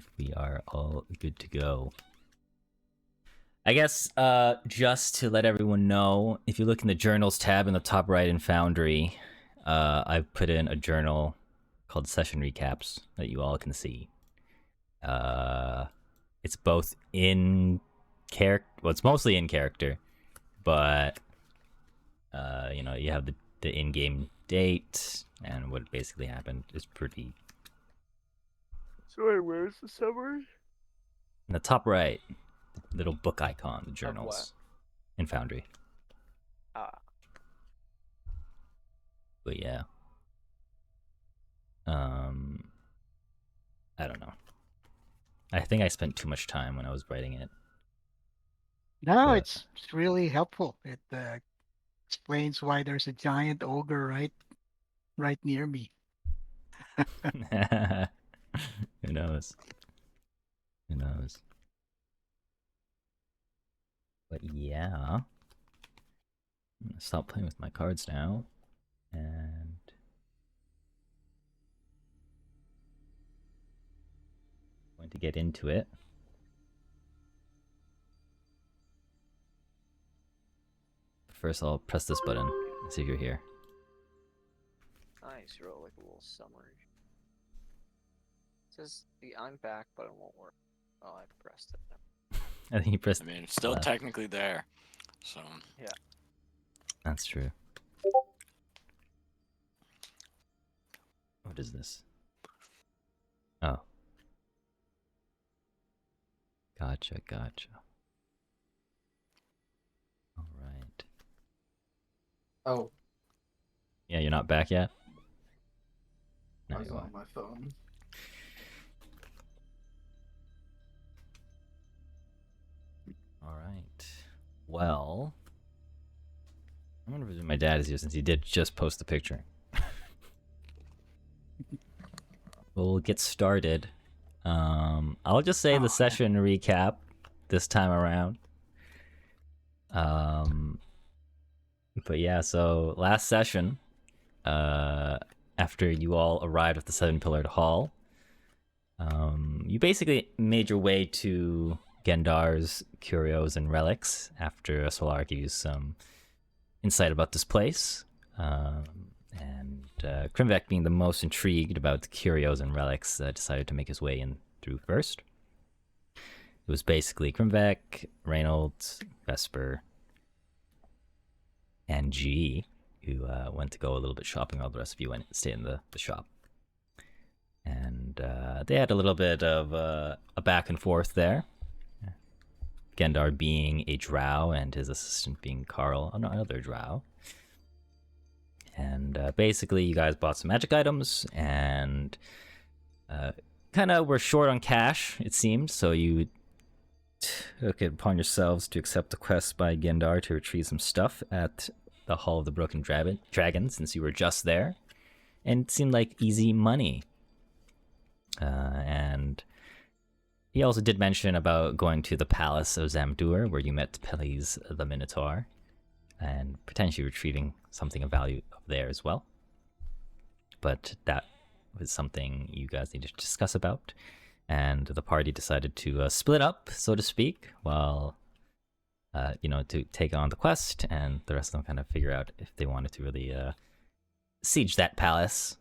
if we are all good to go. I guess just to let everyone know, if you look in the journals tab in the top right in Foundry, I've put in a journal called Session Recaps that you all can see. It's both in character, well, it's mostly in character, but you know, you have the in-game date and what basically happened is pretty. Sorry, where's the summary? In the top right, little book icon, the journals in Foundry. But yeah. I don't know. I think I spent too much time when I was writing it. No, But it's really helpful. It explains why there's a giant ogre right near me. who knows? Who knows? But yeah. I'm gonna stop playing with my cards now. And going to get into it. First, I'll press this button and see if you're here. Nice, you wrote like a little summary. It says I'm back, but it won't work. Oh, I pressed it. I think you pressed. I mean, it's still technically there, so. Yeah. That's true. What is this? Oh. Gotcha. All right. Oh. Yeah, you're not back yet? I No, was you on are. my phone. All right. Well, I'm gonna visit my dad is here since he did just post the picture. We'll get started. I'll just say the session recap this time around. But yeah, so last session, after you all arrived at the Seven-Pillared Hall, you basically made your way to Gendar's curios and relics after Solar gave you some insight about this place. And Krimvek, being the most intrigued about the curios and relics, decided to make his way in through first. It was basically Krimvek, Reynolds, Vesper, and G, who went to go a little bit shopping while the rest of you went and stayed in the shop. And they had a little bit of a back and forth there. Gendar being a drow and his assistant being Carl, another drow. And basically you guys bought some magic items and kind of were short on cash, it seemed, so you took it upon yourselves to accept the quest by Gendar to retrieve some stuff at the Hall of the Broken Dragon, since you were just there. And it seemed like easy money. And he also did mention about going to the Palace of Zamdur, where you met Peles the Minotaur, and potentially retrieving something of value up there as well. But that was something you guys needed to discuss about. And the party decided to split up, so to speak, while, to take on the quest, and the rest of them kind of figure out if they wanted to really siege that palace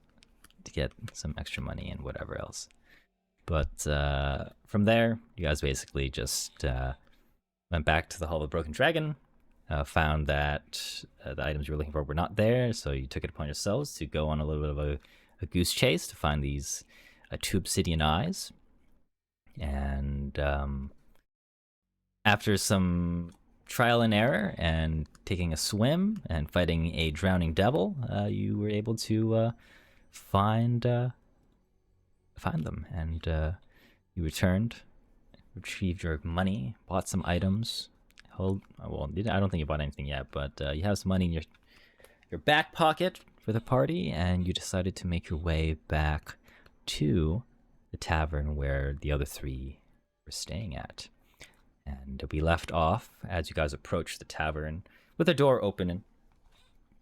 to get some extra money and whatever else. But from there, you guys basically just went back to the Hall of the Broken Dragon, found that the items you were looking for were not there, so you took it upon yourselves to go on a little bit of a goose chase to find these two obsidian eyes. And after some trial and error and taking a swim and fighting a drowning devil, you were able to find them, and you returned, retrieved your money, bought some items. I don't think you bought anything yet, but you have some money in your back pocket for the party, and you decided to make your way back to the tavern where the other three were staying at. And we left off as you guys approached the tavern with the door open and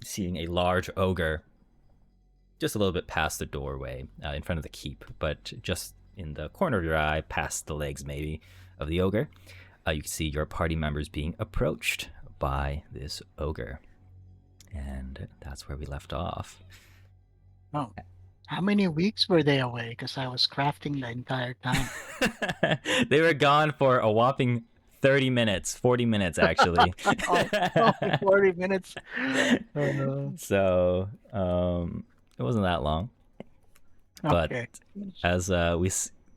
seeing a large ogre just a little bit past the doorway in front of the keep, but just in the corner of your eye, past the legs maybe, of the ogre, you can see your party members being approached by this ogre. And that's where we left off. Oh, how many weeks were they away? Because I was crafting the entire time. They were gone for a whopping 30 minutes, 40 minutes actually. Oh, 40 minutes. So, it wasn't that long. But Okay. as we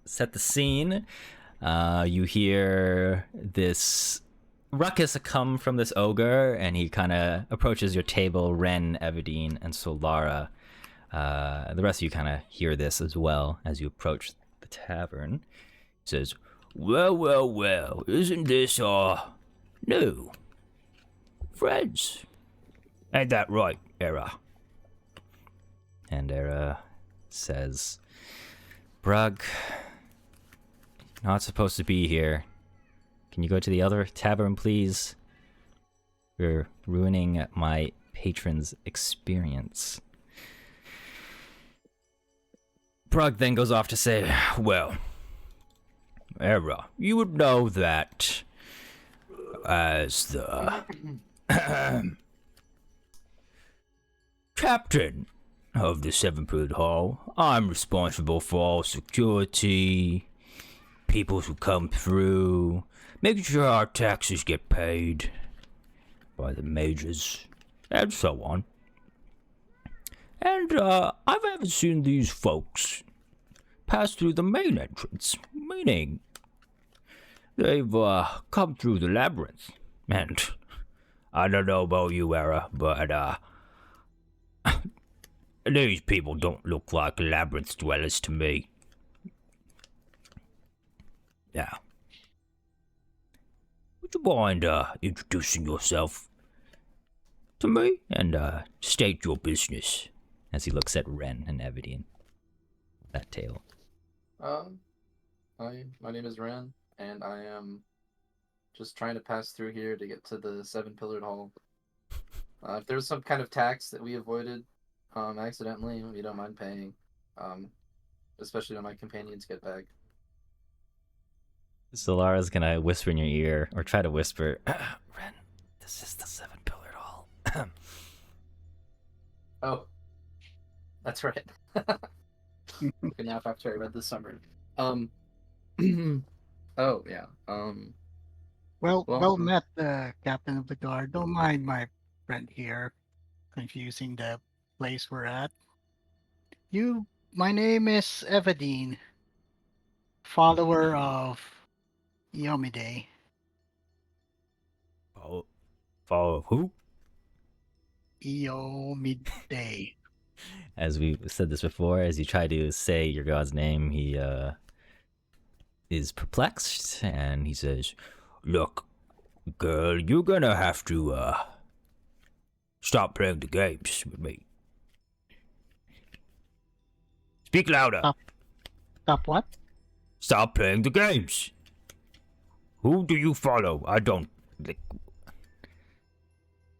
set the scene, you hear this ruckus come from this ogre, and he kind of approaches your table, Ren, Evadine, and Solara. The rest of you kind of hear this as well as you approach the tavern. He says, well, well, well, isn't this, new? Friends. Ain't that right, Era? And Era says, Brug, not supposed to be here. Can you go to the other tavern, please? You're ruining my patron's experience. Brug then goes off to say, well, Era, you would know that as the captain of the Seven-Pillared Hall, I'm responsible for all security, people who come through, making sure our taxes get paid by the mages, and so on. And I haven't seen these folks pass through the main entrance, meaning they've come through the labyrinth. And I don't know about you, Era, but these people don't look like labyrinth dwellers to me. Now, would you mind introducing yourself to me and state your business? As he looks at Ren and Evadine. That tail. Hi, my name is Ren, and I am just trying to pass through here to get to the Seven-Pillared Hall. If there's some kind of tax that we avoided accidentally, we don't mind paying, especially when my companions get back. Solara's gonna whisper in your ear, or try to whisper, Ren, this is the Seven-Pillared Hall. Oh. That's right. Good nap after I read the summary. Oh yeah. Well met, Captain of the Guard. Don't mind my friend here confusing the place we're at. My name is Evadine, follower of Iomide. Follow who? Iomide. As we said this before, as you try to say your god's name, he is perplexed, and he says, look, girl, you're gonna have to stop playing the games with me. Speak louder. Stop what? Stop playing the games. Who do you follow? I don't...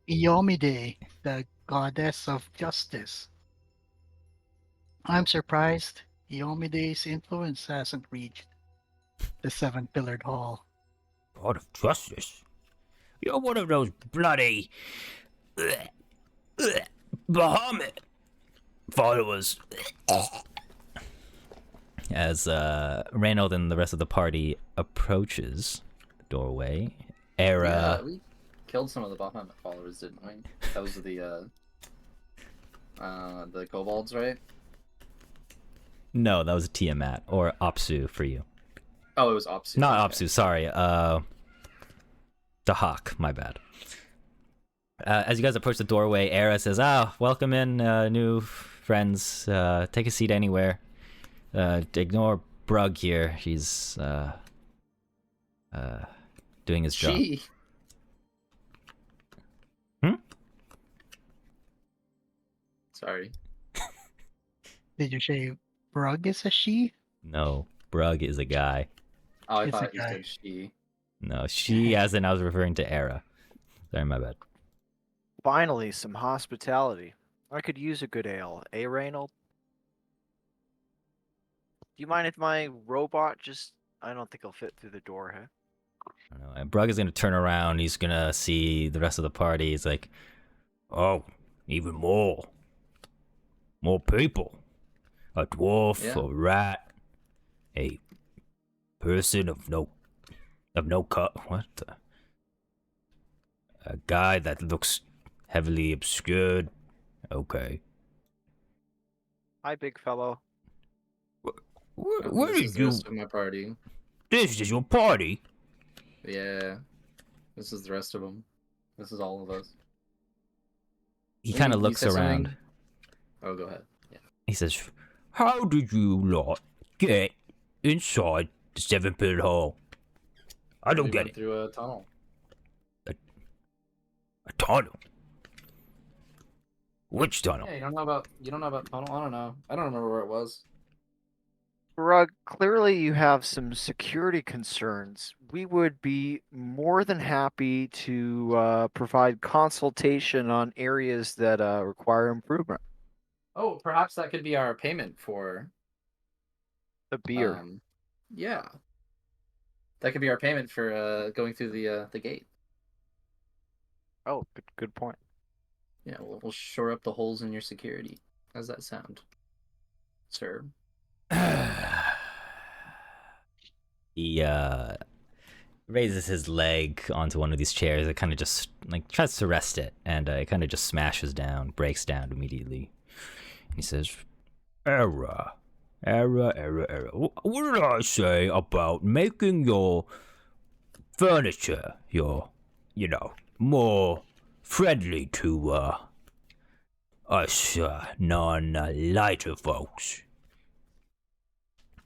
Iomide, the goddess of justice. I'm surprised Iomide's influence hasn't reached the Seven-Pillared Hall. God of justice? You're one of those bloody... Bahamut followers. As Reynold and the rest of the party approaches the doorway, Era... Yeah, we killed some of the Bahamut followers, didn't we? That was the kobolds, right? No, that was Tiamat, or Apsu for you. Oh, it was Apsu. Not okay. Apsu, sorry. The Hawk, my bad. As you guys approach the doorway, Era says, welcome in, new friends. Take a seat anywhere. Ignore Brug here. He's doing his job. She. Sorry. Did you say Brug is a she? No, Brug is a guy. Oh, I It's thought a you guy. said she. No, she, as in I was referring to Era. Sorry, my bad. Finally, some hospitality. I could use a good ale, eh, Reynold? you mind if my robot just? I don't think he'll fit through the door, huh? I don't know. And Brug is gonna turn around. He's gonna see the rest of the party. He's like, "Oh, even more people. A dwarf, Yeah. a rat, a person of no cut. What? A guy that looks heavily obscured. Okay. Hi, big fellow. Where This did is the you? rest of my party. This is your party. Yeah. This is the rest of them. This is all of us. He kind of You looks said around. something? Oh, go ahead. Yeah. He says, "How did you lot get inside the seven-pillared hall? I don't We get went it. through a tunnel. A tunnel? Which tunnel? Yeah, you don't know about tunnel? I don't know. I don't remember where it was. Rug, clearly you have some security concerns. We would be more than happy to provide consultation on areas that require improvement. Oh, perhaps that could be our payment for The beer. yeah. That could be our payment for going through the gate. Oh, good point. Yeah, we'll shore up the holes in your security. How's that sound, sir? He raises his leg onto one of these chairs. It kind of just like tries to rest it, and it kind of just smashes down, breaks down immediately. He says, "Error. What did I say about making your furniture, more friendly to us non-lighter folks?"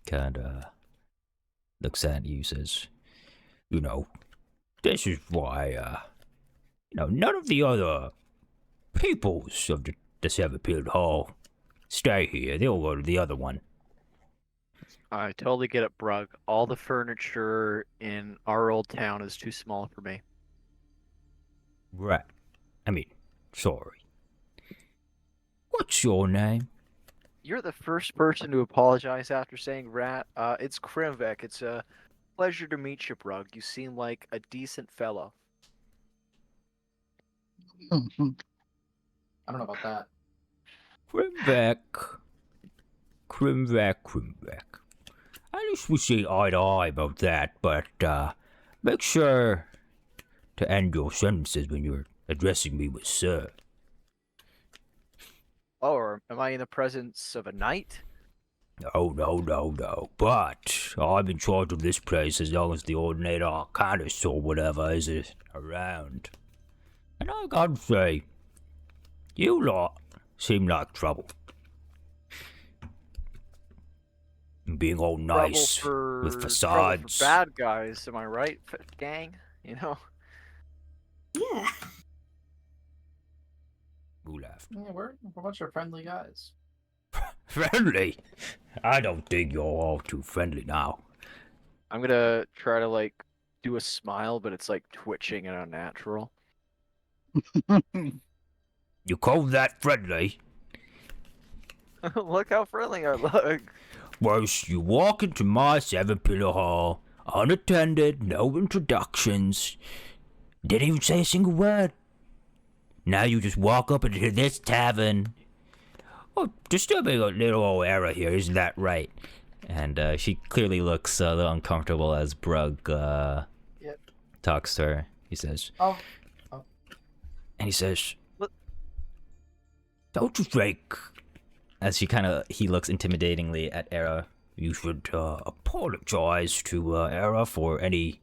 Kinda looks at you, says, "This is why, none of the other peoples of the Seven-Pillared Hall stay here. They'll go to the other one." I totally get it, Brug. All the furniture in our old town is too small for me. Right. Sorry. What's your name? You're the first person to apologize after saying rat. It's Krimvek. It's a pleasure to meet you, Brug. You seem like a decent fellow. I don't know about that. Krimvek. At least we see eye to eye about that, but make sure to end your sentences when you're addressing me with sir. Oh, or am I in the presence of a knight? No. But I'm in charge of this place as long as the Ordinator Arcanus or whatever is around. And I gotta say, you lot seem like trouble. Being all nice with Trouble facades. for bad guys, am I right, gang? You know? Yeah. Who laughed? Yeah, we're a bunch of friendly guys. Friendly? I don't think you're all too friendly now. I'm gonna try to, like, do a smile, but it's, like, twitching and unnatural. You call that friendly? Look how friendly I look. First, you walk into my seven-pillar hall, unattended, no introductions, didn't even say a single word. Now you just walk up into this tavern. Oh, disturbing a little old error here, isn't that right? And she clearly looks a little uncomfortable as Brug Yep. talks to her. He says, Oh. and he says, What? "Don't you think?" As he looks intimidatingly at Era. "You should apologize to Era for any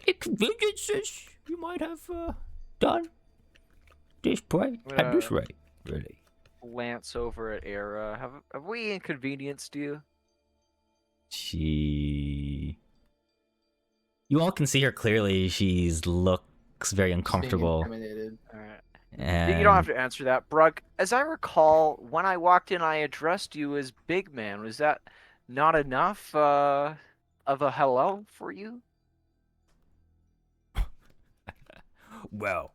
inconveniences you might have done at this rate, really." Glance over at Era. Have we inconvenienced you? You all can see her clearly. She looks very uncomfortable. Intimidated. Alright. And You don't have to answer that, Brug. As I recall, when I walked in, I addressed you as Big Man. Was that not enough of a hello for you? Well,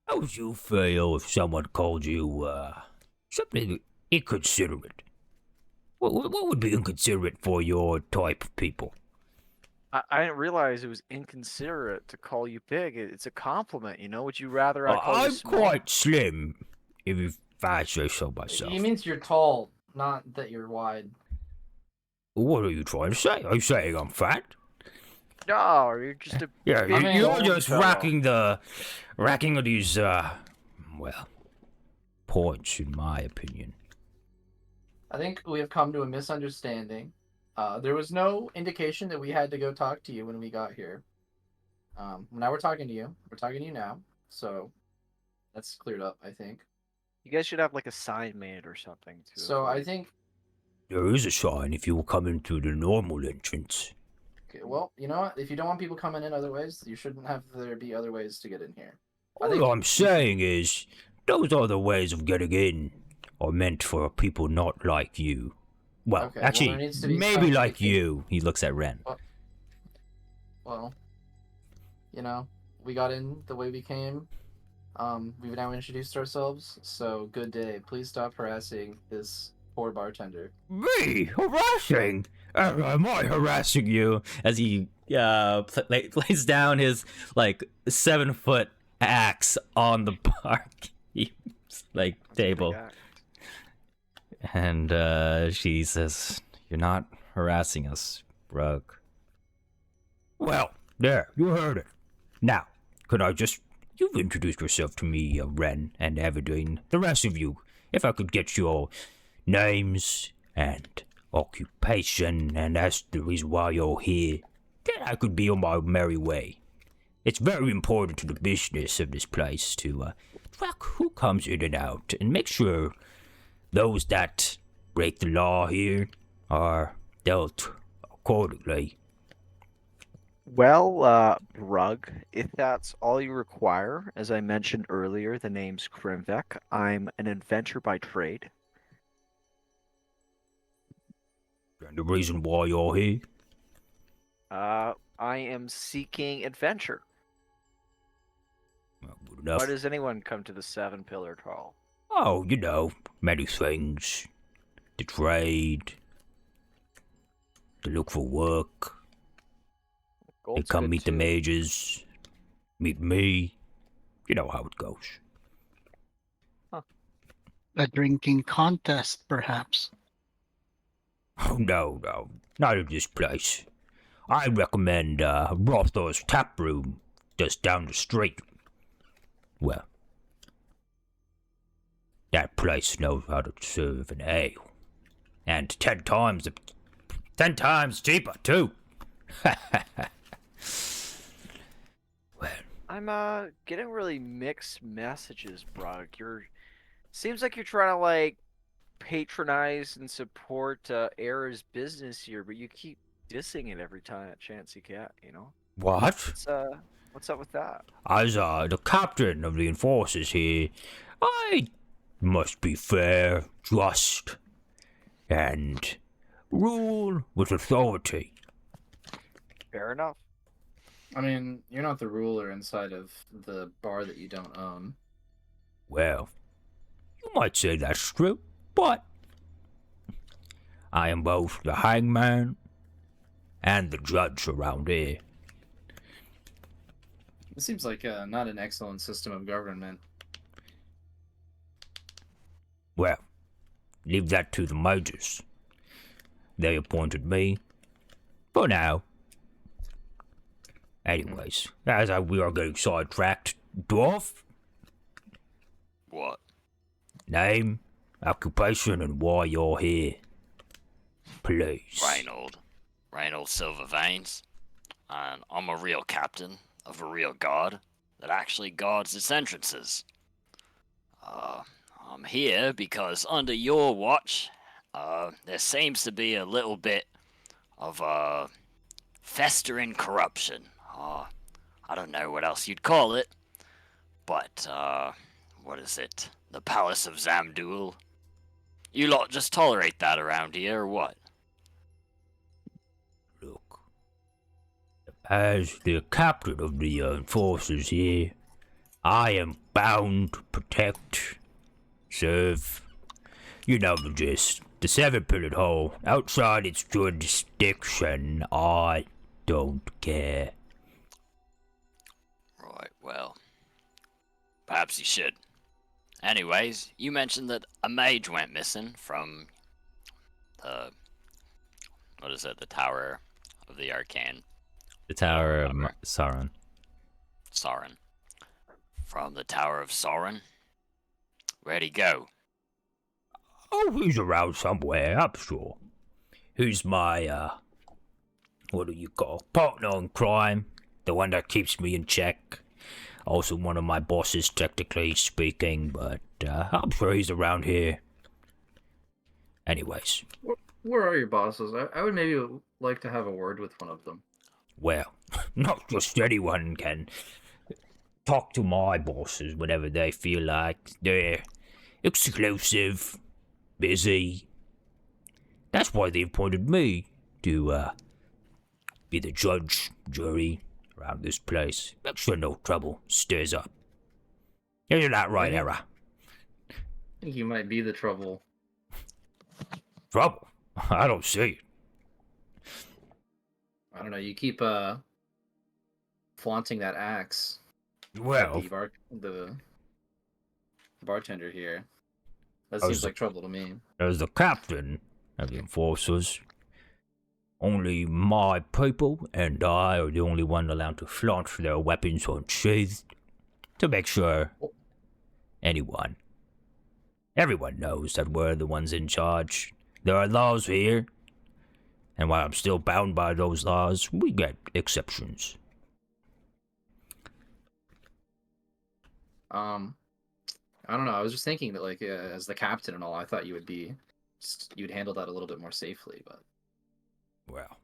how would you feel if someone called you something inconsiderate? What would be inconsiderate for your type of people? I didn't realize it was inconsiderate to call you big. It's a compliment, you know. Would you rather I call you I'm small? quite slim, if I say so myself. He means you're tall, not that you're wide. What are you trying to say? Are you saying I'm fat? No, you're just a Yeah, big mean, you're old just fellow. racking of these, well, points, in my opinion. I think we have come to a misunderstanding. There was no indication that we had to go talk to you when we got here. Now we're talking to you. We're talking to you now. So that's cleared up, I think. You guys should have like a sign made or something. So I think, There is a sign if you were coming through the normal entrance. okay, well, you know what? If you don't want people coming in other ways, you shouldn't have there be other ways to get in here. All I'm saying is, those other ways of getting in are meant for people not like you. Well, Okay, well, actually, there needs to be maybe some like speaking. you. He looks at Ren. Well, you know, we got in the way we came. We've now introduced ourselves, so good day. Please stop harassing this poor bartender. Me? Harassing? Am I harassing you? As he lays down his, 7-foot axe on the barkeep's, table. And she says, "You're not harassing us, Brug." Well, there, you heard it. Now, could I just... You've introduced yourself to me, Ren and Everdeen. The rest of you, if I could get your names and occupation and that's the reason why you're here, then I could be on my merry way. It's very important to the business of this place to track who comes in and out and make sure those that break the law here are dealt accordingly. Well, Brug, if that's all you require, as I mentioned earlier, the name's Krimvek. I'm an inventor by trade. And the reason why you're here? I am seeking adventure. Well, good enough. Why does anyone come to the Seven Pillared Hall? Oh, you know, many things. To trade. To look for work. They Gold's come good meet the too. mages. Meet me. You know how it goes. A drinking contest, perhaps. Oh, no, not in this place. I recommend Rothar's Tap Room, just down the street. Well, that place knows how to serve an ale. And 10 times cheaper, too. Well, I'm getting really mixed messages, Brug. Seems like you're trying to patronize and support Era's business here, but you keep dissing it every chance you get, you know? what? What's up with that? As the captain of the enforcers here, I must be fair, just, and rule with authority. Fair enough. I mean, you're not the ruler inside of the bar that you don't own. Well, you might say that's true, but I am both the hangman and the judge around here. It seems like not an excellent system of government. Well, leave that to the majors. They appointed me. For now. Anyways, as we are getting sidetracked, Dwarf, What? name, occupation, and why you're here. Please. Reynold Silver Veins. And I'm a real captain of a real guard that actually guards its entrances. I'm here because under your watch, there seems to be a little bit of festering corruption. I don't know what else you'd call it, but what is it? The Palace of Zamdul? You lot just tolerate that around here, or what? Look, as the captain of the enforcers here, I am bound to protect, serve, you know the gist. the 7-pillared hole. Outside its jurisdiction, I don't care. Right, well, perhaps you should. Anyways, you mentioned that a mage went missing from the, what is it, the Tower of the Arcane. The Tower of Whatever. Sauron. Sauron. From the Tower of Sauron? Where'd he go? Oh, he's around somewhere, I'm sure. He's my, what do you call, partner in crime. The one that keeps me in check. Also one of my bosses, technically speaking, but I'm sure he's around here. Anyways, Where are your bosses? I would maybe like to have a word with one of them. well, not just anyone can talk to my bosses whenever they feel like. They're exclusive, busy. That's why they appointed me to be the judge, jury around this place. Make sure no trouble stirs up. Isn't that right, Era? I think you might be the trouble. Trouble? I don't see it. I don't know. You keep flaunting that axe. Well, The bartender here. That I seems was- like trouble to me. as the captain of the enforcers, only my people and I are the only one allowed to flaunt their weapons unsheathed to make sure everyone knows that we're the ones in charge. There are laws here, and while I'm still bound by those laws, we get exceptions. I don't know. I was just thinking that, like, as the captain and all, I thought you'd handle that a little bit more safely. But Well,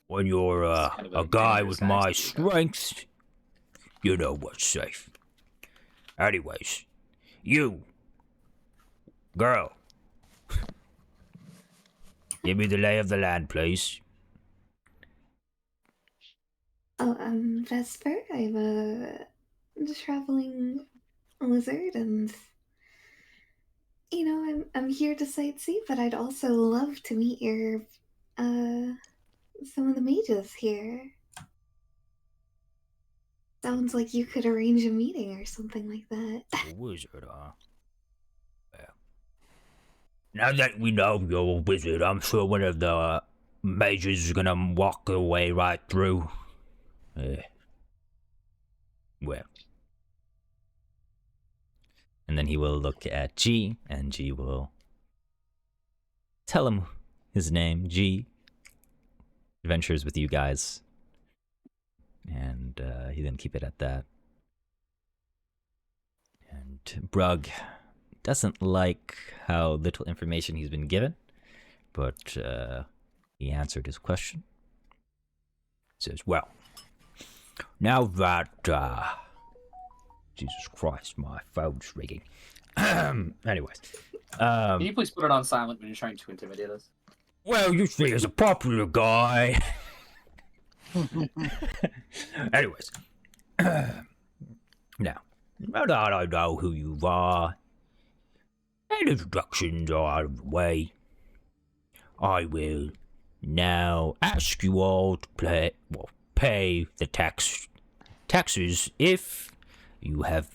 when you're It's kind of a a guy dangerous with my axe that you got. strength, you know what's safe. Anyways, you, girl, give me the lay of the land, please. Oh, I'm Vesper. I'm a traveling lizard, and I'm here to sightsee. But I'd also love to meet your some of the mages here. Sounds like you could arrange a meeting or something like that. A wizard, huh? Well, now that we know you're a wizard, I'm sure one of the mages is gonna walk their way right through. Well. And then he will look at G, and G will tell him his name. G adventures with you guys. And he then keep it at that. And Brug doesn't like how little information he's been given, but he answered his question. He says, well, now that, Jesus Christ, my phone's ringing. Anyways. can you please put it on silent when you're trying to intimidate us? Well, you see, as a popular guy. Anyways. Now that I know who you are, and introductions are out of the way, I will now ask you all to pay the taxes if you have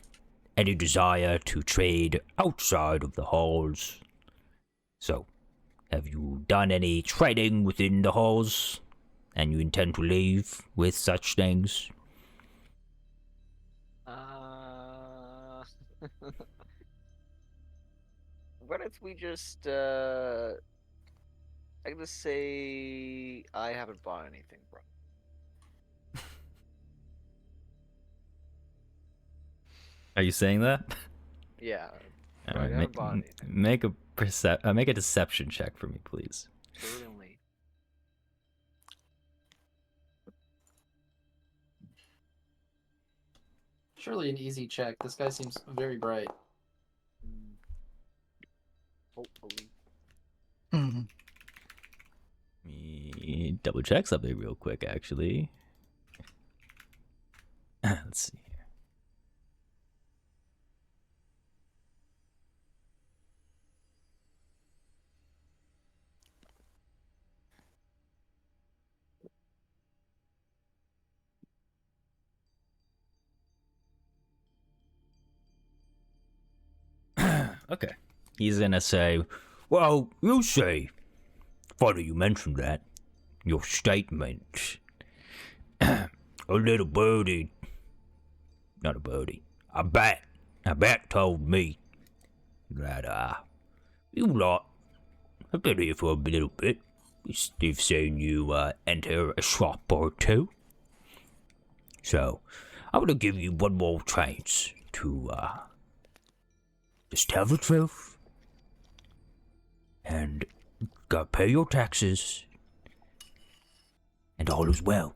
any desire to trade outside of the halls. So, have you done any trading within the halls, and you intend to leave with such things? What if we just I'm gonna say I haven't bought anything, bro. Are you saying that? Yeah. All I right, haven't bought anything. make a deception check for me, please. Certainly. Surely an easy check. This guy seems very bright. Hopefully. Mhm. Me double check something real quick, actually. Let's see here. Okay. He's gonna say, well, you see, funny you mentioned that. Your statement. A little birdie. Not a birdie. A bat told me that, you lot have been here for a little bit. They've seen you, enter a shop or two. So, I'm gonna give you one more chance to, just tell the truth. And go pay your taxes. And all is well.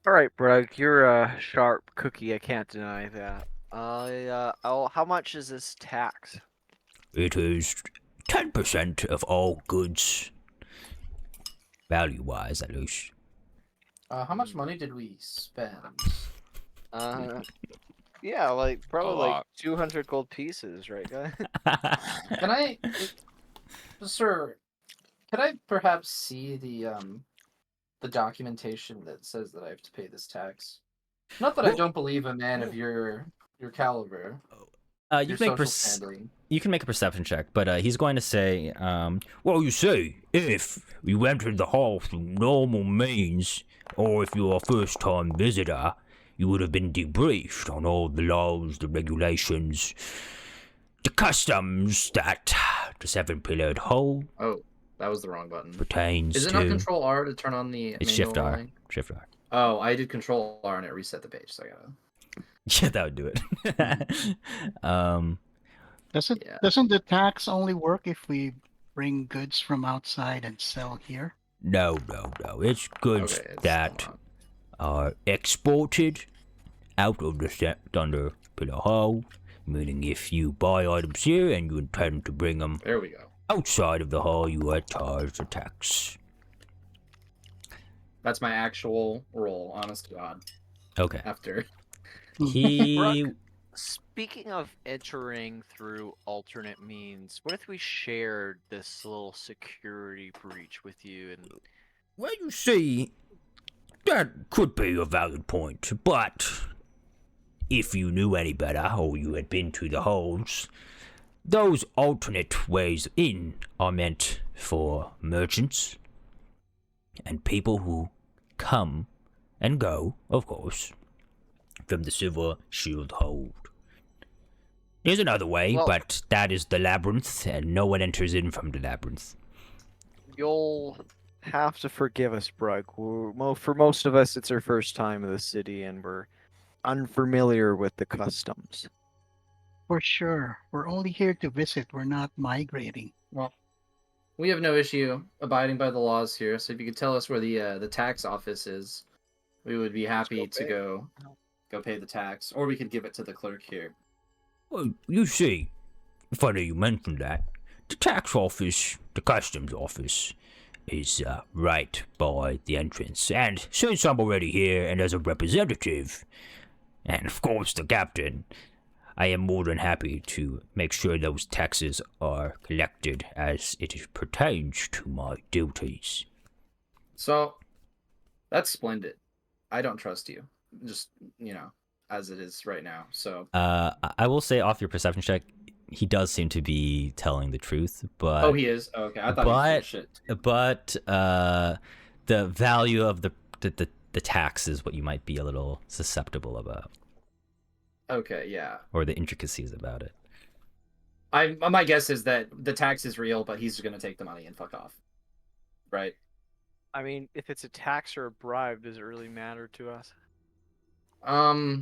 All right, Brug, you're a sharp cookie. I can't deny that. How much is this tax? It is 10% of all goods. Value-wise, at least. How much money did we spend? Yeah, like probably A like lot. 200 gold pieces, right, guy? Can I, sir? Could I perhaps see the documentation that says that I have to pay this tax? Not that I don't believe a man of your caliber, You your can make social standing. you can make a perception check, but he's going to say, well, you see, if you entered the hall through normal means, or if you're a first-time visitor, you would have been debriefed on all the laws, the regulations, the customs that the seven-pillared hall Oh, that was the wrong button. pertains Is it to. not Control R to turn on the It's manual Shift R. rolling? Shift R. Oh, I did Control R and it reset the page, so I gotta. Yeah, that would do it. Yeah. Doesn't the tax only work if we bring goods from outside and sell here? No. It's goods Okay, it's that still are exported out of the Thunder Pillar Hall, meaning if you buy items here and you intend to bring them There we go. outside of the hall, you are charged a tax. That's my actual roll, honest to God. Okay. After. He. Speaking of entering through alternate means, what if we shared this little security breach with you and Well, you see, that could be a valid point, but if you knew any better or you had been to the halls, those alternate ways in are meant for merchants and people who come and go, of course, from the Silver Shield Hold. There's another way, Well- but that is the labyrinth, and no one enters in from the labyrinth. you'll have to forgive us, Brug. For most of us, it's our first time in the city and we're unfamiliar with the customs. For sure. We're only here to visit. We're not migrating. Well, we have no issue abiding by the laws here, so if you could tell us where the tax office is, we would be happy to pay. go pay the tax, or we could give it to the clerk here. Well, you see, funny you mentioned that. The tax office, the customs office, is right by the entrance. And since I'm already here and as a representative, and of course the captain, I am more than happy to make sure those taxes are collected as it pertains to my duties. So, that's splendid. I don't trust you. Just, as it is right now. So. I will say off your perception check, he does seem to be telling the truth, but Oh, he is? Oh, okay, I thought he was bullshit. But the value of the tax is what you might be a little susceptible about, Okay, yeah. or the intricacies about it. My guess is that the tax is real, but he's going to take the money and fuck off. Right? I mean, if it's a tax or a bribe, does it really matter to us?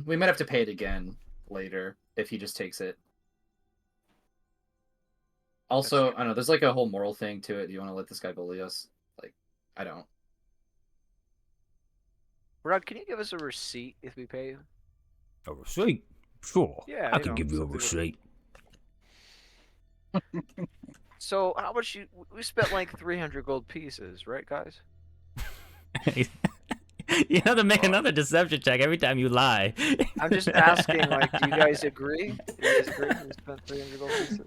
We might have to pay it again later if he just takes it. Also, I don't know, there's like a whole moral thing to it. Do you want to let this guy bully us? Like, I don't. Brug, can you give us a receipt if we pay you? A receipt? Sure. Yeah, I you can know, give you a something with- receipt. So how much we spent like 300 gold pieces, right, guys? You have to make another deception check every time you lie. I'm just asking, like, do you guys agree? Do you guys agree we spent 300 gold pieces?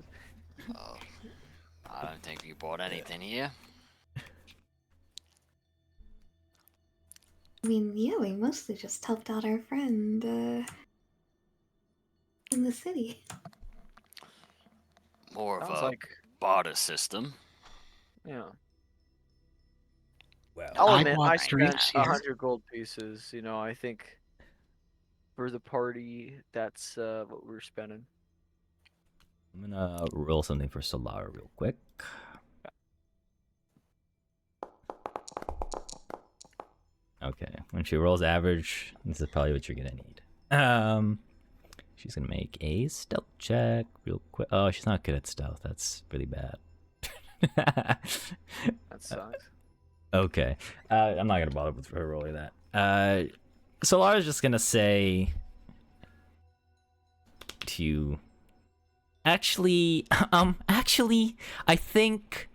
I don't think we bought anything here. I mean, yeah, we mostly just helped out our friend in the city. more of Sounds a like, barter system. yeah. Well, I'll I admit, bought I drinks spent here. 100 gold pieces. You know, I think for the party, that's what we're spending. I'm gonna roll something for Solara real quick. Okay, when she rolls average, this is probably what you're gonna need. She's gonna make a stealth check real quick. Oh, she's not good at stealth. That's really bad. That sucks. Okay, I'm not gonna bother with her rolling that. Solara's just gonna say to you, actually, I think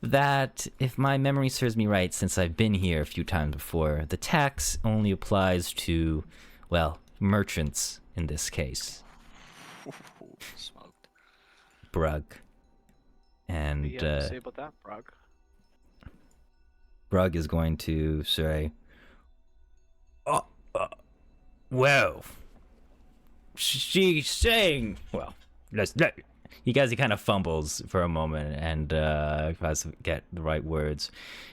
that if my memory serves me right, since I've been here a few times before, the tax only applies to, well, merchants in this case. Smoked. Brug. What And do you have to say about that, Brog? Brug is going to say, well, she's saying, well, he kind of fumbles for a moment and tries to get the right words.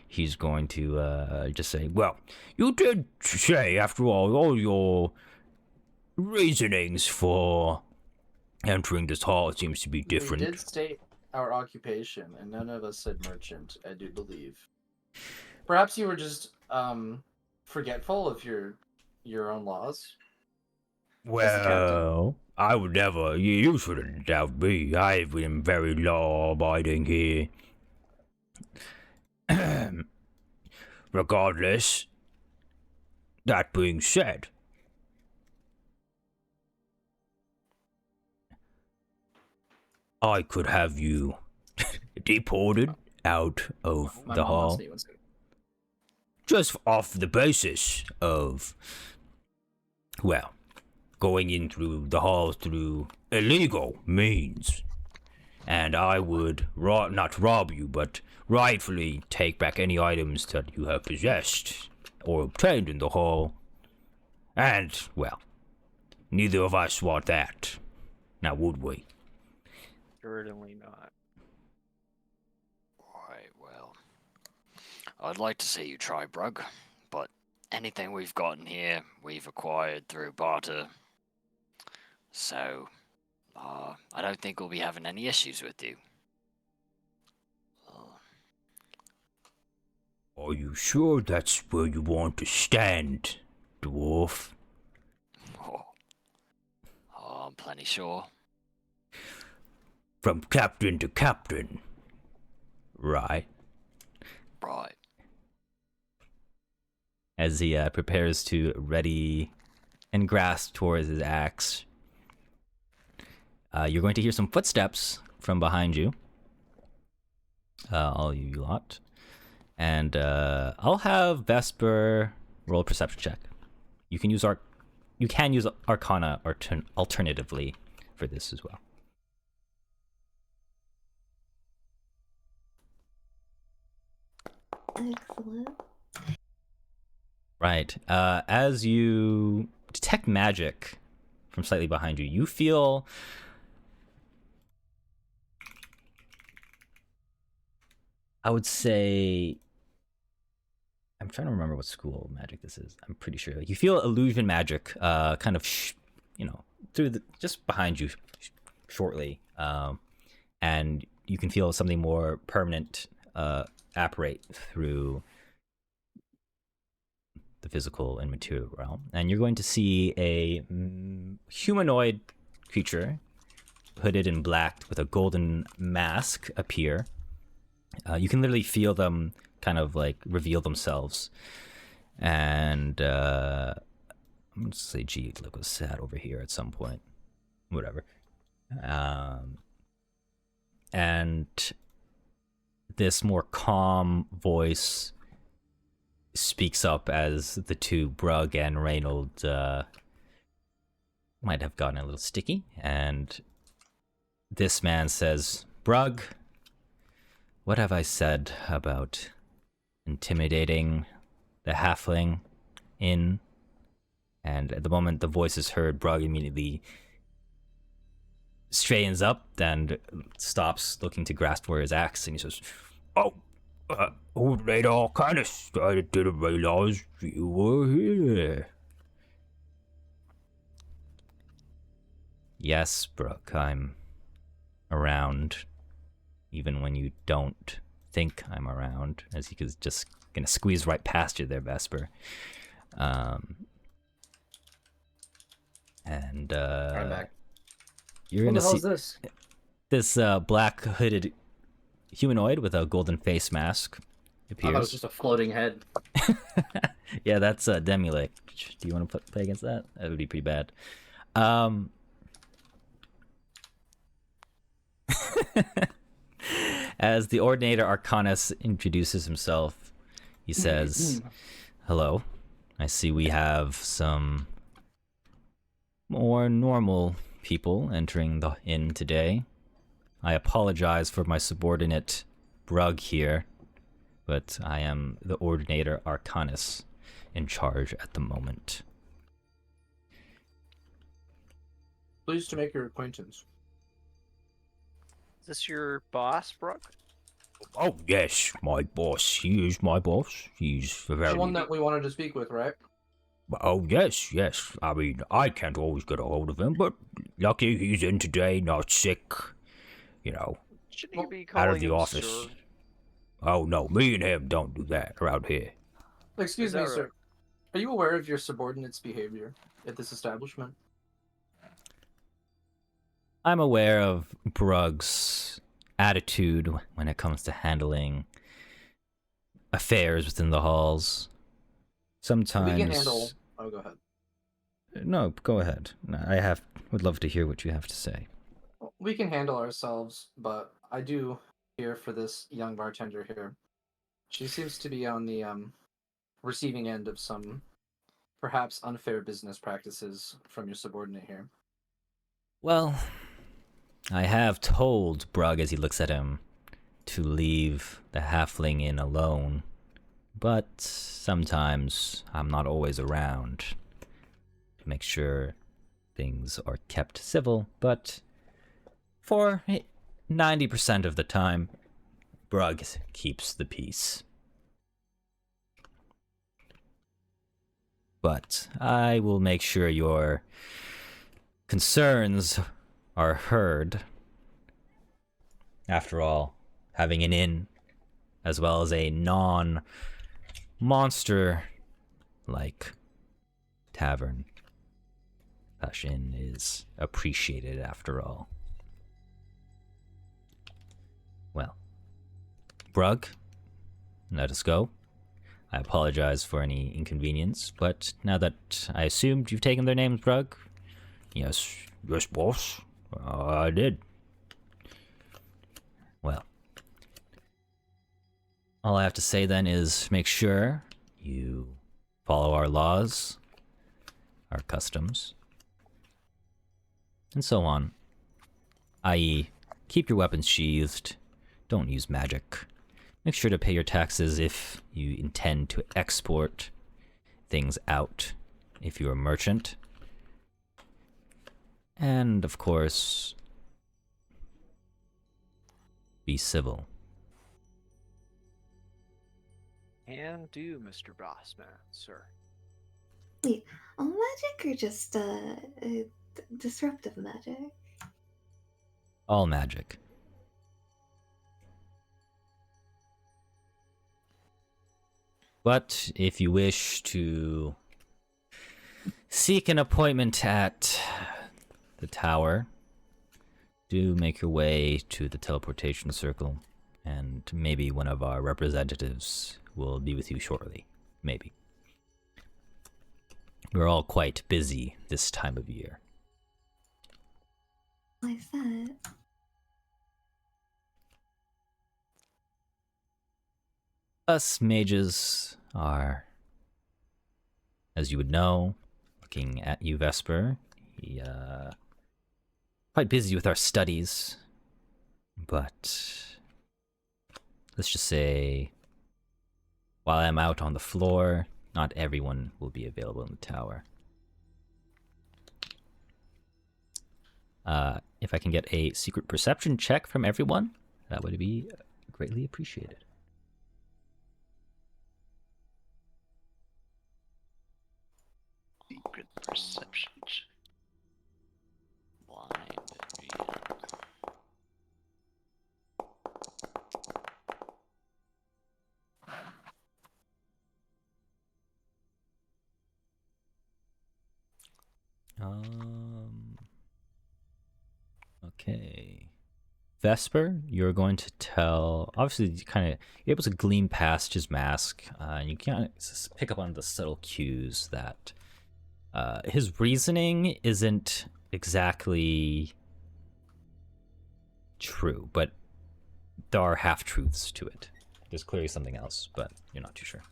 He's going to just say, well, you did say, after all your reasonings for entering this hall seems to be different. We did state our occupation, and none of us said merchant, I do believe. Perhaps you were just forgetful of your own laws. Well, I would never. You shouldn't doubt me. I've been very law-abiding here. Regardless, that being said, I could have you deported out of My the mom wants hall me one second. just off the basis of, well, going in through the hall through illegal means. And I would not rob you, but rightfully take back any items that you have possessed or obtained in the hall. And, well, neither of us want that. Now, would we? Certainly not. Right, well, I'd like to see you try Brug, but anything we've gotten here, we've acquired through barter. So, I don't think we'll be having any issues with you. Are you sure that's where you want to stand, dwarf? I'm plenty sure. From captain to captain, right? Right. As he prepares to ready and grasp towards his axe, you're going to hear some footsteps from behind you. All you lot. And I'll have Vesper roll a perception check. You can use Arcana alternatively for this as well. Excellent. Right. As you detect magic from slightly behind you, you feel I would say, I'm trying to remember what school of magic this is. I'm pretty sure. You feel illusion magic, kind of, through just behind you, shortly, and you can feel something more permanent apparate through the physical and material realm. And you're going to see a humanoid creature, hooded in black, with a golden mask appear. You can literally feel them kind of like reveal themselves. And I'm going to say, gee, look, was sad over here at some point. Whatever. And this more calm voice speaks up as the two, Brug and Reynold, might have gotten a little sticky. And this man says, Brug, what have I said about intimidating the halfling in? And at the moment the voice is heard, Brug immediately straightens up and stops, looking to grasp for his axe, and he says, "Oh, Ordinator Arcanus, I didn't realize you were here." "Yes, Brooke, I'm around, even when you don't think I'm around," as he is just gonna squeeze right past you there, Vesper. And I'm back. you're What gonna the hell see is this? this black hooded humanoid with a golden face mask I thought it was appears. just a floating head. Yeah, that's Demilek. Do you want to play against that? That would be pretty bad. As the Ordinator Arcanus introduces himself, he says, "Hello. I see we have some more normal people entering the inn today. I apologize for my subordinate Brug here, but I am the Ordinator Arcanus in charge at the moment." Pleased to make your acquaintance. Is this your boss, Brooke? "Oh yes, my boss. He is my boss. He's very... The one that we wanted to speak with, right? Oh yes, yes. I mean, I can't always get a hold of him, but lucky he's in today, not sick. You know, Shouldn't you be out calling of the him office. sir? Oh no, me and him don't do that around here." Excuse Is me, that sir. right? Are you aware of your subordinate's behavior at this establishment? I'm aware of Brug's attitude when it comes to handling affairs within the halls. Sometimes... We can handle... Oh, go ahead. No, go ahead. Would love to hear what you have to say. We can handle ourselves, but I do fear for this young bartender here. She seems to be on the receiving end of some perhaps unfair business practices from your subordinate here. Well, I have told Brug, as he looks at him, to leave the halfling in alone, but sometimes I'm not always around to make sure things are kept civil, but for 90% of the time, Brug keeps the peace. But I will make sure your concerns are heard. After all, having an inn, as well as a non-monster-like tavern, fashion is appreciated after all. Well, Brug, let us go. I apologize for any inconvenience, but now that I assumed you've taken their names, Brug. Yes, boss. I did. Well, all I have to say then is make sure you follow our laws, our customs, and so on. I.e., keep your weapons sheathed, don't use magic. Make sure to pay your taxes if you intend to export things out, if you're a merchant. And, of course, be civil. And do, Mr. Bossman, sir. Wait, all magic or just disruptive magic? All magic. But if you wish to seek an appointment at the tower, do make your way to the teleportation circle, and maybe one of our representatives will be with you shortly. Maybe. We're all quite busy this time of year. Why is that? Us mages are, as you would know, looking at you, Vesper, quite busy with our studies, but let's just say, while I'm out on the floor, not everyone will be available in the tower. If I can get a secret perception check from everyone, that would be greatly appreciated. Secret perception check. Blind. Okay. Vesper, you're going to tell. Obviously, you're able to gleam past his mask, and you can't pick up on the subtle cues that his reasoning isn't exactly true, but there are half truths to it. There's clearly something else, but you're not too sure.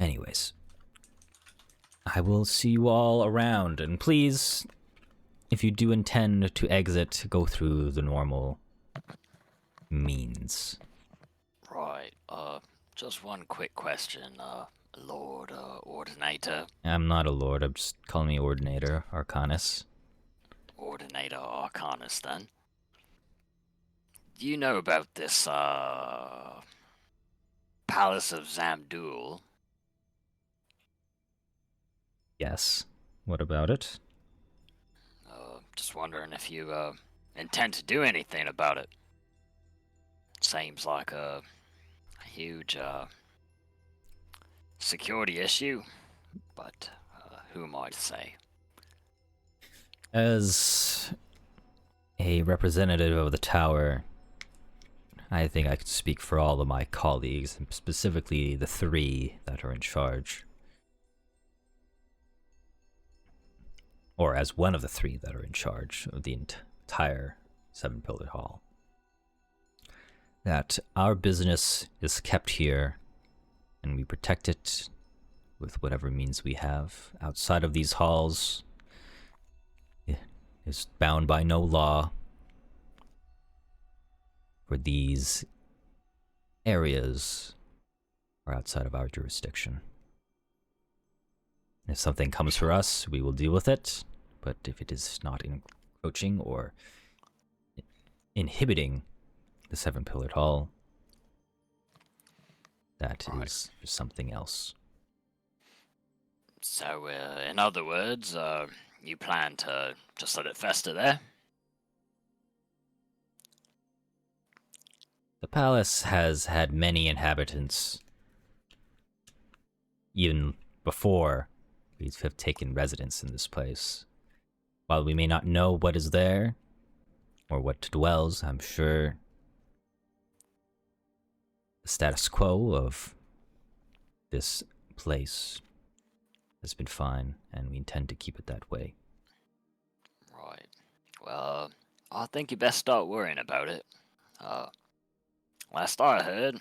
Anyways, I will see you all around, and please, if you do intend to exit, go through the normal means. Right. Just one quick question, Lord Ordinator. I'm not a lord, I'm just calling me Ordinator, Arcanus. Ordinator Arcanus, then. Do you know about this, Palace of Zamdul? Yes. What about it? Just wondering if you, intend to do anything about it. Seems like a huge, security issue, but, who am I to say? As a representative of the tower, I think I could speak for all of my colleagues, and specifically the 3 that are in charge. Or as one of the 3 that are in charge of the entire 7-pillared hall. That our business is kept here, and we protect it with whatever means we have. Outside of these halls, it is bound by no law. For these areas are outside of our jurisdiction. If something comes for us, we will deal with it, but if it is not encroaching or inhibiting the 7-pillared hall, that is something else. So, in other words, you plan to just let it fester there? The palace has had many inhabitants, even before we have taken residence in this place. While we may not know what is there, or what dwells, I'm sure the status quo of this place has been fine, and we intend to keep it that way. Right. Well, I think you best start worrying about it. Last I heard,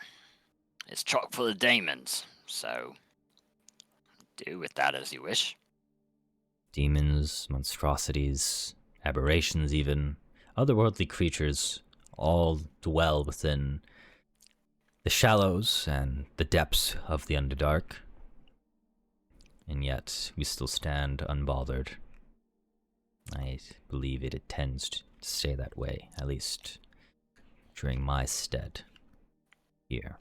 it's chock full of demons, so do with that as you wish. Demons, monstrosities, aberrations even, otherworldly creatures all dwell within the shallows and the depths of the Underdark. And yet, we still stand unbothered. I believe it tends to stay that way, at least during my stead here.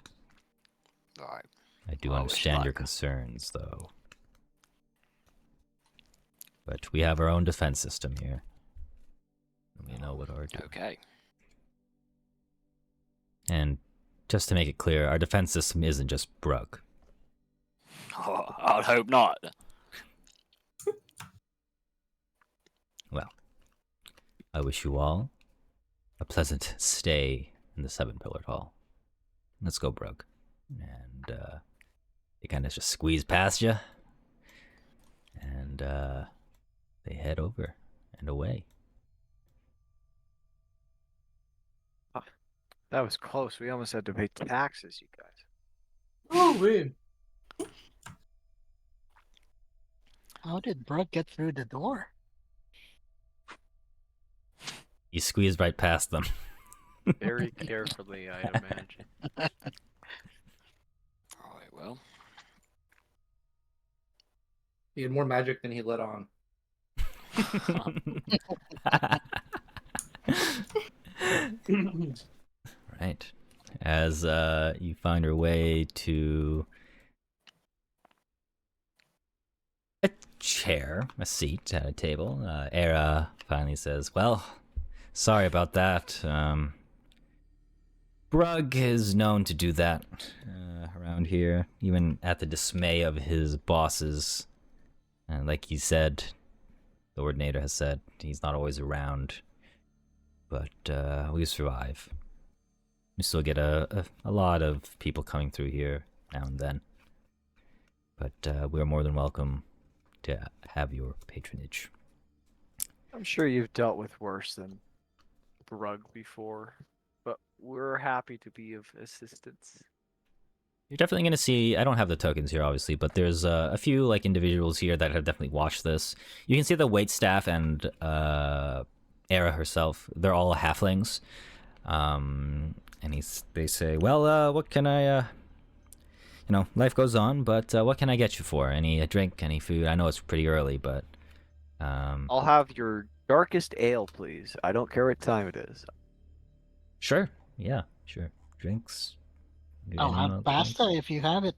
Right. I do Well, wish understand your luck. concerns, though. But we have our own defense system here. We know what our doing. Okay. And just to make it clear, our defense system isn't just broke. Oh, I'd hope not. Well, I wish you all a pleasant stay in the 7-pillared hall. Let's go, Brooke. And they kind of just squeeze past you, and they head over and away. That was close. We almost had to pay taxes, you guys. Oh, wait. How did Brooke get through the door? You squeeze right past them. Very carefully, I imagine. Alright, well. He had more magic than he let on. Right. As you find your way to a chair, a seat at a table, Era finally says, "Well, sorry about that. Brug is known to do that around here, even at the dismay of his bosses. And like he said, the Ordinator has said, he's not always around, but we survive. We still get a lot of people coming through here now and then, but we're more than welcome to have your patronage." I'm sure you've dealt with worse than Brug before, but we're happy to be of assistance. You're definitely going to see, I don't have the tokens here, obviously, but there's a few like individuals here that have definitely watched this. You can see the waitstaff and Era herself. They're all halflings. And they say, "Well, what can I, life goes on, but what can I get you for? Any drink, any food? I know it's pretty early, but I'll have your darkest ale, please. I don't care what time it is. sure, yeah, sure. Drinks. I'll Anyone have else pasta drinks? if you have it.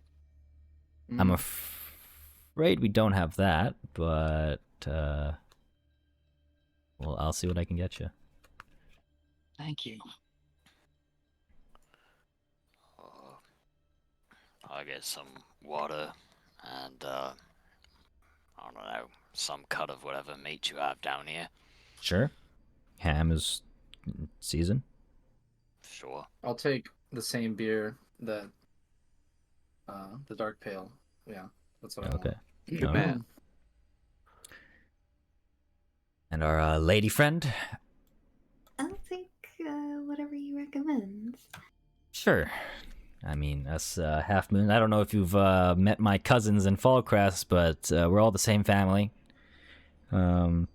I'm Mm. afraid we don't have that, but well, I'll see what I can get you. Thank you. I'll get some water and, I don't know, some cut of whatever meat you have down here. Sure. Ham is season. Sure. I'll take the same beer that the dark pale. Yeah, that's what I Okay. want. Good All man. And our lady friend? I'll take whatever you recommend. Sure. I mean, us Half Moon. I don't know if you've met my cousins in Fallcrest, but we're all the same family. And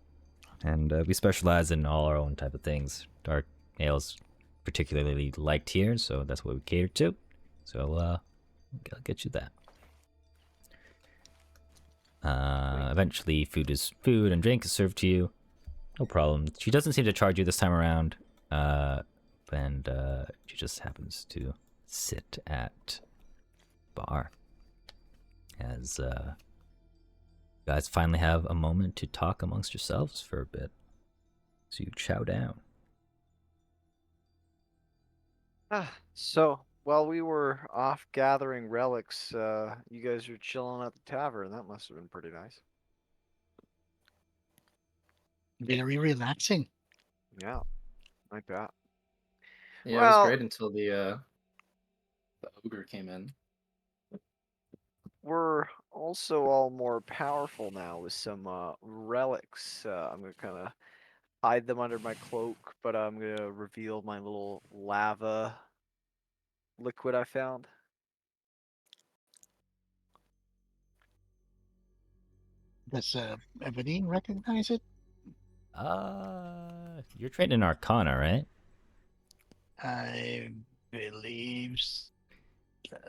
we specialize in all our own type of things. Dark ales particularly liked here, so that's what we cater to. So I'll get you that. Eventually, food and drink is served to you. No problem. She doesn't seem to charge you this time around. And she just happens to sit at bar as you guys finally have a moment to talk amongst yourselves for a bit. So you chow down. So, while we were off gathering relics, you guys are chilling at the tavern. That must have been pretty nice. Very relaxing. Yeah, like that. Yeah, it was Well- great until the ogre came in. We're also all more powerful now with some relics. I'm gonna kind of hide them under my cloak, but I'm gonna reveal my little lava liquid I found. Does Evadine recognize it? You're trained in Arcana, right? I believe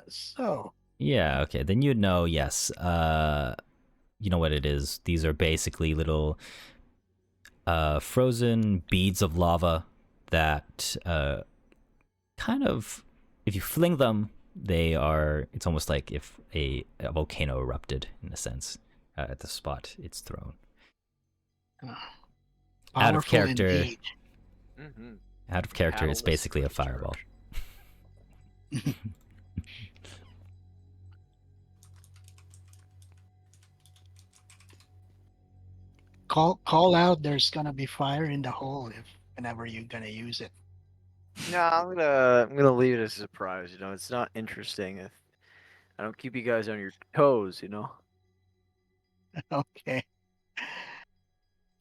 so. Yeah, okay. Then you'd know, yes. You know what it is. These are basically little frozen beads of lava that kind of, if you fling them, it's almost like if a volcano erupted, in a sense, at the spot it's thrown. Out of Powerful character. indeed. Mm-hmm. Out of character, it's Catalyst basically a for the fireball. church. Call out. There's gonna be fire in the hole if whenever you're gonna use it. No, I'm gonna leave it as a surprise. You know, it's not interesting if I don't keep you guys on your toes. You know. Okay.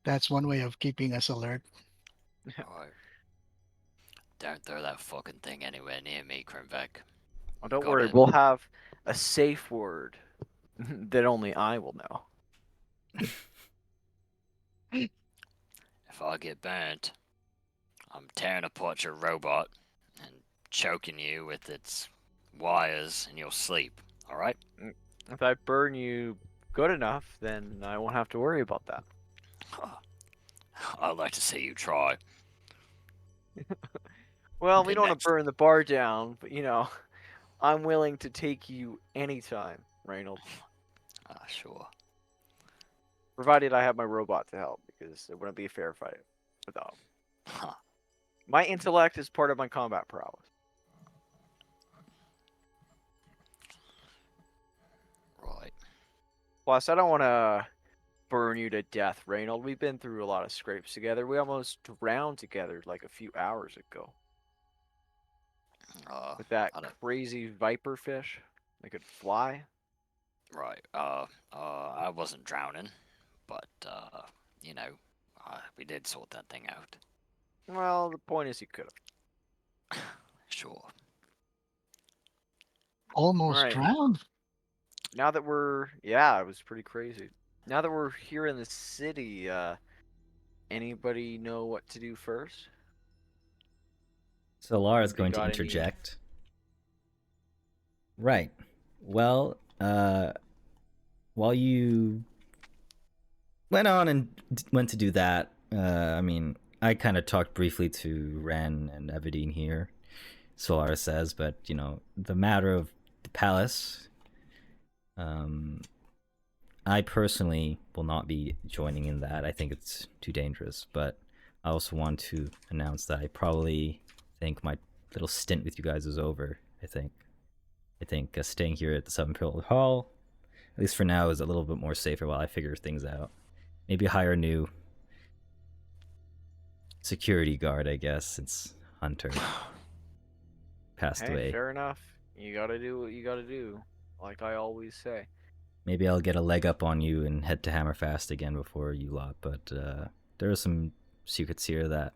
That's one way of keeping us alert. Alright. Don't throw that fucking thing anywhere near me, Krimvek. Oh, don't Got worry, it. we'll have a safe word that only I will know. If I get burnt, I'm tearing apart your robot and choking you with its wires in your sleep. Alright? If I burn you good enough, then I won't have to worry about that. I'd like to see you try. Well, we Okay, don't want next. to burn the bar down, but I'm willing to take you anytime, Reynold, Sure. provided I have my robot to help, because it wouldn't be a fair fight without him. Huh. My intellect is part of my combat prowess. Right. Plus, I don't want to burn you to death, Reynold. We've been through a lot of scrapes together. We almost drowned together like a few hours ago with that I don't. crazy viper fish that could fly. Right. I wasn't drowning, but you know, we did sort that thing out. Well, the point is you could have. Sure. Almost Right. drowned. Now that yeah, it was pretty crazy. Now that we're here in the city, anybody know what to do first? So Lara's Anybody going to got any- interject. Right. Well, while you went on and went to do that, I mean, I kind of talked briefly to Ren and Evadine here, Solara says, but, the matter of the palace, I personally will not be joining in that. I think it's too dangerous, but I also want to announce that I probably think my little stint with you guys is over, I think staying here at the Seven Pillared Hall, at least for now, is a little bit more safer while I figure things out. Maybe hire a new security guard, I guess, since Hunter passed Hey, away. fair enough. You gotta do what you gotta do, like I always say. Maybe I'll get a leg up on you and head to Hammerfast again before you lot, but there are some secrets here that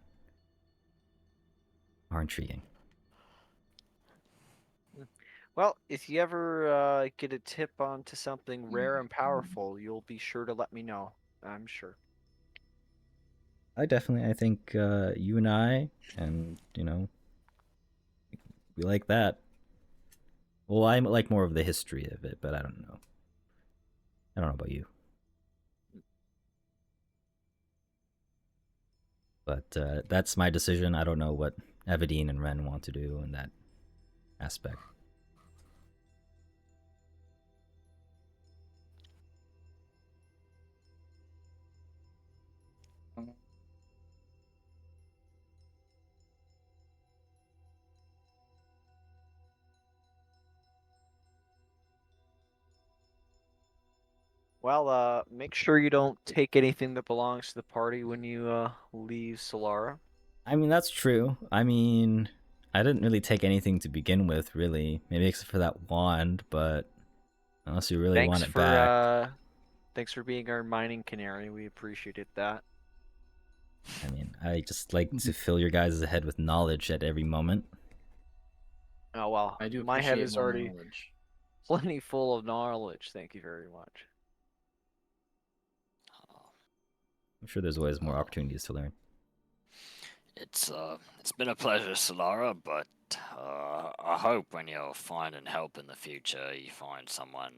are intriguing. Well, if you ever get a tip onto something rare and powerful, you'll be sure to let me know. I'm sure. I think you and I, and, we like that. Well, I like more of the history of it, but I don't know. I don't know about you. But that's my decision. I don't know what Evadine and Ren want to do in that aspect. Well, make sure you don't take anything that belongs to the party when you leave Solara. I mean, that's true. I mean, I didn't really take anything to begin with, really. Maybe except for that wand, but unless you really want it back. Thanks for being our mining canary. We appreciated that. I mean, I just like to fill your guys' head with knowledge at every moment. Oh well, I do my head appreciate is more already knowledge. plenty full of knowledge. Thank you very much. I'm sure there's always more opportunities to learn. It's been a pleasure, Solara, but I hope when you're finding help in the future, you find someone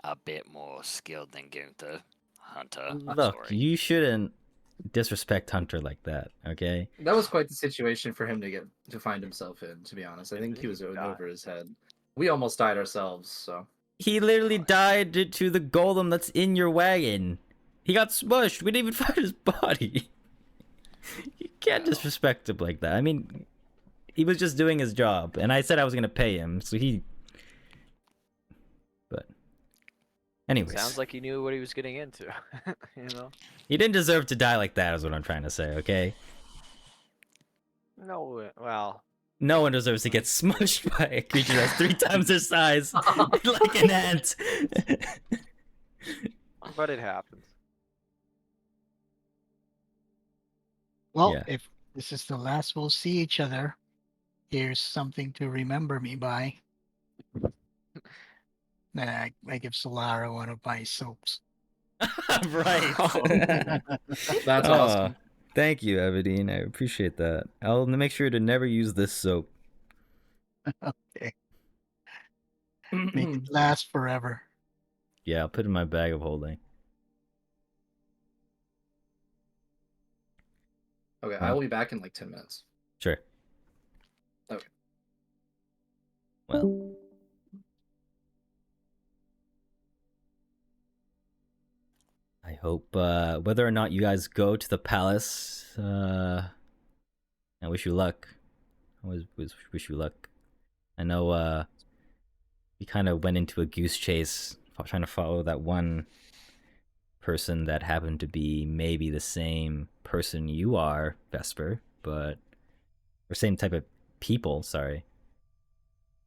a bit more skilled than Gunther. Hunter. Look, Sorry. you shouldn't disrespect Hunter like that, okay? That was quite the situation for him to find himself in, to be honest. I think he was Indeed, over his head. We almost died ourselves, so. He literally died to the golem that's in your wagon. He got smushed. We didn't even find his body. You can't disrespect him like that. I mean, he was just doing his job, and I said I was gonna pay him, so he. But, anyways, Sounds like he knew what he was getting into. He didn't deserve to die like that, is what I'm trying to say. Okay. No, well. No one deserves to get smushed by a creature that's 3 times their size, like an ant. But it happens. Well, Yeah. if this is the last we'll see each other, here's something to remember me by. Then I give Solara one of my soaps. Right. That's awesome. Thank you, Evadine. I appreciate that. I'll make sure to never use this soap. Okay. Make it last forever. Yeah, I'll put it in my bag of holding. Okay, Huh? I will be back in like 10 minutes. Sure. Okay. Well, I hope whether or not you guys go to the palace, I wish you luck. I always wish you luck. I know we kind of went into a goose chase trying to follow that one person that happened to be maybe the same person you are, Vesper, but or same type of people, sorry.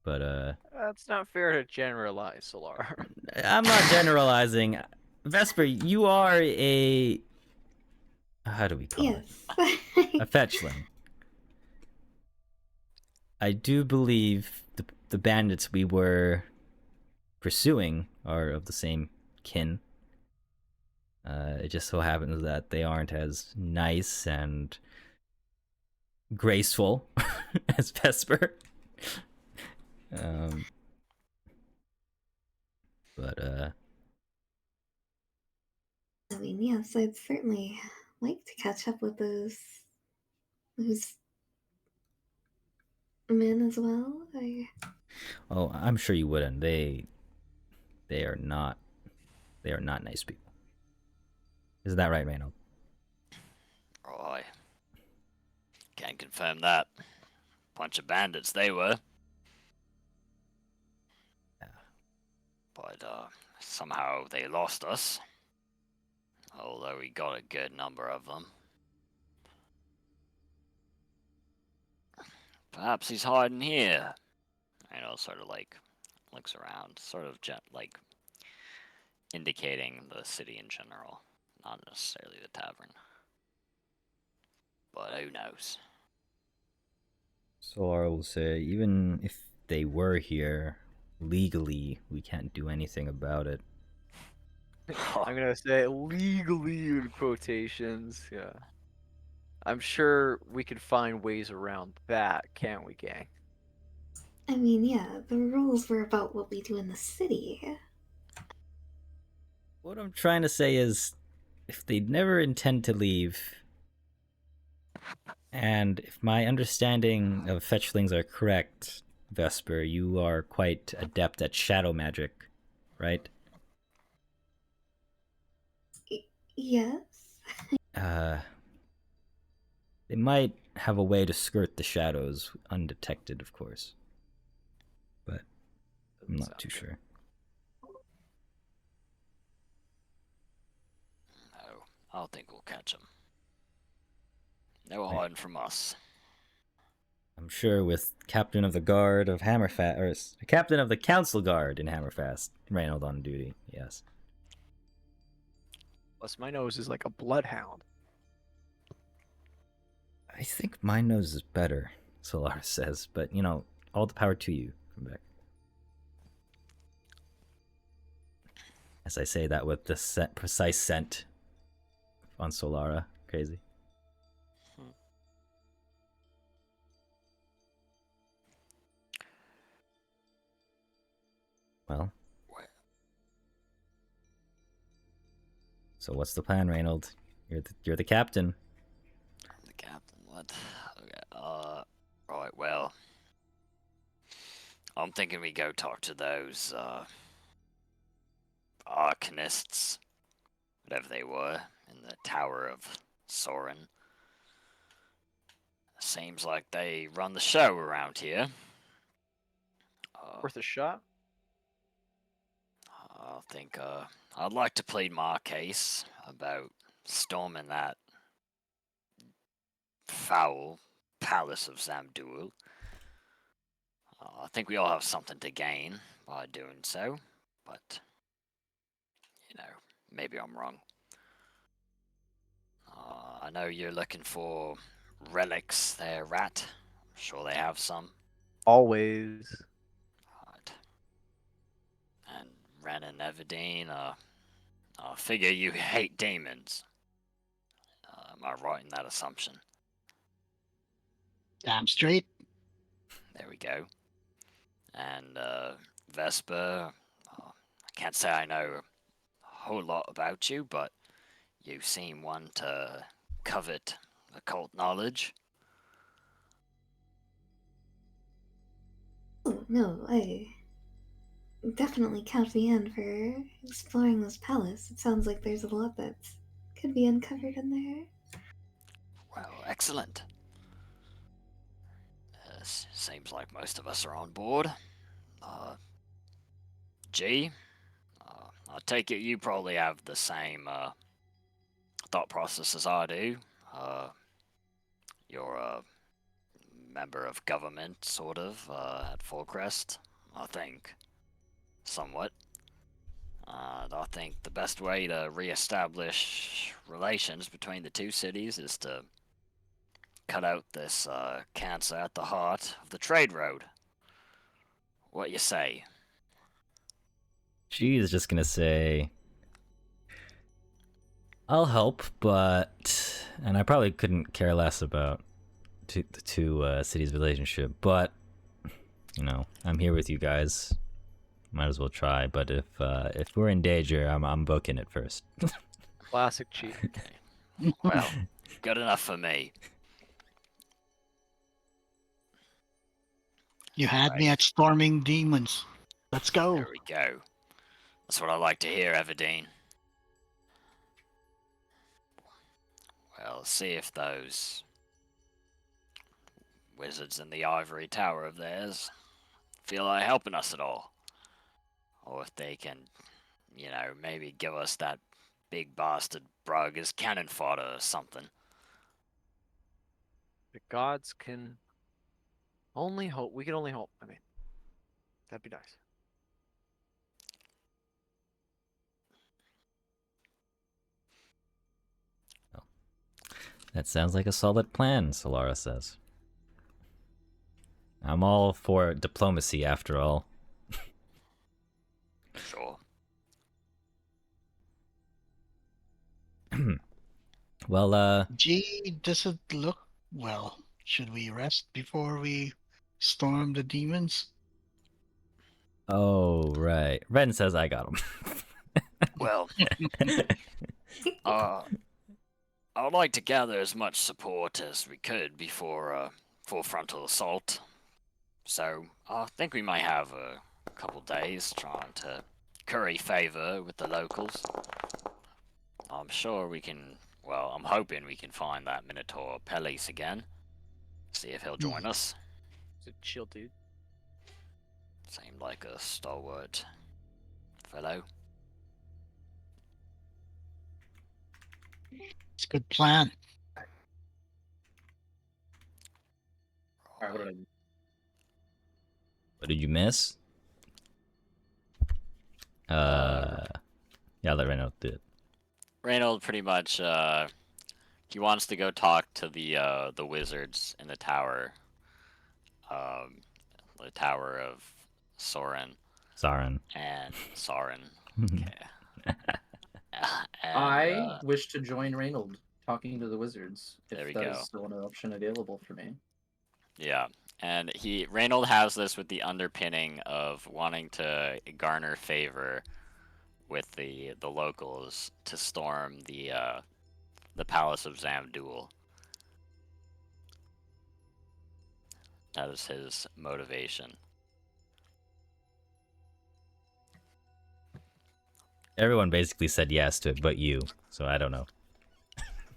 But That's not fair to generalize, Solar. I'm not generalizing. Vesper, you are a how do we call it? Yes. A fetchling. I do believe the bandits we were pursuing are of the same kin. It just so happens that they aren't as nice and graceful as Vesper. Um, but I mean, yes, I'd certainly like to catch up with those men as well. oh, I'm sure you wouldn't. They are not nice people. Isn't that right, Reynold? Right. Can't confirm that. Bunch of bandits they were. Yeah. But somehow they lost us. Although we got a good number of them. Perhaps he's hiding here. Sort of like looks around, sort of like indicating the city in general, not necessarily the tavern. But who knows? So I will say, even if they were here, legally, we can't do anything about it. I'm gonna say legally in quotations. Yeah. I'm sure we could find ways around that, can't we, gang? I mean, yeah, the rules were about what we do in the city. What I'm trying to say is, if they never intend to leave, and if my understanding of fetchlings are correct, Vesper, you are quite adept at shadow magic, right? Yes. They might have a way to skirt the shadows undetected, of course. But I'm not too sure. No, I don't think we'll catch him. No Right. hiding from us. I'm sure with Captain of the Guard of Hammerfast, or Captain of the Council Guard in Hammerfast, Reynold on duty, yes. Plus, my nose is like a bloodhound. I think my nose is better, Solaris says, but all the power to you. Come back. As I say that with the precise scent on Solara. Crazy. Well. So what's the plan, Reynold? You're the captain. I'm the captain. What? Okay. Right. Well, I'm thinking we go talk to those arcanists, whatever they were, in the Tower of Soren. Seems like they run the show around here. Worth a shot? I think I'd like to plead my case about storming that foul palace of Zamduel. I think we all have something to gain by doing so, but maybe I'm wrong. I know you're looking for relics there, Rat. I'm sure they have some. Always. Right. And Ren and Everdeen, I figure you hate demons. Am I right in that assumption? Damn straight. There we go. And Vesper, I can't say I know a whole lot about you, but you seem one to covet occult knowledge. Oh, no, I definitely count me in for exploring this palace. It sounds like there's a lot that could be uncovered in there. Well, excellent. Seems like most of us are on board. G, I take it you probably have the same thought process as I do. You're a member of government, sort of, at Fullcrest, I think. Somewhat. I think the best way to re-establish relations between the two cities is to cut out this cancer at the heart of the trade road. What you say? She is just gonna say, I'll help, but... And I probably couldn't care less about the two cities' relationship, but, you know, I'm here with you guys. Might as well try, but if we're in danger, I'm booking it first. Classic cheat. Well, good enough for me. You had me Right. at storming demons. Let's go. There we go. That's what I like to hear, Everdeen. Well, see if those wizards in the ivory tower of theirs feel like helping us at all. Or if they can, you know, maybe give us that big bastard Brug as cannon fodder or something. The gods can only hope. We can only hope. I mean, that'd be nice. That sounds like a solid plan, Solara says. I'm all for diplomacy, after all. Sure. Well, Gee, does it look well? Should we rest before we storm the demons? oh, right. Ren says I got him. Well, I would like to gather as much support as we could before full frontal assault. So I think we might have a couple days trying to curry favor with the locals. I'm sure we can. Well, I'm hoping we can find that Minotaur Pellis again. See if he'll join us. He's a chill dude. Seemed like a stalwart fellow. It's a good plan. Alright, what did I do? What did you miss? Yeah, let Reynold do it. Reynold pretty much he wants to go talk to the wizards in the tower. The tower of Soren Zarin. and Soren. Okay. I wish to join Reynold talking to the wizards. There we If that go. is still an option available for me. Yeah, and Reynold has this with the underpinning of wanting to garner favor with the locals to storm the Palace of Zamdul. That is his motivation. Everyone basically said yes to it, but you. So I don't know.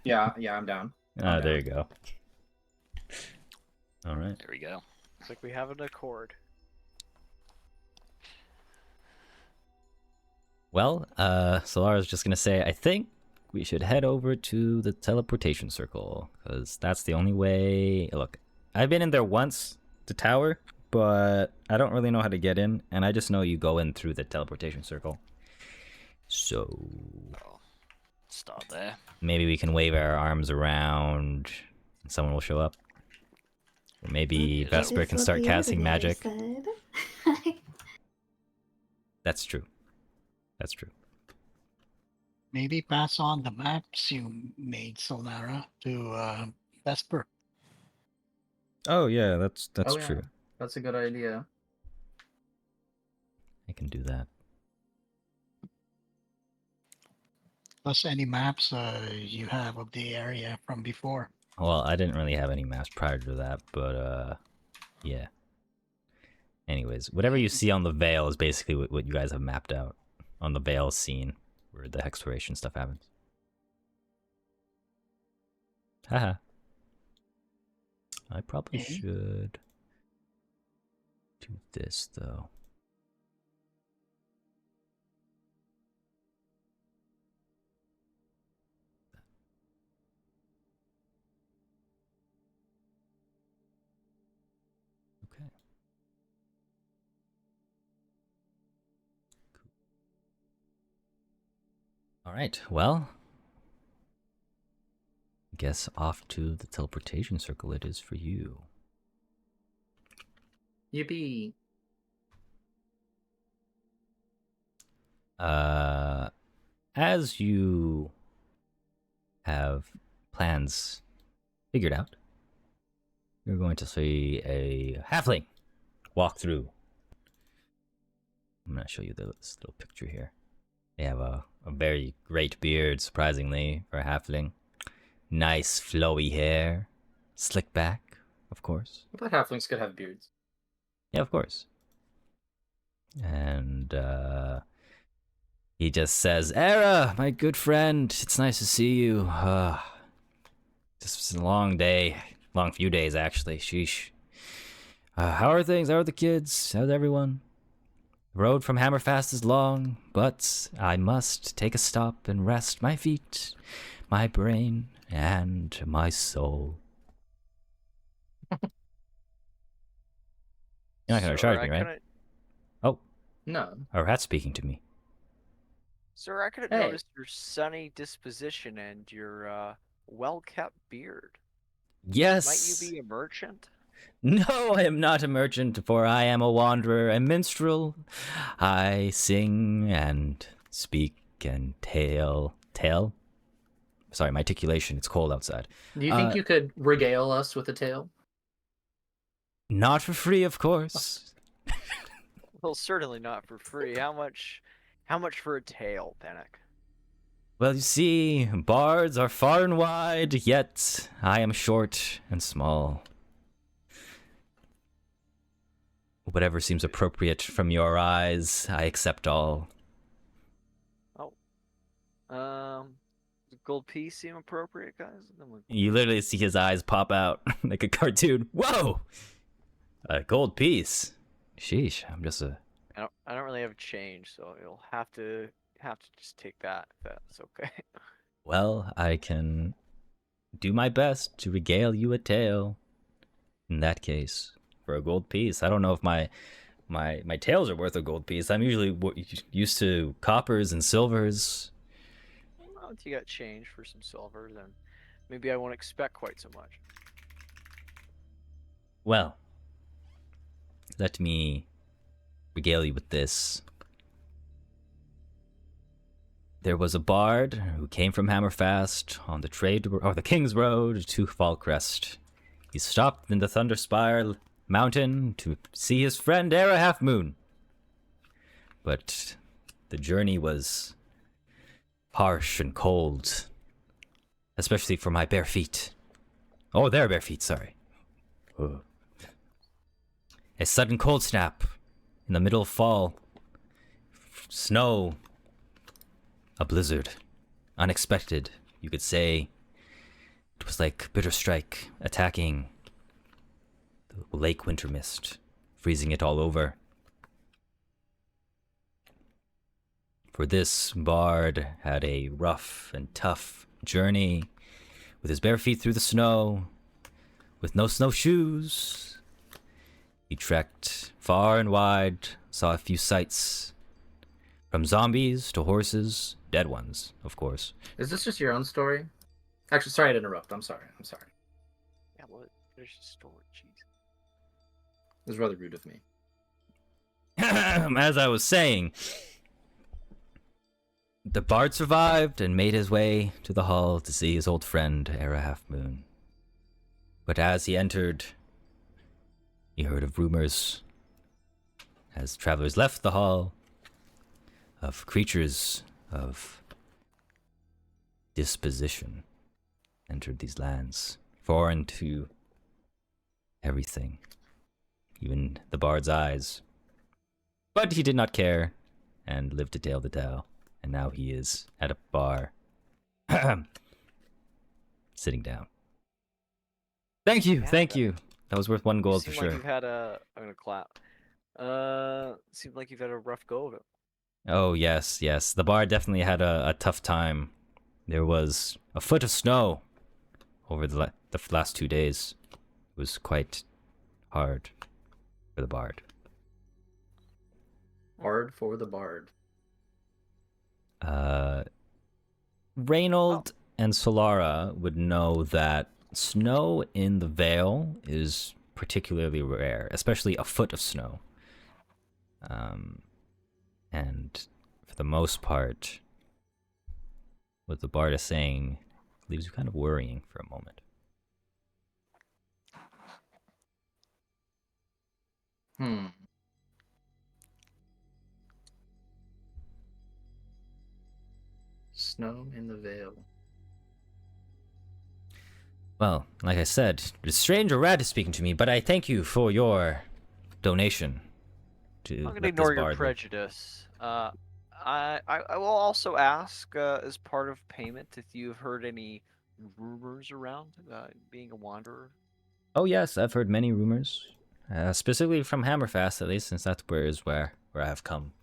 Yeah, I'm down. Ah, there you go. All right. There we go. It's like we have an accord. Well, Solara's just gonna say, I think we should head over to the teleportation circle, because that's the only way. Look, I've been in there once, the tower, but I don't really know how to get in, and I just know you go in through the teleportation circle. So I'll start there. maybe we can wave our arms around, and someone will show up. Or maybe That Vesper is can what start the casting Ordinator magic. said. That's true. That's true. Maybe pass on the maps you made, Solara, to Vesper. Oh yeah, that's Oh, yeah. true. That's a good idea. I can do that. Plus any maps you have of the area from before. Well, I didn't really have any maps prior to that, but yeah. Anyways, whatever you see on the Vale is basically what you guys have mapped out on the Vale scene where the exploration stuff happens. Haha. I probably Okay. should do this though. Okay. All right. Well, guess off to the teleportation circle it is for you. Yippee! As you have plans figured out, you're going to see a halfling walk through. I'm going to show you this little picture here. They have a very great beard, surprisingly, for a halfling. Nice flowy hair. Slick back, of course. I thought halflings could have beards. Yeah, of course. And he just says, Era, my good friend, it's nice to see you. This was a long day. Long few days, actually. Sheesh. How are things? How are the kids? How's everyone? The road from Hammerfast is long, but I must take a stop and rest my feet, my brain, and my soul. You're not going to charge me, right? Oh, No. our hat's speaking to me. Sir, I could have Hey. noticed your sunny disposition and your well-kept beard. Yes. Might you be a merchant? No, I am not a merchant, for I am a wanderer, a minstrel. I sing and speak and tale. Sorry, my articulation, it's cold outside. Do you think you could regale us with a tale? Not for free, of course. Well, certainly not for free. How much for a tale, Panic? Well, you see, bards are far and wide, yet I am short and small. Whatever seems appropriate from your eyes, I accept all. Does gold piece seem appropriate, guys? You literally see his eyes pop out like a cartoon. Whoa! A gold piece. Sheesh, I'm just a... I don't really have change, so you'll have to just take that if that's okay. Well, I can do my best to regale you a tale. In that case, for a gold piece. I don't know if my tales are worth a gold piece. I'm usually used to coppers and silvers. Well, if you got change for some silver, then maybe I won't expect quite so much. Well, let me regale you with this. There was a bard who came from Hammerfast on the King's Road to Falcrest. He stopped in the Thunderspire Mountain to see his friend Era Half Moon. But the journey was harsh and cold, especially for my bare feet. Oh, their bare feet, sorry. Ugh. A sudden cold snap in the middle of fall. Snow. A blizzard. Unexpected, you could say. It was like bitter strike attacking the lake winter mist, freezing it all over. For this bard had a rough and tough journey with his bare feet through the snow, with no snowshoes. He trekked far and wide, saw a few sights, from zombies to horses, dead ones, of course. Is this just your own story? Actually, sorry to interrupt. I'm sorry. Yeah, what? There's a story, jeez. It was rather rude of me. As I was saying, the bard survived and made his way to the hall to see his old friend, Era Half Moon. But as he entered, he heard of rumors, as travelers left the hall, of creatures of disposition entered these lands, foreign to everything, even the bard's eyes. But he did not care, and lived to tell the tale, and now he is at a bar, sitting down. Thank you, Yeah, thank that- you. That was worth 1 gold for Seemed sure. like you've had a. I'm gonna clap. Seemed like you've had a rough go of it. Oh, yes, yes. The bar definitely had a tough time. There was a foot of snow over the last 2 days. It was quite hard for the bard. Hard for the bard. Reynold and Solara would know that snow in the Vale is particularly rare, especially a foot of snow. And for the most part, what the bard is saying leaves you kind of worrying for a moment. Snow in the Vale. Well, like I said, the stranger rat is speaking to me, but I thank you for your donation. To I'm let gonna this ignore your bard live. prejudice. I will also ask, as part of payment, if you've heard any rumors around being a wanderer. Oh yes, I've heard many rumors, specifically from Hammerfast, at least, since that's where I have come.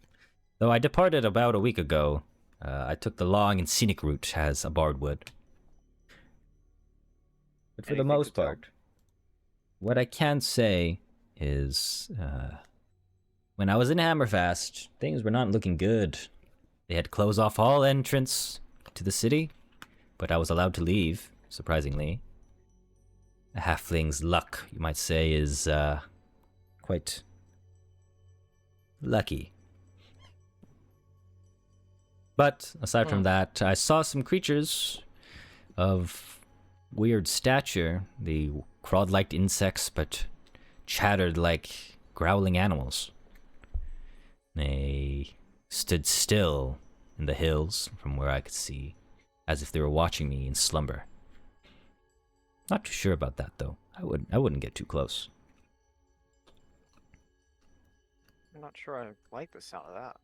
Though I departed about a week ago, I took the long and scenic route as a bard would. But for the Anything to most tell? part, what I can say is, when I was in Hammerfast, things were not looking good. They had closed off all entrance to the city, but I was allowed to leave, surprisingly. A halfling's luck, you might say, is quite lucky. But aside from that, I saw some creatures of weird stature. They crawled like insects, but chattered like growling animals. They stood still in the hills from where I could see, as if they were watching me in slumber. Not too sure about that, though. I wouldn't get too close. I'm not sure I like the sound of that.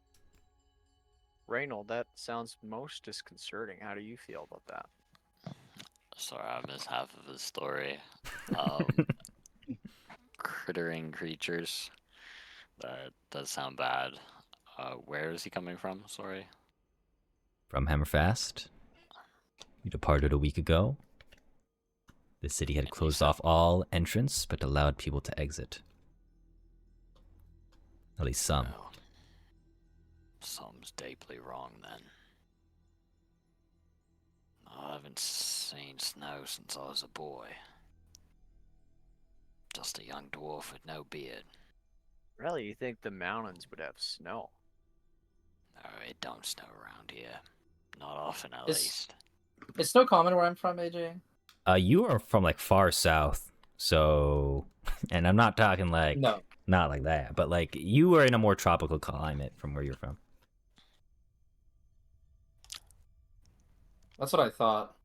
Reynold, that sounds most disconcerting. How do you feel about that? Sorry, I missed half of the story. Crittering creatures. That does sound bad. Where is he coming from? Sorry. From Hammerfast, we departed a week ago. The city had closed off all entrance, but allowed people to exit. At least some. Oh. Something's deeply wrong then. I haven't seen snow since I was a boy. Just a young dwarf with no beard. Really, you think the mountains would have snow? No, it don't snow around here. Not often, at It's- least. It's no common where I'm from, AJ. You are from like far south, so, and I'm not talking like No. not like that, but like you are in a more tropical climate from where you're from. That's what I thought.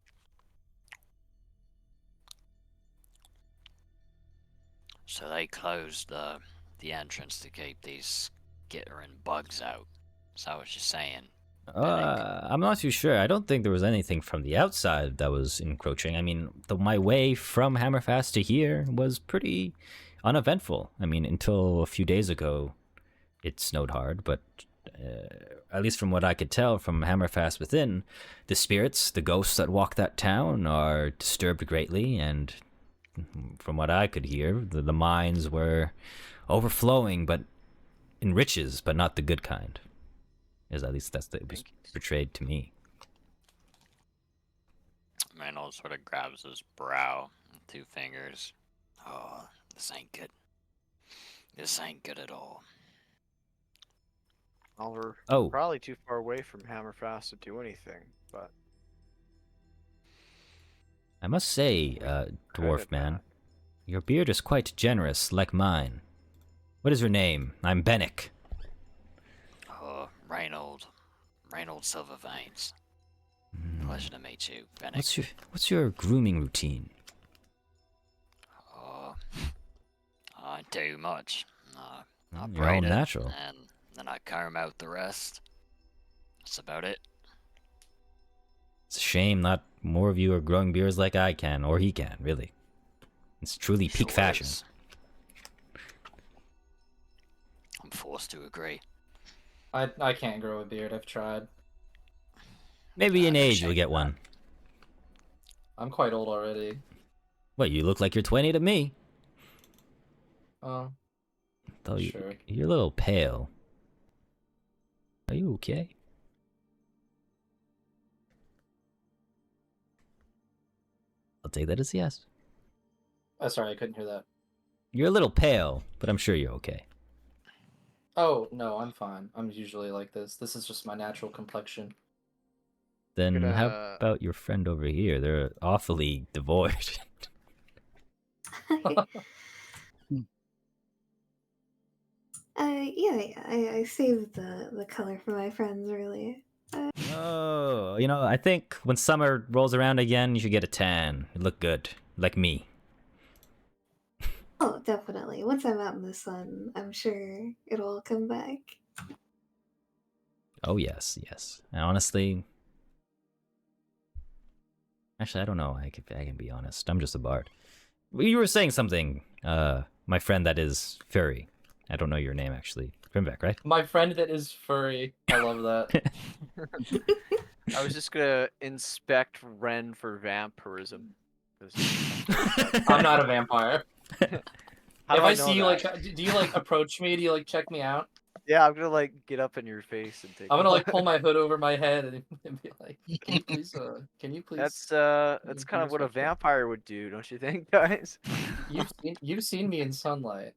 So they closed the entrance to keep these skittering bugs out. Is that what you're saying? I'm not too sure. I don't think there was anything from the outside that was encroaching. I mean, my way from Hammerfast to here was pretty uneventful. I mean, until a few days ago, it snowed hard, but at least from what I could tell from Hammerfast within, the spirits, the ghosts that walk that town are disturbed greatly, and from what I could hear, the mines were overflowing, but in riches, but not the good kind. At least it was portrayed to me. Reynold sort of grabs his brow with 2 fingers. Oh, this ain't good. This ain't good at all. Well, we're Oh, probably too far away from Hammerfast to do anything, but I must say, dwarf Credit man, that. your beard is quite generous, like mine. What is your name? I'm Bennick. Oh, Reynold Silverveins. Hmm. Pleasure to meet you, Bennick. What's your grooming routine? I don't do much. I You're all braid it, natural. and then I comb out the rest. That's about it. It's a shame not more of you are growing beards like I can, or he can, really. It's truly peak Sure fashion. is. I'm forced to agree. I can't grow a beard. I've tried. Maybe in no age shame you'll get in one. I'm quite old already. What, you look like you're 20 to me. Oh, Though sure. you're a little pale. Are you okay? I'll take that as a yes. Oh, sorry, I couldn't hear that. You're a little pale, but I'm sure you're okay. Oh, no, I'm fine. I'm usually like this. This is just my natural complexion. Then Gonna- how about your friend over here? They're awfully devoid. I saved the color for my friends earlier. Oh, I think when summer rolls around again, you should get a tan. You look good, like me. Oh, definitely. Once I'm out in the sun, I'm sure it'll all come back. Oh yes, yes. And honestly, actually, I don't know. I can be honest. I'm just a bard. You were saying something. My friend that is furry. I don't know your name actually. Grimbeck, right? My friend that is furry. I love that. I was just gonna inspect Ren for vampirism. 'cause I'm not a vampire. How If do I know see you, that? like, do you like approach me? Do you like check me out? Yeah, I'm gonna like get up in your face and take. I'm a gonna like look. pull my hood over my head and be like, can you please? That's be kind of what a respectful?" vampire would do, don't you think, guys? You've seen me in sunlight.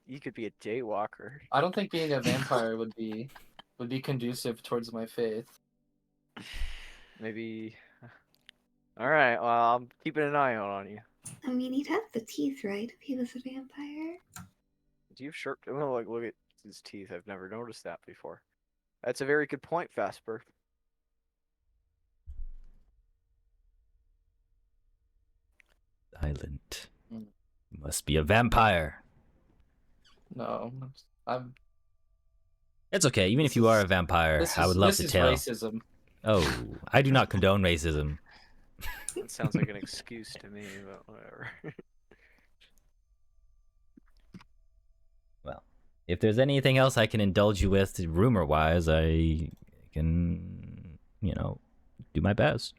You could be a daywalker. I don't think being a vampire would be conducive towards my faith. Maybe. All right. Well, I'm keeping an eye out on you. I mean, he'd have the teeth, right, if he was a vampire? Do you have sharp? I'm gonna like look at his teeth. I've never noticed that before. That's a very good point, Vesper. Silent. Mm. You must be a vampire. No, I'm. It's okay. Even if you are a vampire, I would love to tell. This is racism. Oh, I do not condone racism. That sounds like an excuse to me, but whatever. Well, if there's anything else I can indulge you with, rumor-wise, I can, do my best.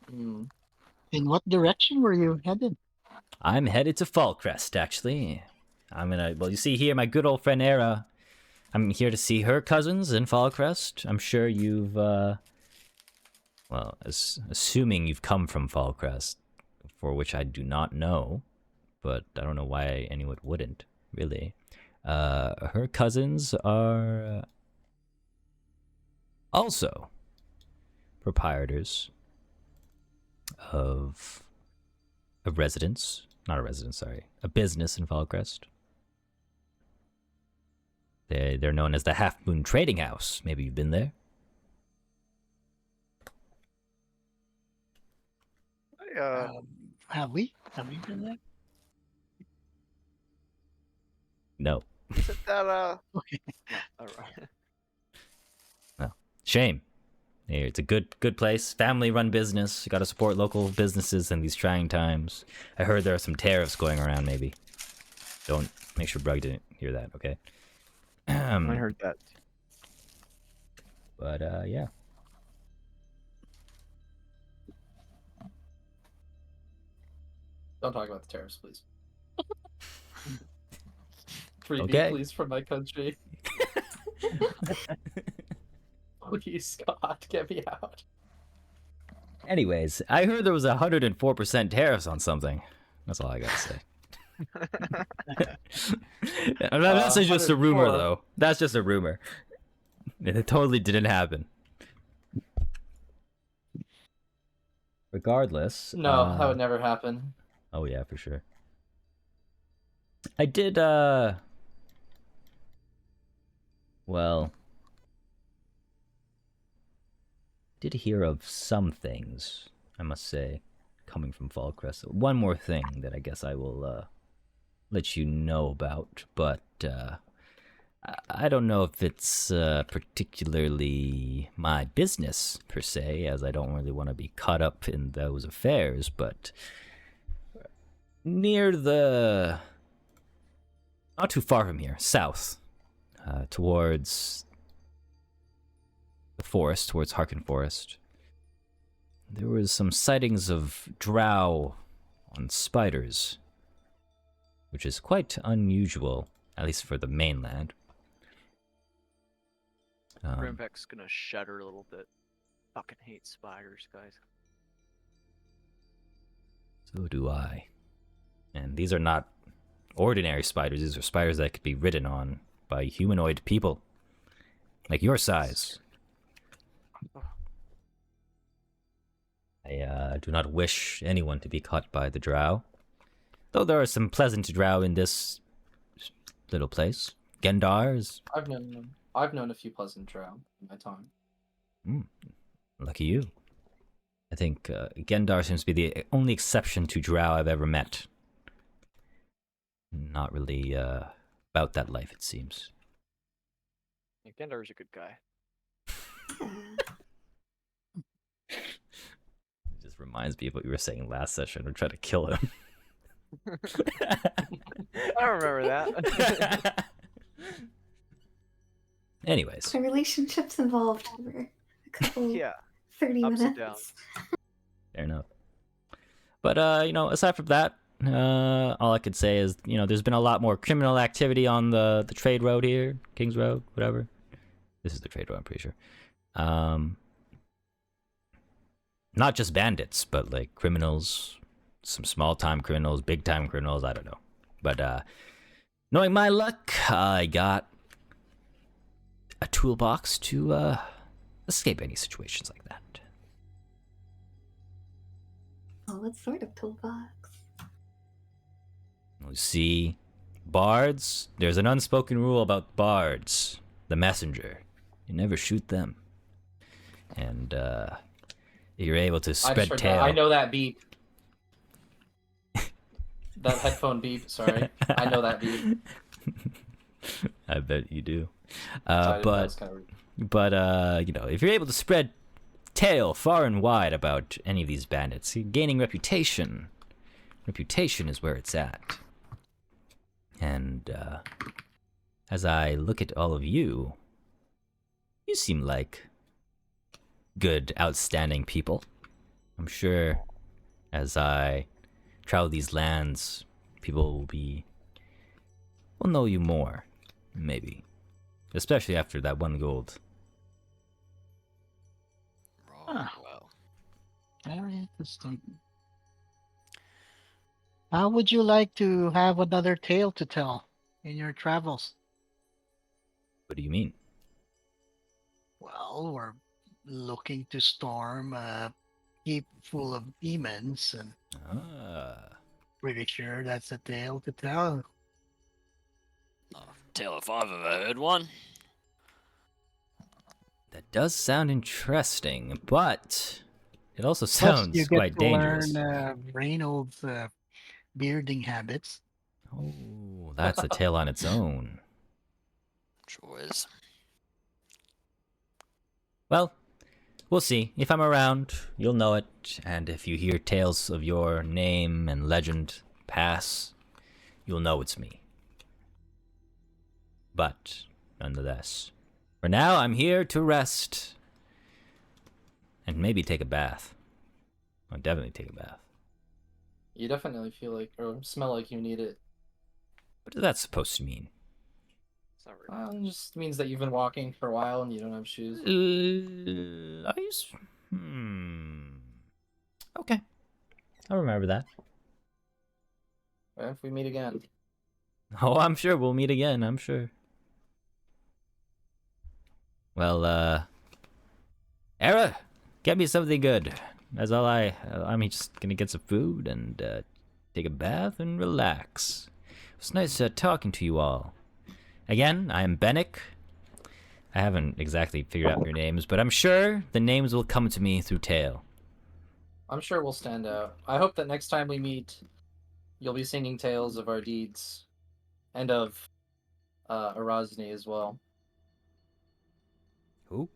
Hmm. In what direction were you headed? I'm headed to Fallcrest, actually. Well, you see here, my good old friend Era. I'm here to see her cousins in Fallcrest. I'm sure you've, assuming you've come from Fallcrest, for which I do not know, but I don't know why anyone wouldn't, really. Her cousins are also proprietors of a business in Fallcrest. They're known as the Half Moon Trading House. Maybe you've been there. Have we? Have we been there? No. Isn't that Okay. All right. Shame. It's a good place, family-run business. You got to support local businesses in these trying times. I heard there are some tariffs going around. Maybe. Don't make sure Brug didn't hear that. Okay. I heard that. But yeah. Don't talk about the tariffs, please. Free Okay. me, please, from my country. Please, God, get me out. Anyways, I heard there was 104% tariffs on something. That's all I gotta say. That's just a rumor, 104. though. That's just a rumor. It totally didn't happen. Regardless. No, that would never happen. Oh yeah, for sure. I did, did hear of some things I must say, coming from Fallcrest. One more thing that I guess I will let you know about, but I don't know if it's particularly my business per se, as I don't really want to be caught up in those affairs, but near the... not too far from here, south, towards the forest, towards Harken Forest, there was some sightings of drow on spiders, which is quite unusual, at least for the mainland. Grimbeck's gonna shudder a little bit. Fucking hate spiders, guys. So do I. And these are not ordinary spiders. These are spiders that could be ridden on by humanoid people. Like your size. I do not wish anyone to be caught by the drow. Though there are some pleasant drow in this little place. Gendars. I've known a few pleasant drow in my time. Lucky you. I think Gendar seems to be the only exception to drow I've ever met. Not really about that life, it seems. Yeah, Gendar's a good guy. It just reminds me of what you were saying last session. We're trying to kill him. I don't remember that. Anyways. The relationship's involved over a couple Yeah. 30 Ups and minutes. downs. Fair enough. But, aside from that, all I could say is, there's been a lot more criminal activity on the trade road here. King's Road, whatever. This is the trade road, I'm pretty sure. Not just bandits, but, like, criminals. Some small-time criminals, big-time criminals, I don't know. But, knowing my luck, I got a toolbox to, escape any situations like that. Oh, what sort of toolbox? You see, bards, there's an unspoken rule about bards. The messenger. You never shoot them. And, you're able to spread tail. I know that beep. That headphone beep, sorry. I know that beep. I bet you do. Sorry, that was But, kinda rude. if you're able to spread tail far and wide about any of these bandits, you're gaining reputation. Reputation is where it's at. And, as I look at all of you, you seem like good, outstanding people. I'm sure as I travel these lands, people will know you more, maybe. Especially after that 1 gold. Ah. Well, Very interesting. How would you like to have another tale to tell in your travels? What do you mean? Well, we're looking to storm a keep full of demons, and pretty sure that's a tale to tell. tell if I've ever heard one. That does sound interesting, but it also Plus, sounds you get quite to dangerous. learn Reynold's bearding habits. Oh, that's a tale on its own. Sure is. Well, we'll see. If I'm around, you'll know it, and if you hear tales of your name and legend pass, you'll know it's me. But, nonetheless, for now, I'm here to rest. And maybe take a bath. I'll definitely take a bath. You definitely feel like, or smell like you need it. What is that supposed to mean? It's not really. It just means that you've been walking for a while and you don't have shoes. Okay. I'll remember that. What if we meet again? Oh, I'm sure we'll meet again, I'm sure. Well, Era, get me something good. That's all I'm just gonna get some food and take a bath and relax. It was nice talking to you all. Again, I am Bennick. I haven't exactly figured out your names, but I'm sure the names will come to me through tale. I'm sure we'll stand out. I hope that next time we meet, you'll be singing tales of our deeds, and of Erasni as well. Who?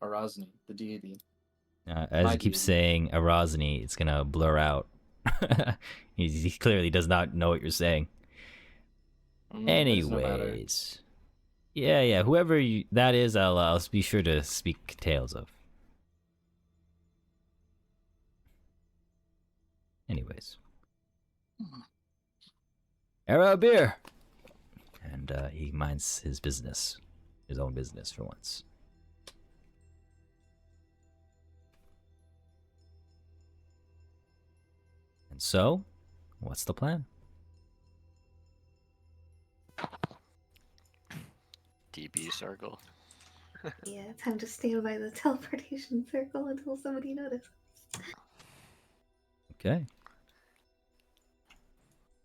Erasni, the deity. As My he keeps deity. saying Erasni, it's gonna blur out. He clearly does not know what you're saying. It does no matter. Anyways, yeah, whoever that is, I'll be sure to speak tales of. Anyways, Era beer, and he minds his business, his own business for once. And so, what's the plan? DB circle. Yeah, time to stand by the teleportation circle until somebody notices. Okay.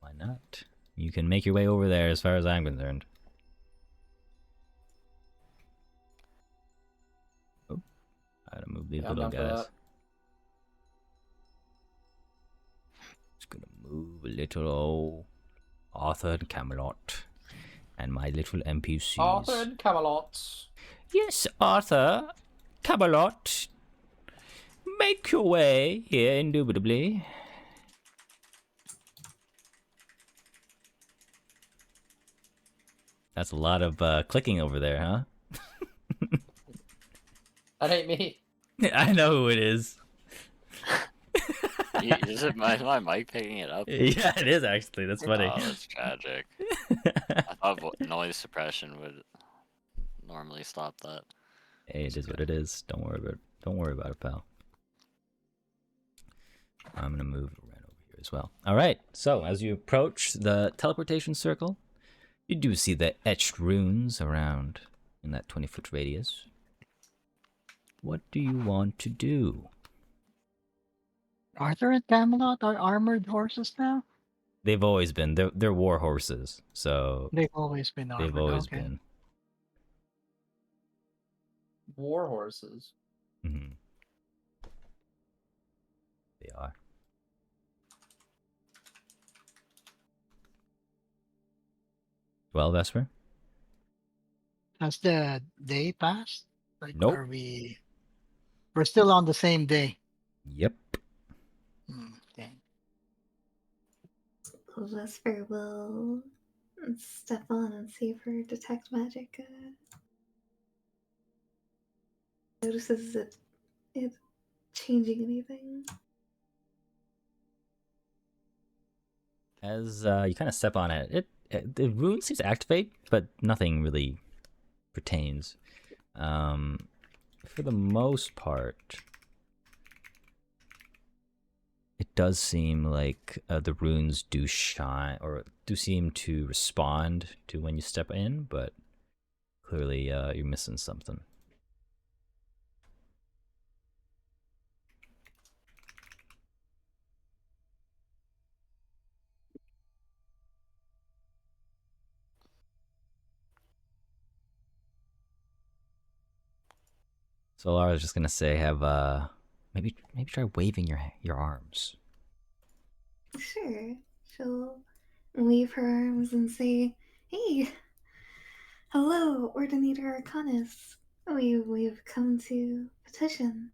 Why not? You can make your way over there as far as I'm concerned. Oh, I gotta move these Yeah, I'm little down for guys. that. Just gonna move a little old Arthur and Camelot. And my little NPCs. Arthur and Camelot. Yes, Arthur. Camelot. Make your way here, indubitably. That's a lot of clicking over there, huh? That ain't me. I know who it is. Is it my mic picking it up? Yeah, it is actually. That's funny. Oh, that's tragic. I thought noise suppression would normally stop that. Hey, it is what it is. Don't worry about it, pal. I'm gonna move right over here as well. All right. So as you approach the teleportation circle, you do see the etched runes around in that 20-foot radius. What do you want to do? Arthur and Camelot are armored horses now? They've always been. They're war horses, so They've always been armored. they've always okay. been. War horses. Mm-hmm. They are. Well, Vesper? Has the day passed? Like, Nope. We're still on the same day. Yep. Dang. Vesper will step on and see if her detect magic notices it changing anything. As you kind of step on it, the rune seems to activate, but nothing really pertains. For the most part, it does seem like the runes do shine, or do seem to respond to when you step in, but clearly you're missing something. So Lara's just gonna say, maybe try waving your arms. Sure. She'll wave her arms and say, "Hey, hello, Ordinator Arcanus. We've come to petition."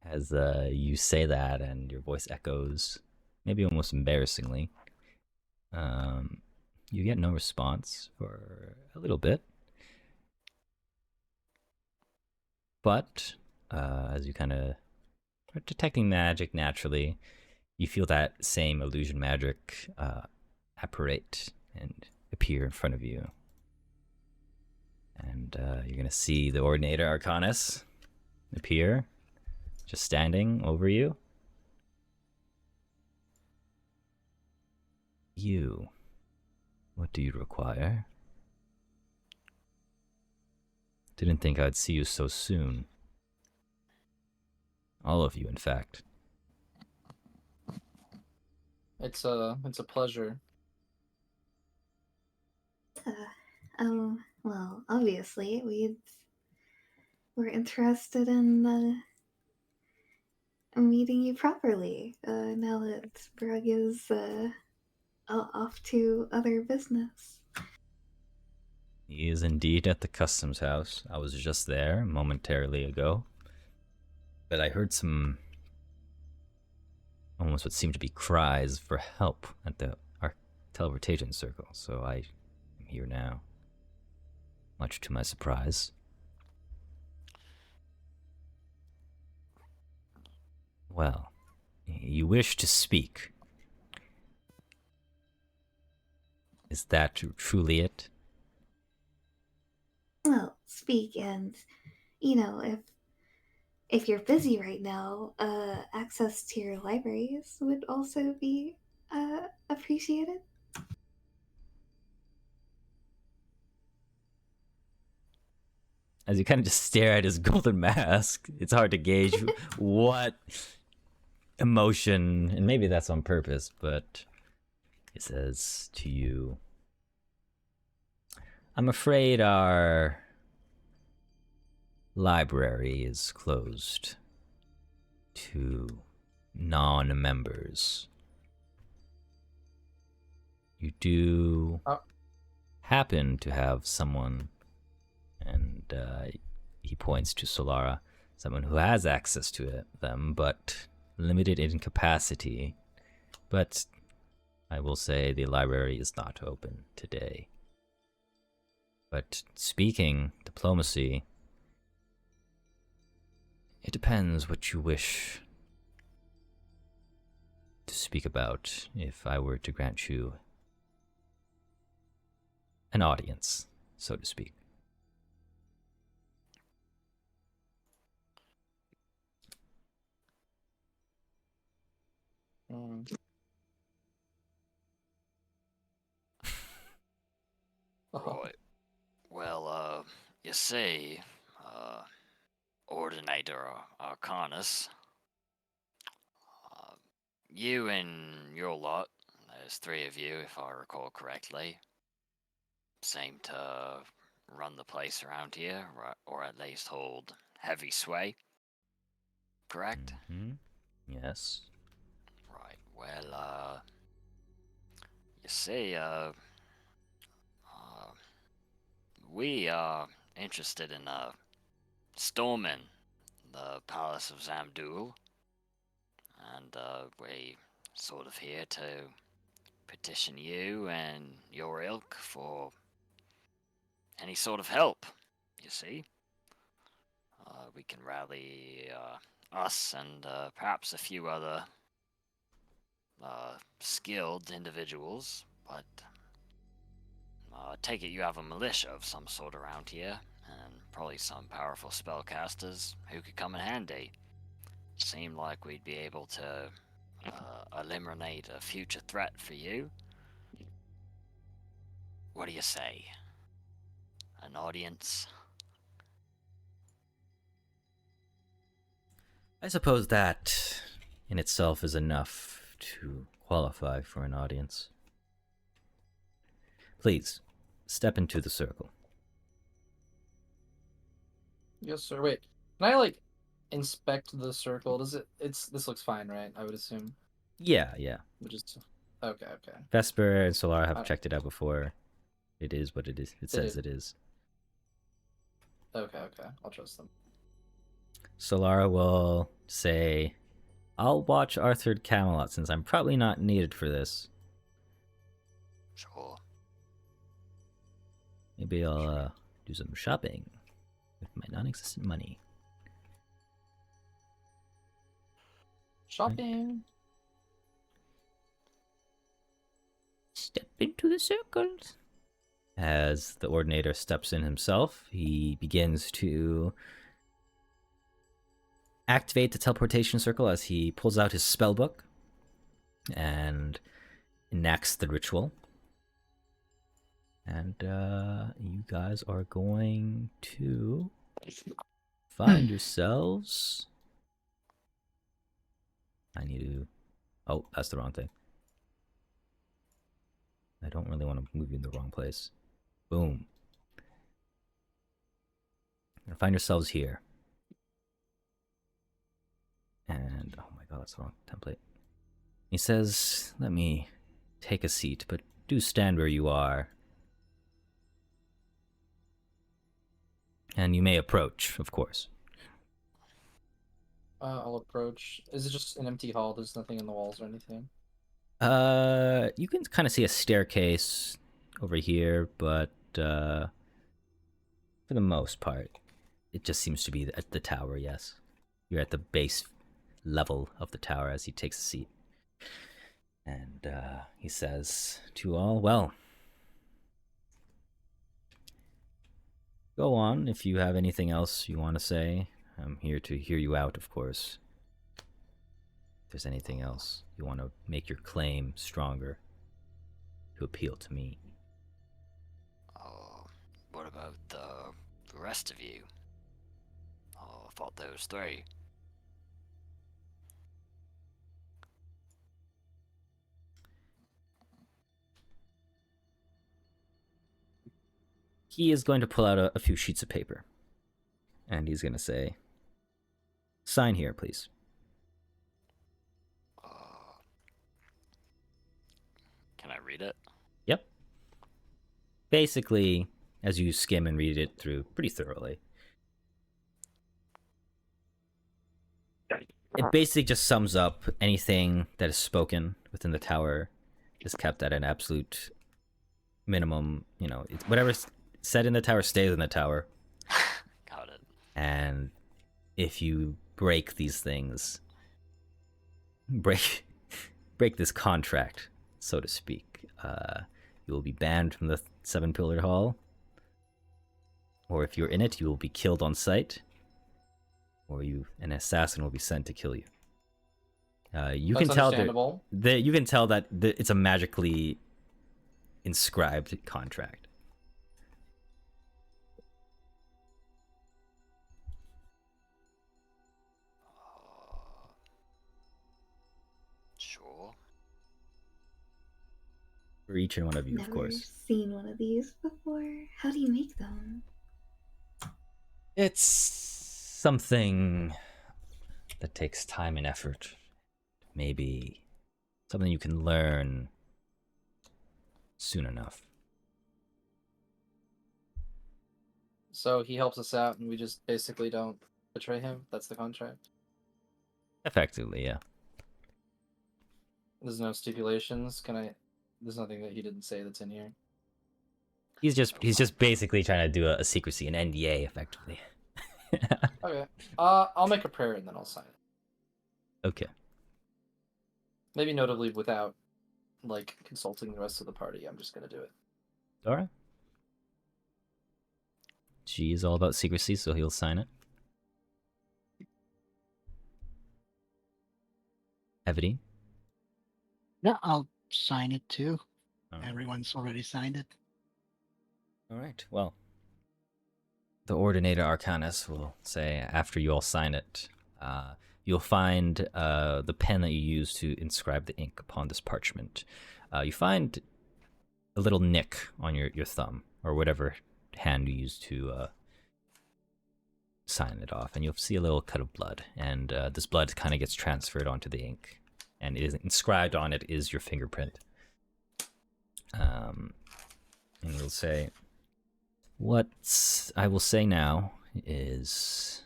As you say that and your voice echoes, maybe almost embarrassingly, you get no response for a little bit. But as you kind of are detecting magic naturally, you feel that same illusion magic apparate and appear in front of you. And you're going to see the Ordinator Arcanus appear, just standing over you. You, what do you require? Didn't think I'd see you so soon. All of you, in fact. It's a pleasure. Well, obviously, we're interested in meeting you properly. Now that Brug is off to other business. He is indeed at the customs house. I was just there momentarily ago. But I heard some almost what seemed to be cries for help at our teleportation circle, so I am here now. Much to my surprise. Well, you wish to speak. Is that truly it? Well, speak and, if you're busy right now, access to your libraries would also be appreciated. As you kind of just stare at his golden mask, it's hard to gauge what emotion, and maybe that's on purpose, but he says to you, I'm afraid our library is closed to non-members. You do happen to have someone, and he points to Solara, someone who has access to them, but limited in capacity. But I will say the library is not open today. But speaking diplomacy, it depends what you wish to speak about. If I were to grant you an audience, so to speak. Right. Well, you see, Ordinator Arcanus, you and your lot, there's 3 of you if I recall correctly, seem to run the place around here, or at least hold heavy sway. Correct? Mm-hmm. Yes. Right. Well, you see, we are interested in storming the Palace of Zamdul, and we sort of here to petition you and your ilk for any sort of help, you see. We can rally us and perhaps a few other skilled individuals, but take it you have a militia of some sort around here, and probably some powerful spellcasters who could come in handy. Seemed like we'd be able to eliminate a future threat for you. What do you say? An audience? I suppose that in itself is enough to qualify for an audience. Please, step into the circle. Yes, sir. Wait, can I inspect the circle? This looks fine, right? I would assume. Yeah. Okay. Vesper and Solar have checked it out before. It is what it is. It says is. it is. Okay. I'll trust them. Solara will say, I'll watch Arthur Camelot since I'm probably not needed for this. Sure. Maybe I'll do some shopping with my non-existent money. Shopping. Step into the circles. As the Ordinator steps in himself, he begins to activate the teleportation circle as he pulls out his spellbook and enacts the ritual. And you guys are going to find yourselves. I need to. Oh, that's the wrong thing. I don't really want to move you in the wrong place. Boom. and find yourselves here. And, oh my god, that's the wrong template. He says, let me take a seat, but do stand where you are. And you may approach, of course. I'll approach. Is it just an empty hall? There's nothing in the walls or anything? You can kind of see a staircase over here, but for the most part, it just seems to be at the tower, yes. You're at the base level of the tower as he takes a seat. And he says to all, well, go on if you have anything else you want to say. I'm here to hear you out, of course. If there's anything else you want to make your claim stronger to appeal to me. What about the rest of you? Oh, I thought there was 3. He is going to pull out a few sheets of paper. And he's going to say, sign here, please. Can I read it? Yep. Basically, as you skim and read it through pretty thoroughly, it basically just sums up anything that is spoken within the tower is kept at an absolute minimum. You know, whatever's said in the tower stays in the tower. Got it. And if you break these things, break this contract, so to speak, you will be banned from the 7-pillared hall. Or if you're in it, you will be killed on sight. Or an assassin will be sent to kill you. You That's can tell understandable. you can tell that it's a magically inscribed contract. Sure. For each and one of you, Never of course. seen one of these before. How do you make them? It's something that takes time and effort. Maybe something you can learn soon enough. So he helps us out, and we just basically don't betray him. That's the contract. Effectively, yeah. There's no stipulations. There's nothing that he didn't say that's in here. He's just basically trying to do a secrecy, an NDA, effectively. Okay. I'll make a prayer and then I'll sign it. Okay. Maybe notably without, like, consulting the rest of the party. I'm just gonna do it. All right. She is all about secrecy, so he'll sign it. Evity? Yeah, I'll sign it too. All right. Everyone's already signed it. All right. Well, the Ordinator Arcanus will say after you all sign it, you'll find the pen that you use to inscribe the ink upon this parchment. You find a little nick on your thumb, or whatever hand you use to sign it off, and you'll see a little cut of blood, and this blood kind of gets transferred onto the ink, and it is inscribed on it is your fingerprint. And you'll say, what I will say now is,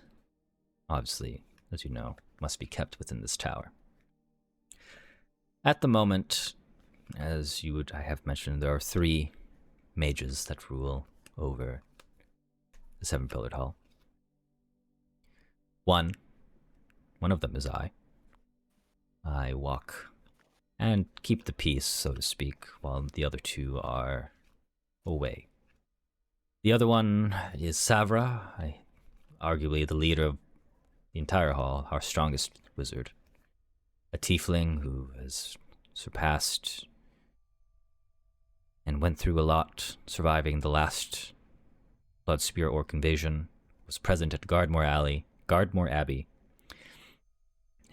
obviously, as you know, must be kept within this tower. At the moment, as I have mentioned, there are 3 mages that rule over the 7-pillared hall. One of them is I. I walk and keep the peace, so to speak, while the other 2 are away. The other one is Savra, arguably the leader of the entire hall, our strongest wizard. A tiefling who has surpassed and went through a lot, surviving the last Bloodspear Orc invasion, was present at Gardmore Abbey,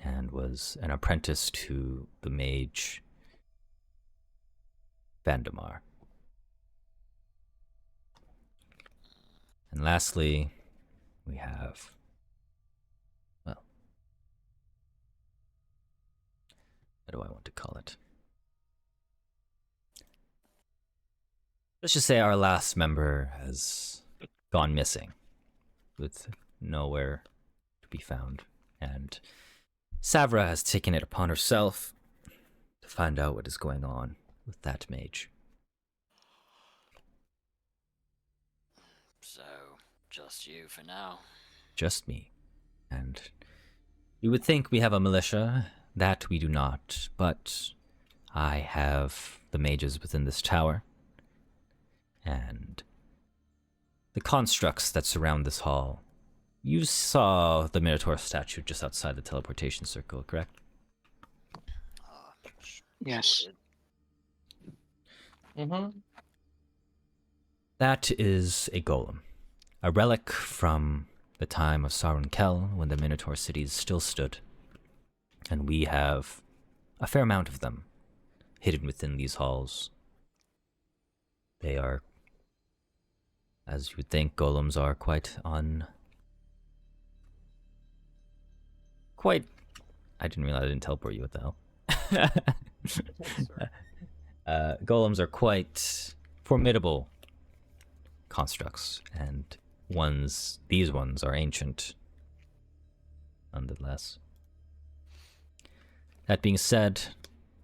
and was an apprentice to the mage Vandemar. And lastly, We have, well, what do I want to call it? Let's just say our last member has gone missing, with nowhere to be found, and Savra has taken it upon herself to find out what is going on with that mage. So, just you for now. Just me. And you would think we have a militia. That we do not, but I have the mages within this tower, and the constructs that surround this hall. You saw the Minotaur statue just outside the teleportation circle, correct? Yes. That is a golem. A relic from the time of Sauron Kel, when the Minotaur cities still stood. And we have a fair amount of them hidden within these halls. They are, as you would think, golems are quite I didn't realize I didn't teleport you, what the hell? Golems are quite formidable constructs, and these ones are ancient, nonetheless. That being said,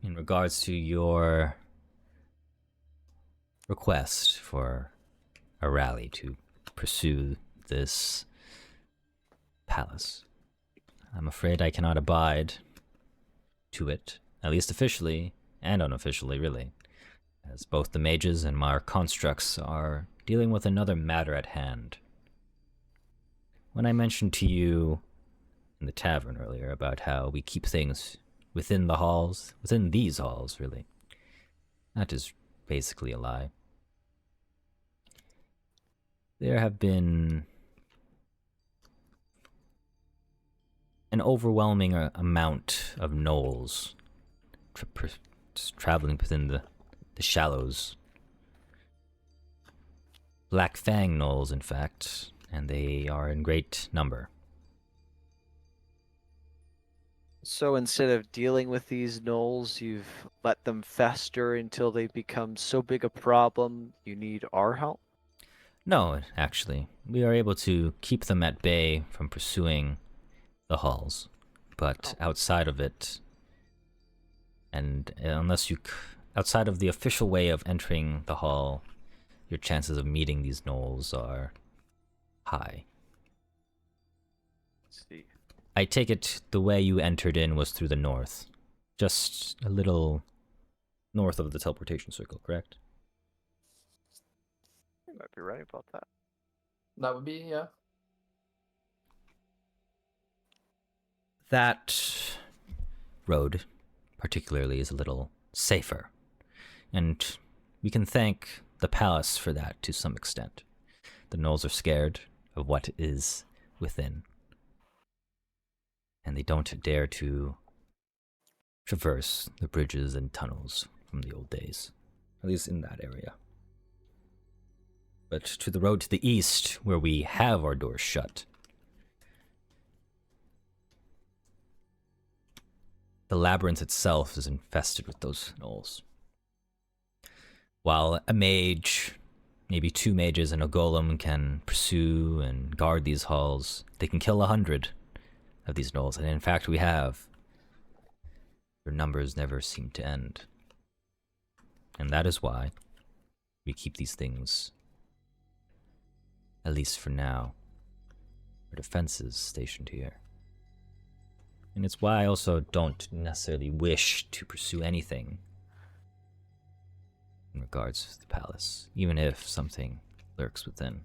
in regards to your request for a rally to pursue this palace, I'm afraid I cannot abide to it, at least officially and unofficially, really, as both the mages and our constructs are dealing with another matter at hand. When I mentioned to you in the tavern earlier about how we keep things within the halls, within these halls, really, that is basically a lie. There have been an overwhelming amount of gnolls traveling within the shallows. Black Fang gnolls, in fact, and they are in great number. So instead of dealing with these gnolls, you've let them fester until they become so big a problem you need our help? No, actually. We are able to keep them at bay from pursuing the halls. But outside of it, and outside of the official way of entering the hall, your chances of meeting these gnolls are high. Let's see. I take it the way you entered in was through the north. Just a little north of the teleportation circle, correct? You might be right about that. That would be, yeah. That road, particularly, is a little safer. And we can thank the palace for that to some extent. The gnolls are scared of what is within, and they don't dare to traverse the bridges and tunnels from the old days, at least in that area. But to the road to the east, where we have our doors shut, the labyrinth itself is infested with those gnolls. While a mage, maybe 2 mages and a golem can pursue and guard these halls, they can kill 100 of these gnolls, and in fact we have. Their numbers never seem to end. And that is why we keep these things, at least for now, our defenses stationed here. And it's why I also don't necessarily wish to pursue anything in regards to the palace, even if something lurks within.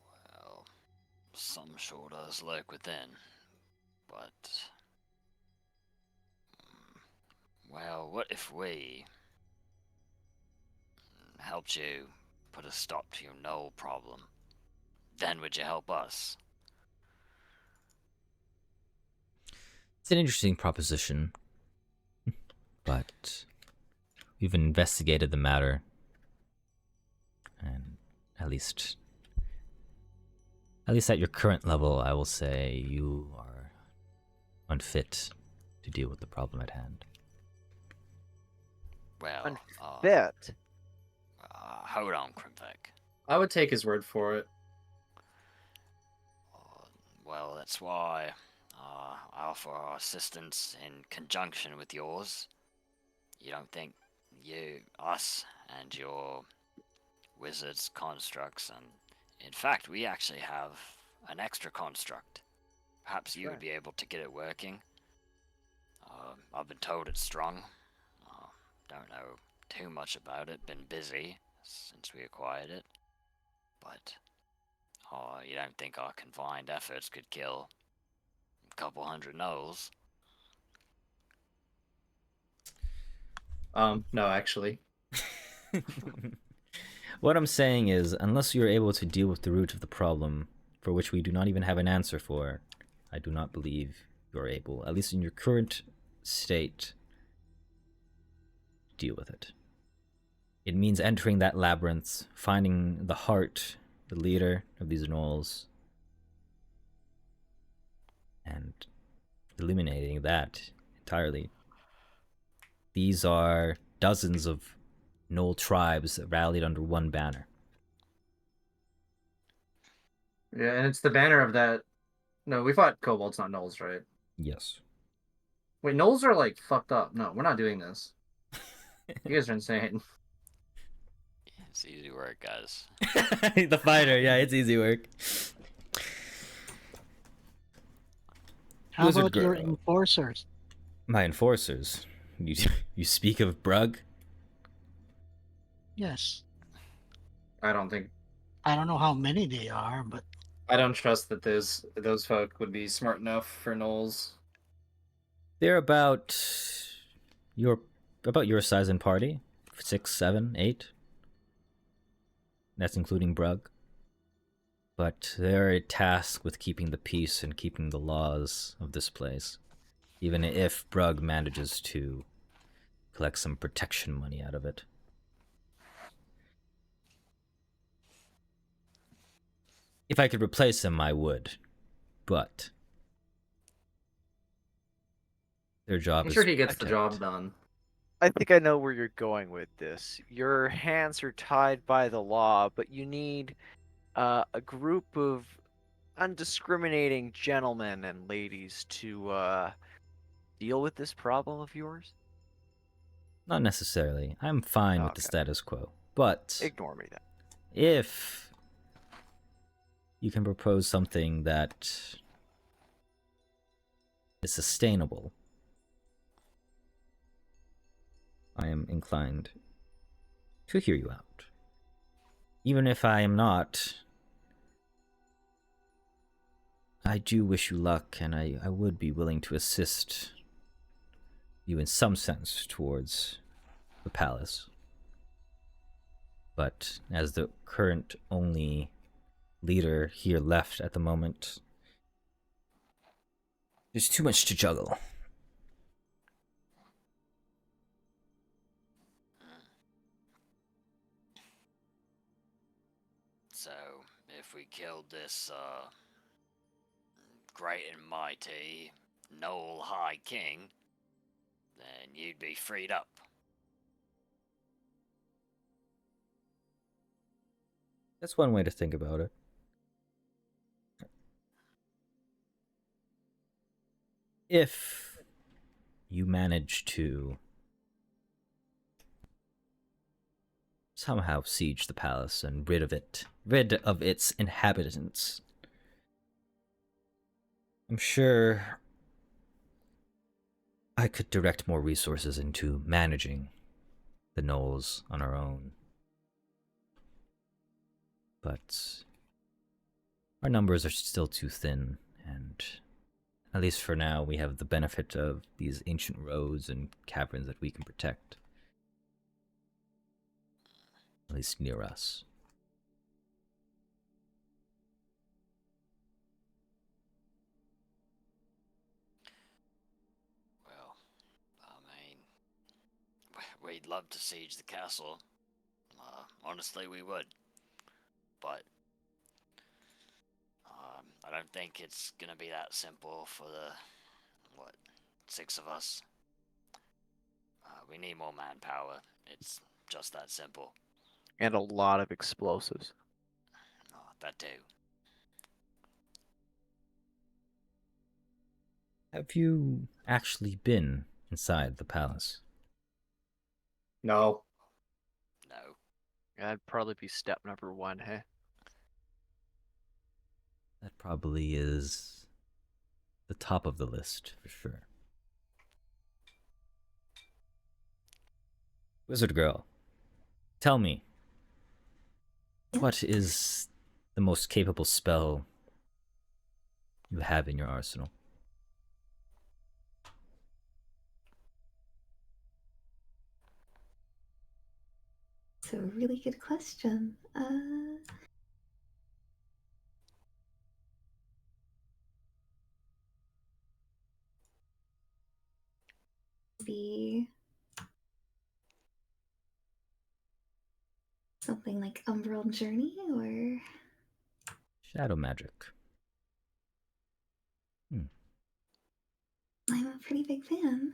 Well, some sure does lurk within, but... Well, what if we helped you put a stop to your null problem? Then would you help us? It's an interesting proposition, but we've investigated the matter, and at least at your current level, I will say you are unfit to deal with the problem at hand. Well, Unfit? hold on, Krimvek. I would take his word for it. Well, that's why I offer our assistance in conjunction with yours. You don't think us and your wizards constructs, and in fact, we actually have an extra construct. Perhaps you would be able to get it working. I've been told it's strong. Don't know too much about it. Been busy since we acquired it. But you don't think our combined efforts could kill a couple hundred gnolls? No, actually. What I'm saying is, unless you're able to deal with the root of the problem, for which we do not even have an answer for, I do not believe you're able, at least in your current state, to deal with it. It means entering that labyrinth, finding the heart, the leader of these gnolls, and eliminating that entirely. These are dozens of gnoll tribes rallied under one banner. Yeah, and it's the banner of that. No, we fought kobolds, not gnolls, right? Yes. Wait, gnolls are like fucked up. No, we're not doing this. You guys are insane. It's easy work, guys. The fighter, yeah, it's easy work. How Wizard about your girl. enforcers? My enforcers. You speak of Brug? Yes. I don't think. I don't know how many they are, but I don't trust that those folk would be smart enough for gnolls. They're about your size and party. 6, 7, 8. That's including Brug. But they're tasked with keeping the peace and keeping the laws of this place. Even if Brug manages to collect some protection money out of it. If I could replace him, I would. But their job I'm is sure he gets the protect. job done. I think I know where you're going with this. Your hands are tied by the law, but you need a group of undiscriminating gentlemen and ladies to deal with this problem of yours? Not necessarily. I'm fine with the Okay. status quo. But Ignore me then. if you can propose something that is sustainable, I am inclined to hear you out. Even if I am not, I do wish you luck, and I would be willing to assist you in some sense towards the palace. But as the current only leader here left at the moment, there's too much to juggle. So, if we killed this great and mighty Gnoll High King, then you'd be freed up. That's one way to think about it. If you manage to somehow siege the palace and rid of its inhabitants, I'm sure I could direct more resources into managing the gnolls on our own. But our numbers are still too thin, and at least for now, we have the benefit of these ancient roads and caverns that we can protect. At least near us. Well, I mean, we we'd love to siege the castle. Honestly, we would. But I don't think it's gonna be that simple for the, 6 of us. We need more manpower. It's just that simple. And a lot of explosives. That too. Have you actually been inside the palace? No. No. That'd probably be step number 1, hey? That probably is the top of the list, for sure. Wizard girl, tell me, what is the most capable spell you have in your arsenal? It's a really good question. Be something like Umbral Journey or Shadow magic. I'm a pretty big fan.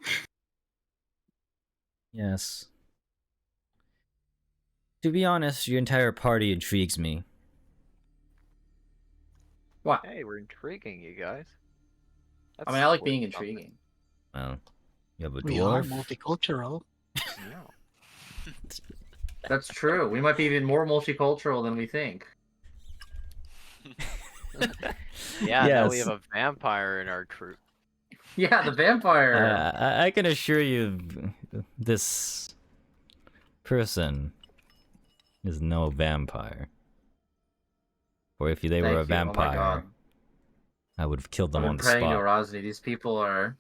Yes. To be honest, your entire party intrigues me. What? Hey, we're intriguing you guys. I mean, I like worth being something. intriguing. Well, you have a We are dwarf. multicultural. Yeah. That's true. We might be even more multicultural than we think. Yeah, now we Yes. have a vampire in our troop. Yeah, the vampire. I can assure you, this person is no vampire. Or if they were a Thank you. Oh my vampire, god. I would have killed them I've on been the praying to spot. Rosny. These people are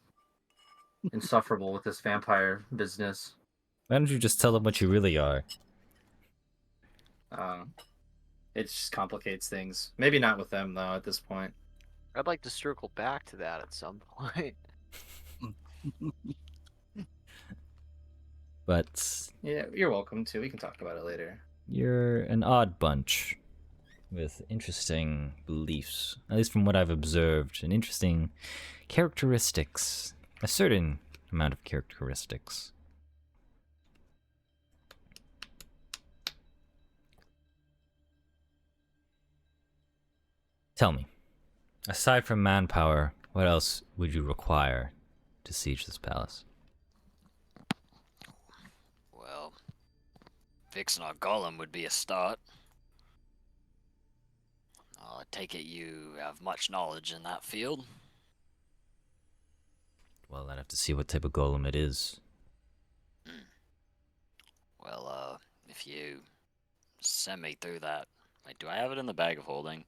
insufferable with this vampire business. Why don't you just tell them what you really are? It just complicates things. Maybe not with them though. At this point. I'd like to circle back to that at some point. But Yeah, you're welcome to. We can talk about it later. you're an odd bunch with interesting beliefs, at least from what I've observed, and interesting characteristics. A certain amount of characteristics. Tell me, aside from manpower, what else would you require to siege this palace? Well, fixing our golem would be a start. I take it you have much knowledge in that field. Well, I'd have to see what type of golem it is. Well, if you send me through that... Wait, do I have it in the bag of holding?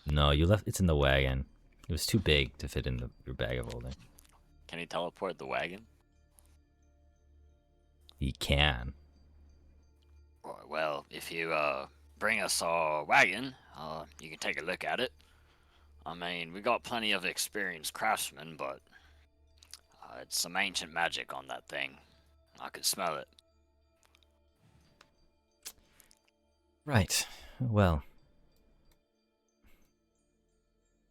No, you left. It's in the wagon. It was too big to fit in your bag of holding. Can you teleport the wagon? He can. Well, if you bring us our wagon, you can take a look at it. I mean, we got plenty of experienced craftsmen, but it's some ancient magic on that thing. I can smell it. Right. Well,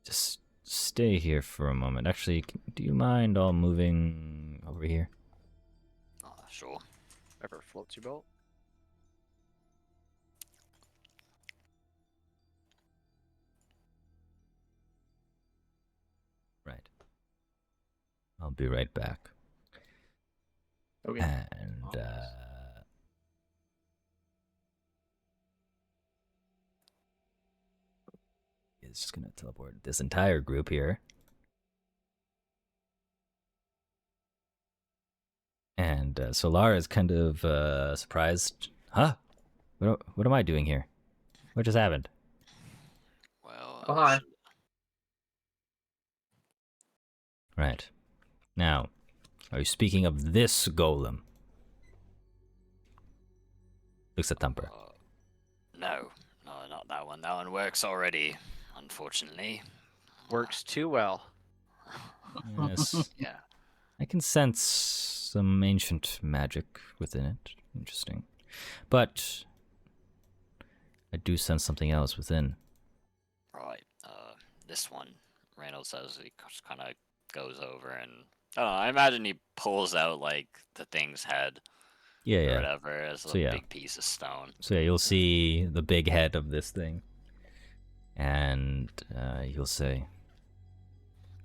just stay here for a moment. Actually, do you mind all moving over here? Sure. Ever floats your boat? Right. I'll be right back. Okay. And, it's just gonna teleport this entire group here. And Solar is kind of surprised. Huh? What am I doing here? What just happened? Well, Oh, hi. Right. Now, are you speaking of this golem? Looks at Thumper. No, not that one. That one works already, unfortunately. Works too well. Yes. Yeah. I can sense some ancient magic within it. Interesting. But I do sense something else within. Right. This one, Randall says he just kind of goes over and I don't know. I imagine he pulls out like the thing's head Yeah, or yeah. whatever as a So, yeah. big piece of stone. So yeah, you'll see the big head of this thing. And you'll say,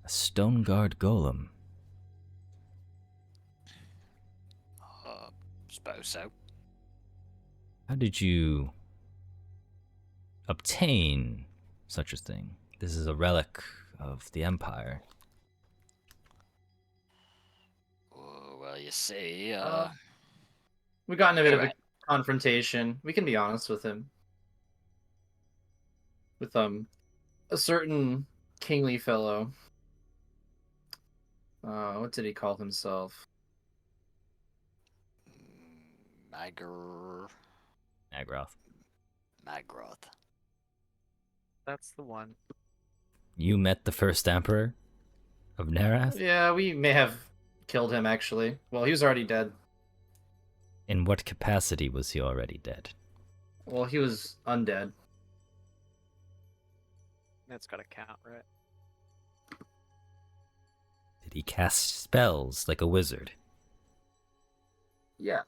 a stone guard golem. Suppose so. How did you obtain such a thing? This is a relic of the Empire. Well, you see, We got in a bit of a Anyway. confrontation. We can be honest with him. With a certain kingly fellow. What did he call himself? Magroth. Magroth. That's the one. You met the first emperor of Narath? Yeah, we may have killed him actually. Well, he was already dead. In what capacity was he already dead? Well, he was undead. That's gotta count, right? Did he cast spells like a wizard? Yeah.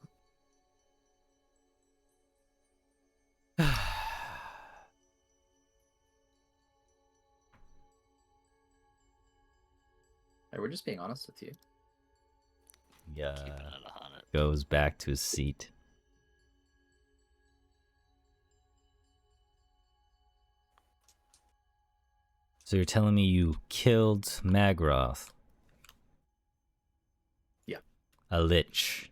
Hey, we're just being honest with you. Yeah. Keeping it 100. Goes back to his seat. So you're telling me you killed Magroth? Yeah. A lich.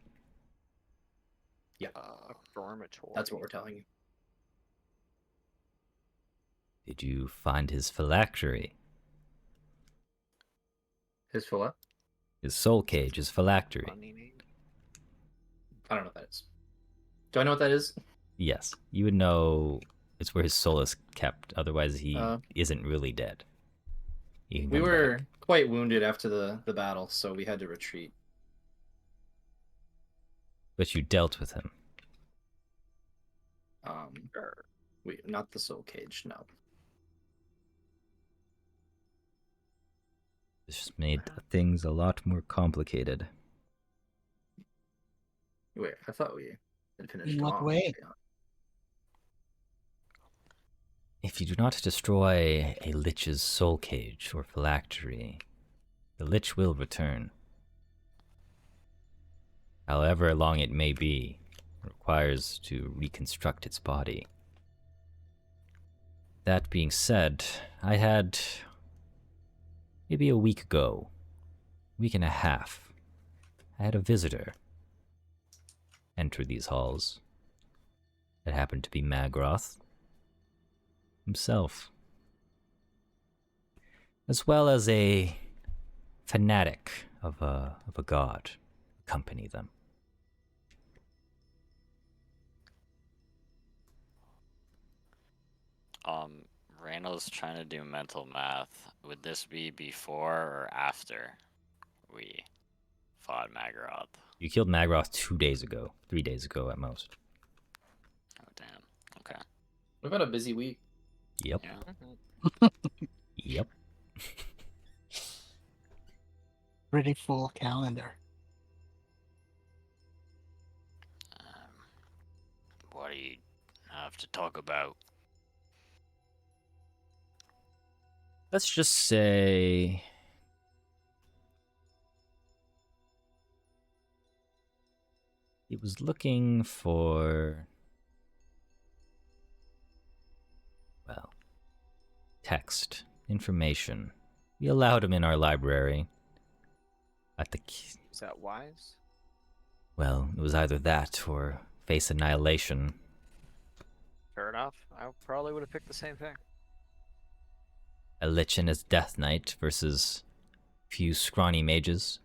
Yeah. A dormitory. That's what we're telling you. Did you find his phylactery? His for what? His soul cage, his phylactery. Funny name. I don't know what that is. Do I know what that is? Yes. You would know it's where his soul is kept. Otherwise, he isn't really dead. He can We come were back. quite wounded after the battle, so we had to retreat. But you dealt with him. Sure. Not the soul cage, no. This just made things a lot more complicated. Wait, I thought we had finished. In what off. way? If you do not destroy a lich's soul cage or phylactery, the lich will return. However long it may be, it requires to reconstruct its body. That being said, I had maybe a week ago, week and a half, I had a visitor enter these halls. It happened to be Magroth himself, as well as a fanatic of a god accompany them. Randall's trying to do mental math. Would this be before or after we fought Magroth? You killed Magroth 2 days ago, 3 days ago at most. Oh, damn. Okay. We've had a busy week. Yep. Yeah. Yep. Pretty full calendar. What do you have to talk about? Let's just say he was looking for, well, text, information. We allowed him in our library. At the, Is that wise? well, it was either that or face annihilation. Fair enough. I probably would have picked the same thing. A lich and his death knight versus a few scrawny mages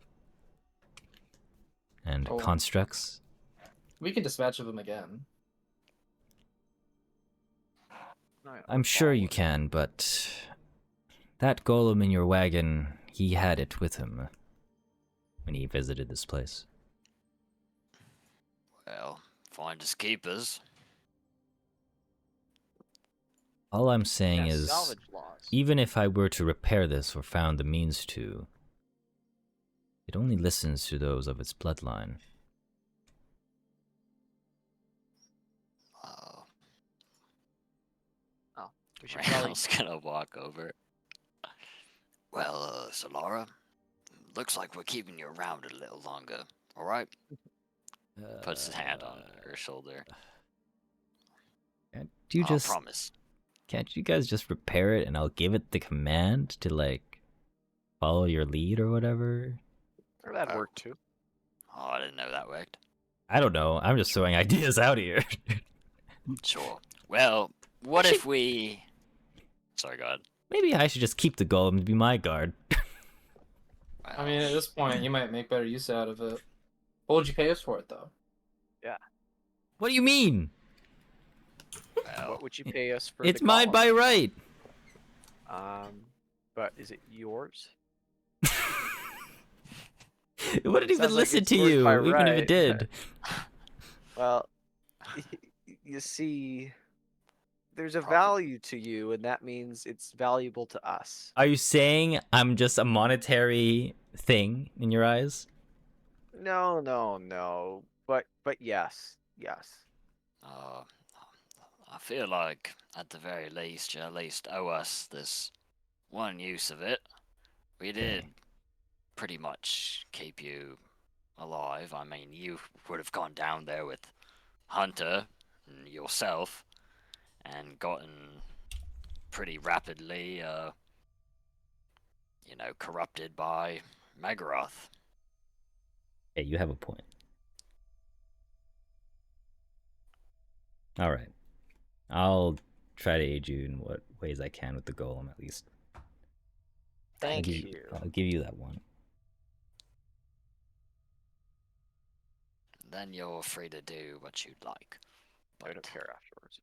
and Oh. constructs. We can dispatch of him again. No, I'm sure you follow. can, but that golem in your wagon, he had it with him when he visited this place. Well, Finders keepers. All I'm saying Yeah, is, salvage laws. even if I were to repair this or found the means to, it only listens to those of its bloodline. Oh, we should Randall's gonna walk over. Well, Solara, looks like we're keeping you around a little longer. All right? Puts his hand on her shoulder. Can't you I just? promise. Can't you guys just repair it and I'll give it the command to like follow your lead or whatever? Or that'd work too. Oh, I didn't know that worked. I don't know. I'm just throwing ideas out here. Sure. Well, what if we... Sorry, go ahead. Maybe I should just keep the golem to be my guard. I mean, at this point, you might make better use out of it. What would you pay us for it, though? What do you mean? Well, What would you pay us for? It's the mine golem? by right. But is it yours? It wouldn't even Sounds like listen it's to yours you, by even if it right. did. Well, you see, there's a Probably. value to you, and that means it's valuable to us. Are you saying I'm just a monetary thing in your eyes? No. But yes. I feel like, at the very least, you at least owe us this one use of it. We did pretty much keep you alive. I mean, you would have gone down there with Hunter and yourself and gotten pretty rapidly, corrupted by Megaroth. Hey, you have a point. Alright. I'll try to aid you in what ways I can with the golem, at least. Thank you. I'll give you that one. Then you're free to do what you'd like. I don't care afterwards.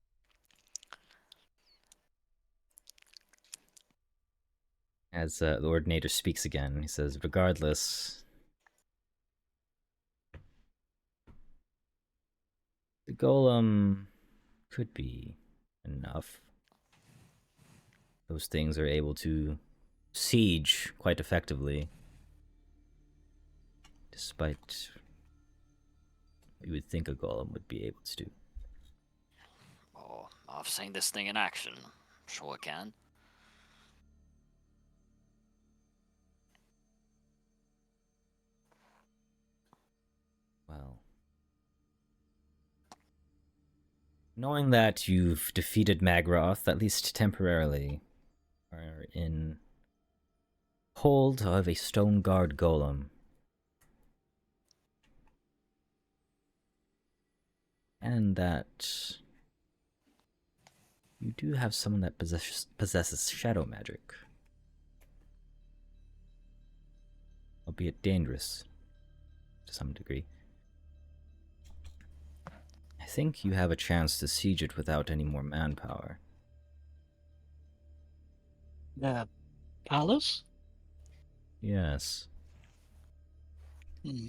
As the Ordinator speaks again, he says, regardless, the golem could be enough. Those things are able to siege quite effectively, despite what you would think a golem would be able to do. Oh, I've seen this thing in action. Sure can. Well, knowing that you've defeated Magroth, at least temporarily, are in hold of a stone guard golem. And that you do have someone that possesses shadow magic. Albeit dangerous to some degree. I think you have a chance to siege it without any more manpower. The palace? Yes. Hmm.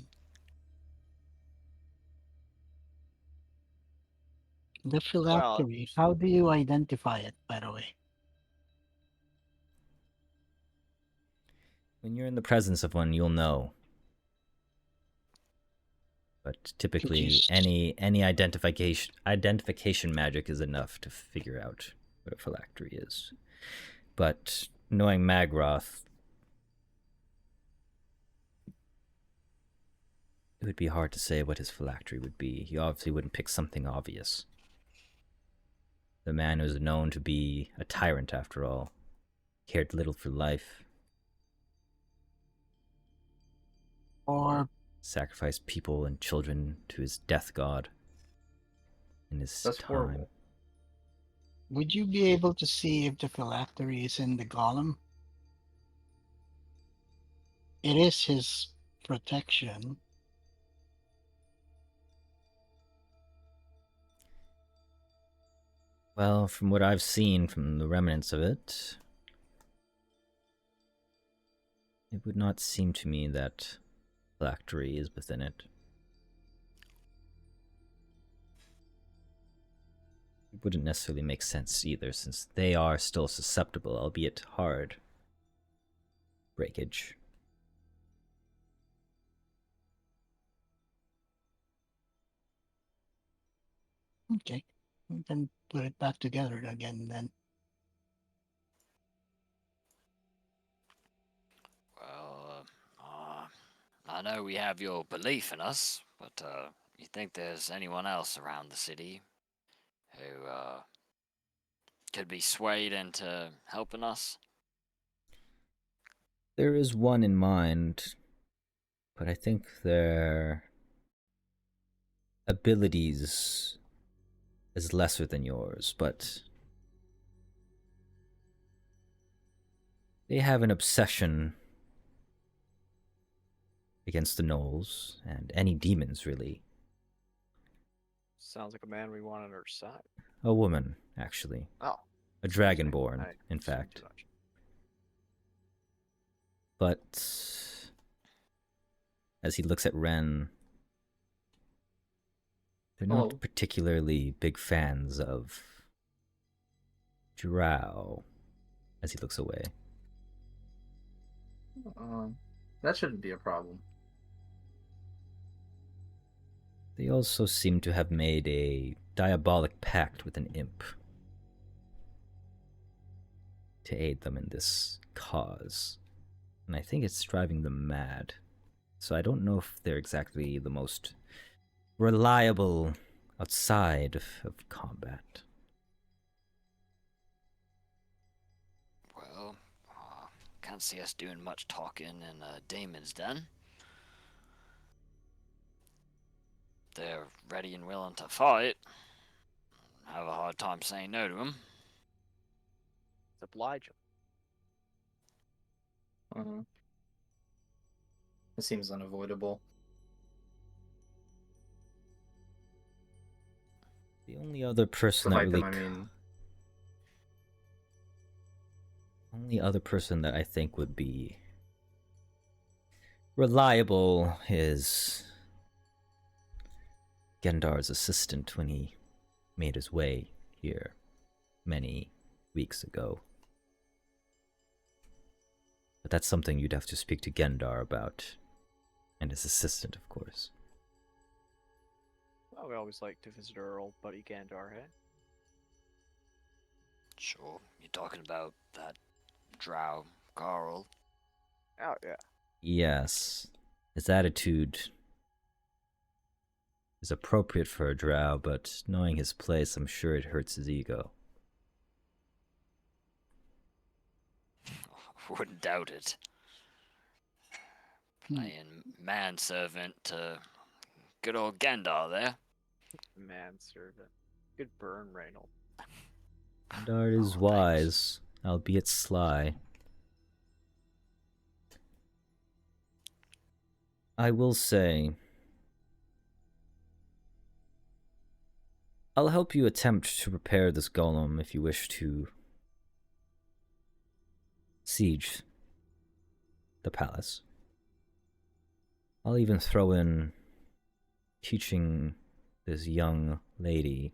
The phylactery, how do you identify it, by the way? When you're in the presence of one, you'll know. But typically, any identification magic is enough to figure out what a phylactery is. But knowing Magroth, it would be hard to say what his phylactery would be. He obviously wouldn't pick something obvious. The man who is known to be a tyrant, after all, cared little for life. Or Sacrificed people and children to his death god in his That's time. horrible. would you be able to see if the phylactery is in the golem? It is his protection. Well, from what I've seen from the remnants of it, it would not seem to me that phylactery is within it. It wouldn't necessarily make sense either, since they are still susceptible, albeit hard breakage. Okay. Then put it back together again then. Well, I know we have your belief in us, but you think there's anyone else around the city who could be swayed into helping us? There is one in mind, but I think their abilities is lesser than yours, but they have an obsession against the gnolls and any demons, really. Sounds like a man we want on our side. A woman, actually. Oh. A excuse me. dragonborn, I in assumed fact. too much. But as he looks at Ren, they're not Hello. particularly big fans of Drow, as he looks away. That shouldn't be a problem. They also seem to have made a diabolic pact with an imp to aid them in this cause. And I think it's driving them mad. So I don't know if they're exactly the most reliable outside of combat. Well, can't see us doing much talking in Damon's den. They're ready and willing to fight. Have a hard time saying no to them. Oblige him. It seems unavoidable. The only other person To that fight really... them, I mean... Only other person that I think would be reliable is Gendar's assistant when he made his way here many weeks ago. But that's something you'd have to speak to Gendar about, and his assistant, of course. Well, we always like to visit our old buddy Gandar, eh? Sure, you're talking about that drow Carl. Oh, yeah. Yes, his attitude is appropriate for a drow, but knowing his place, I'm sure it hurts his ego. Wouldn't doubt it. Playing manservant to good old Gandar there. Manservant. Good burn, Reynold. Gendar is Oh, wise, albeit sly. I will say, I'll help you attempt to prepare this golem if you wish to siege the palace. I'll even throw in teaching this young lady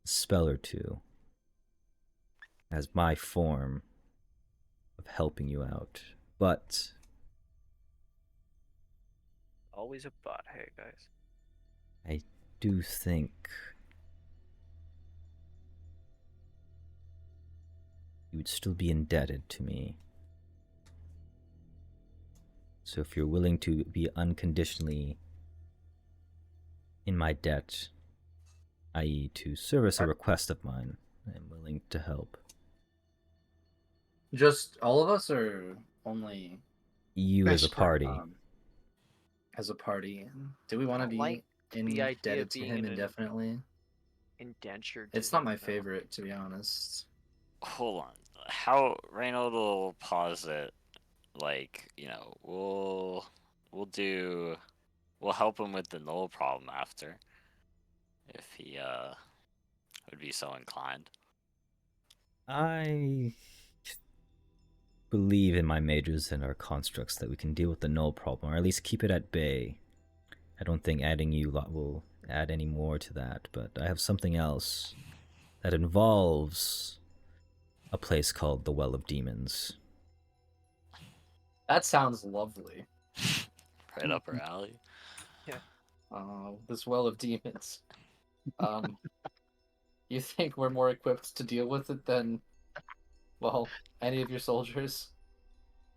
a spell or two as my form of helping you out. But Always a bot, hey, guys. I do think you would still be indebted to me. So if you're willing to be unconditionally in my debt, i.e. to service a request of mine, I'm willing to help. Just all of us, or only You as a Best party. as a party? Do we want to be Like the idea of indebted to being him in an indefinitely? indentured. It's to not him, my though. favorite, to be honest. Hold on. How Reynold will pause it, like, you know, we'll help him with the null problem after. If he would be so inclined. I believe in my mages and our constructs that we can deal with the null problem, or at least keep it at bay. I don't think adding you lot will add any more to that, but I have something else that involves a place called the Well of Demons. That sounds lovely. Right up her alley. This Well of Demons. You think we're more equipped to deal with it than, well, any of your soldiers?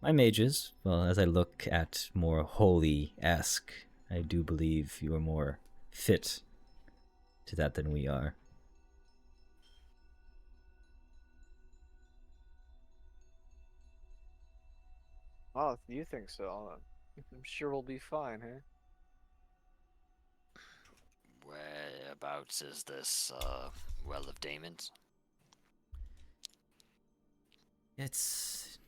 My mages, well, as I look at more holy-esque, I do believe you are more fit to that than we are. Oh, if you think so, I'm sure we'll be fine, huh? Whereabouts is this Well of Demons? It's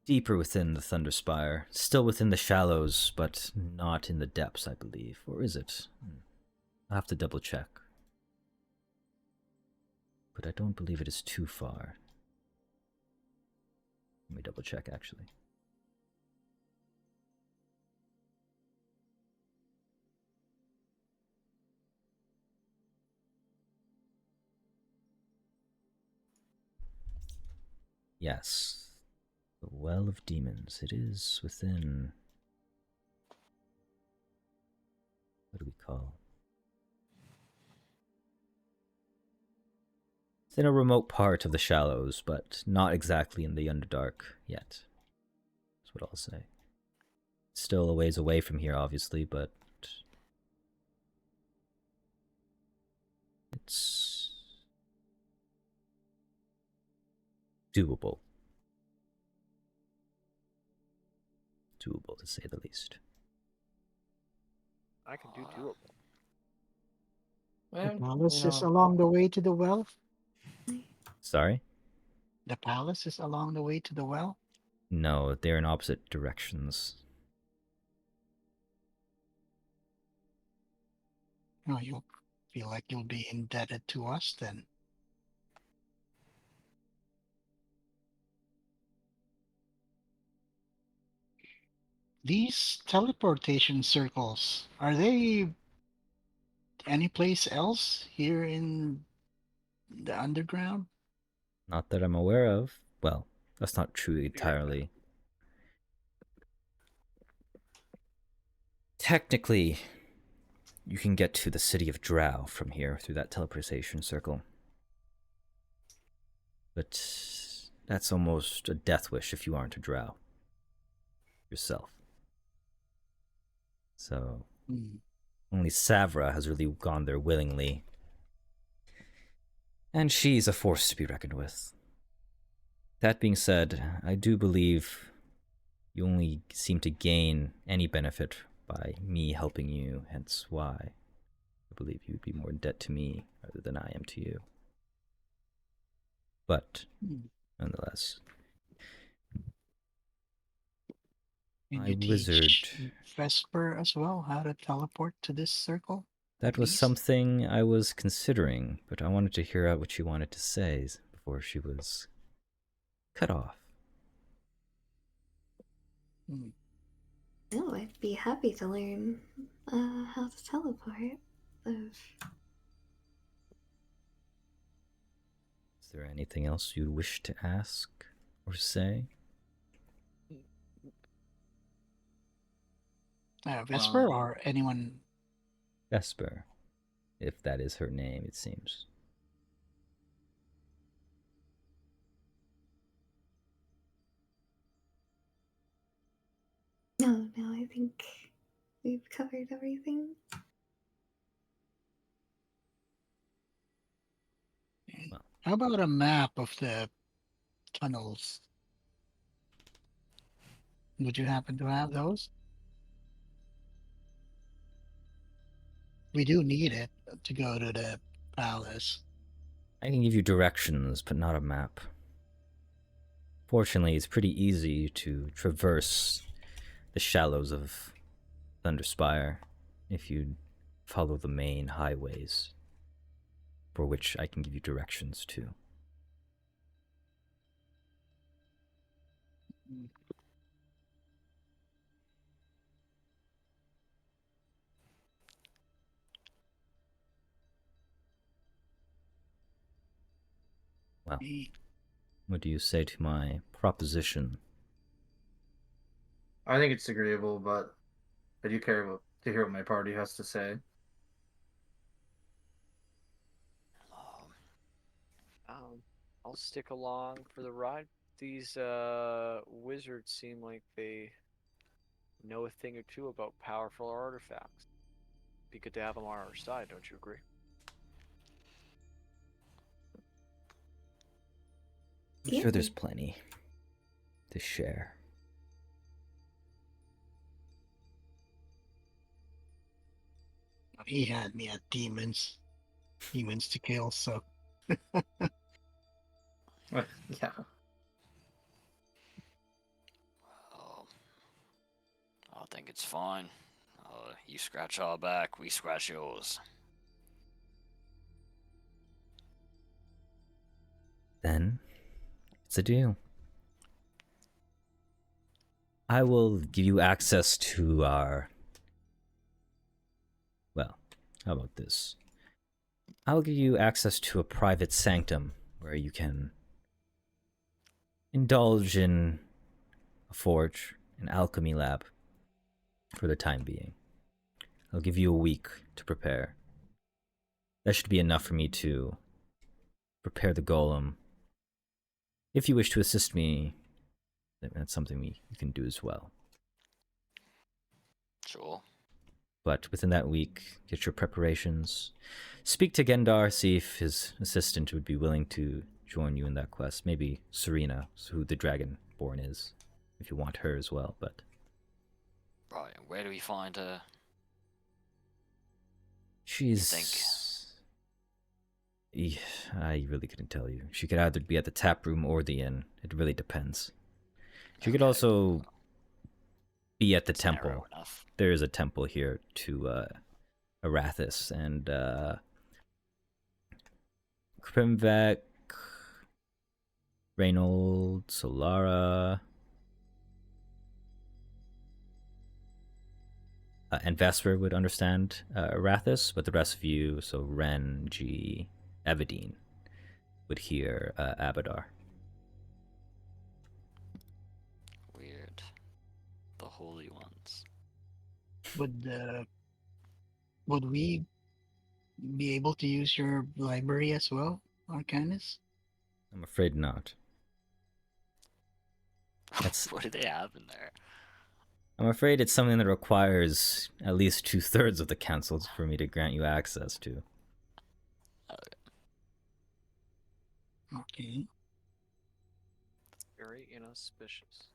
deeper within the Thunderspire, still within the shallows, but not in the depths, I believe. Or is it? I'll have to double check. But I don't believe it is too far. Let me double check, actually. Yes. The Well of Demons. It is within... What do we call? It's in a remote part of the shallows, but not exactly in the Underdark yet. That's what I'll say. Still a ways away from here, obviously, but it's doable. Doable, to say the least. I can do doable. The Well, palace is along the way to the well. Sorry? The palace is along the way to the well. No, they're in opposite directions. No, you'll feel like you'll be indebted to us then. These teleportation circles, are they any place else here in the underground? Not that I'm aware of. Well, that's not true entirely. Technically, you can get to the city of Drow from here through that teleportation circle. But that's almost a death wish if you aren't a Drow yourself. So, only Savra has really gone there willingly. And she's a force to be reckoned with. That being said, I do believe you only seem to gain any benefit by me helping you, hence why I believe you would be more in debt to me rather than I am to you. But, nonetheless, Can my you wizard... teach Vesper as well how to teleport to this circle? That was something I was considering, but I wanted to hear out what she wanted to say before she was cut off. Oh, I'd be happy to learn how to teleport. Is there anything else you wish to ask or say? Vesper or anyone? Vesper, if that is her name, it seems. No, I think we've covered everything. Well, How about a map of the tunnels? Would you happen to have those? We do need it to go to the palace. I can give you directions, but not a map. Fortunately, it's pretty easy to traverse the shallows of Thunderspire if you follow the main highways, for which I can give you directions to. Well, Me. what do you say to my proposition? I think it's agreeable, but I do care to hear what my party has to say. I'll stick along for the ride. These wizards seem like they know a thing or two about powerful artifacts. Be good to have them on our side, don't you agree? I'm sure there's plenty to share. He had me at demons to kill. So Yeah. I think it's fine. You scratch our back, we scratch yours. Then, it's a deal. I will give you access to our... Well, how about this? I'll give you access to a private sanctum where you can indulge in a forge, an alchemy lab, for the time being. I'll give you a week to prepare. That should be enough for me to prepare the golem. If you wish to assist me, that's something we can do as well. Sure. But within that week, get your preparations. Speak to Gendar, see if his assistant would be willing to join you in that quest. Maybe Serena, who the Dragonborn is, if you want her as well, but... Right, and where do we find her? She's... I really couldn't tell you. She could either be at the tap room or the inn. It really depends. She could also be at the temple. There is a temple here to Arathis and Krimvek, Reynold, Solara, and Vesper would understand Arathis, but the rest of you, so Ren, G, Evadine, would hear Abadar. Weird. The holy ones. Would we be able to use your library as well, Arcanus? I'm afraid not. That's... What do they have in there? I'm afraid it's something that requires at least 2/3 of the councils for me to grant you access to. Okay. Very inauspicious.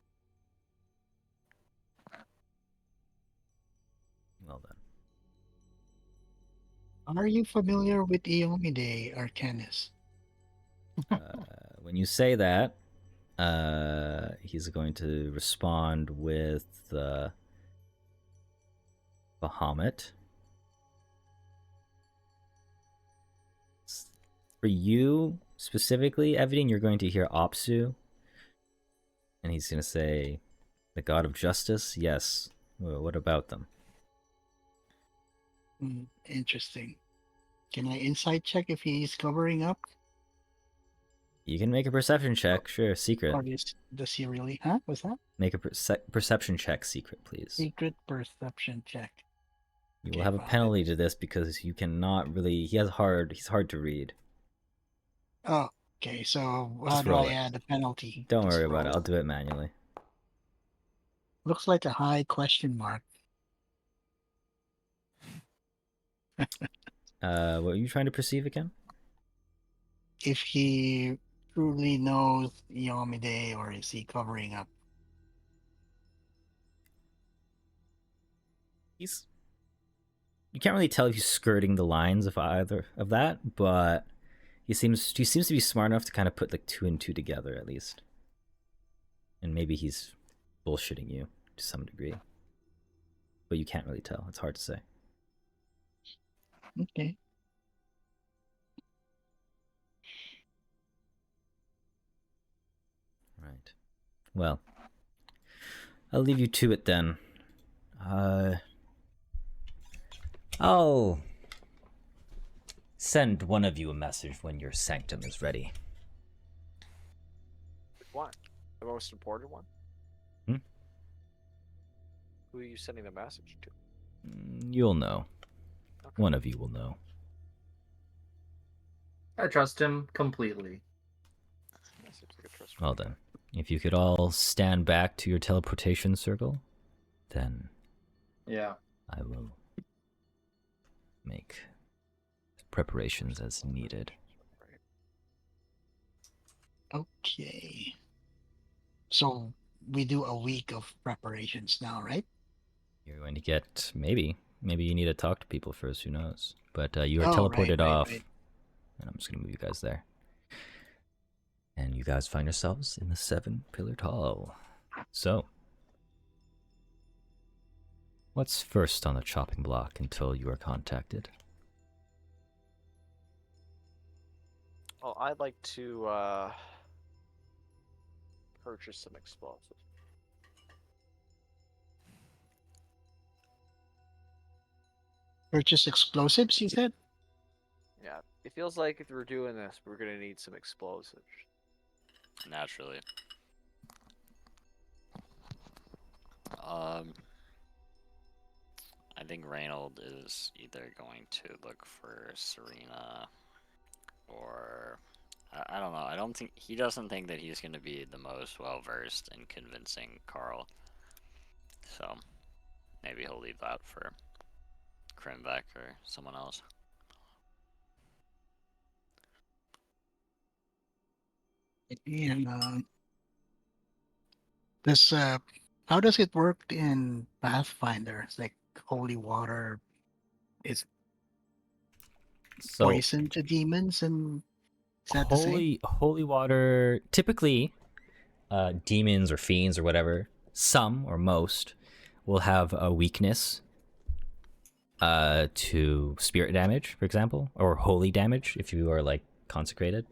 Well then. Are you familiar with Eomide, Arcanus? When you say that, he's going to respond with Bahamut. For you specifically, Evadine, you're going to hear Opsu, and he's going to say, "The God of Justice." Yes. Well, what about them? Interesting. Can I insight check if he's covering up? You can make a perception check, sure, secret. Or does he really? Huh? What's that? Make a perception check, secret, please. Secret perception check. You will have a penalty to this because you cannot really... he's hard to read. Oh, okay. So how Just do roll I it. add a penalty? Don't Just worry about it. roll. I'll do it manually. Looks like a high question mark. What were you trying to perceive again? If he truly knows Yomide, or is he covering up? You can't really tell if he's skirting the lines of either of that, but he seems to be smart enough to kind of put like 2 and 2 together at least. And maybe he's bullshitting you to some degree. But you can't really tell. It's hard to say. Okay. Right. Well, I'll leave you to it then. I'll send one of you a message when your sanctum is ready. one? The most important one? Hmm? Who are you sending the message to? You'll know. Okay. One of you will know. I trust him completely. That seems like a trustworthy Well guy. then, if you could all stand back to your teleportation circle, then Yeah. I will make preparations as needed. Okay. So we do a week of preparations now, right? You're going to get maybe you need to talk to people first. Who knows? But you are Oh, teleported right, off, right. and I'm just gonna move you guys there. And you guys find yourselves in the 7-pillared hall. So, what's first on the chopping block until you are contacted? Well, I'd like to purchase some explosives. Purchase explosives, you said? Yeah, it feels like if we're doing this, we're gonna need some explosives. Naturally. I think Reynold is either going to look for Serena or I don't know. I don't think he doesn't think that he's going to be the most well versed in convincing Carl. So maybe he'll leave that for Krimbeck or someone else. And this how does it work in Pathfinder? It's like holy water is So, poison to demons, and is that the same? holy water. Typically, demons or fiends or whatever, some or most, will have a weakness to spirit damage, for example, or holy damage if you are like consecrated.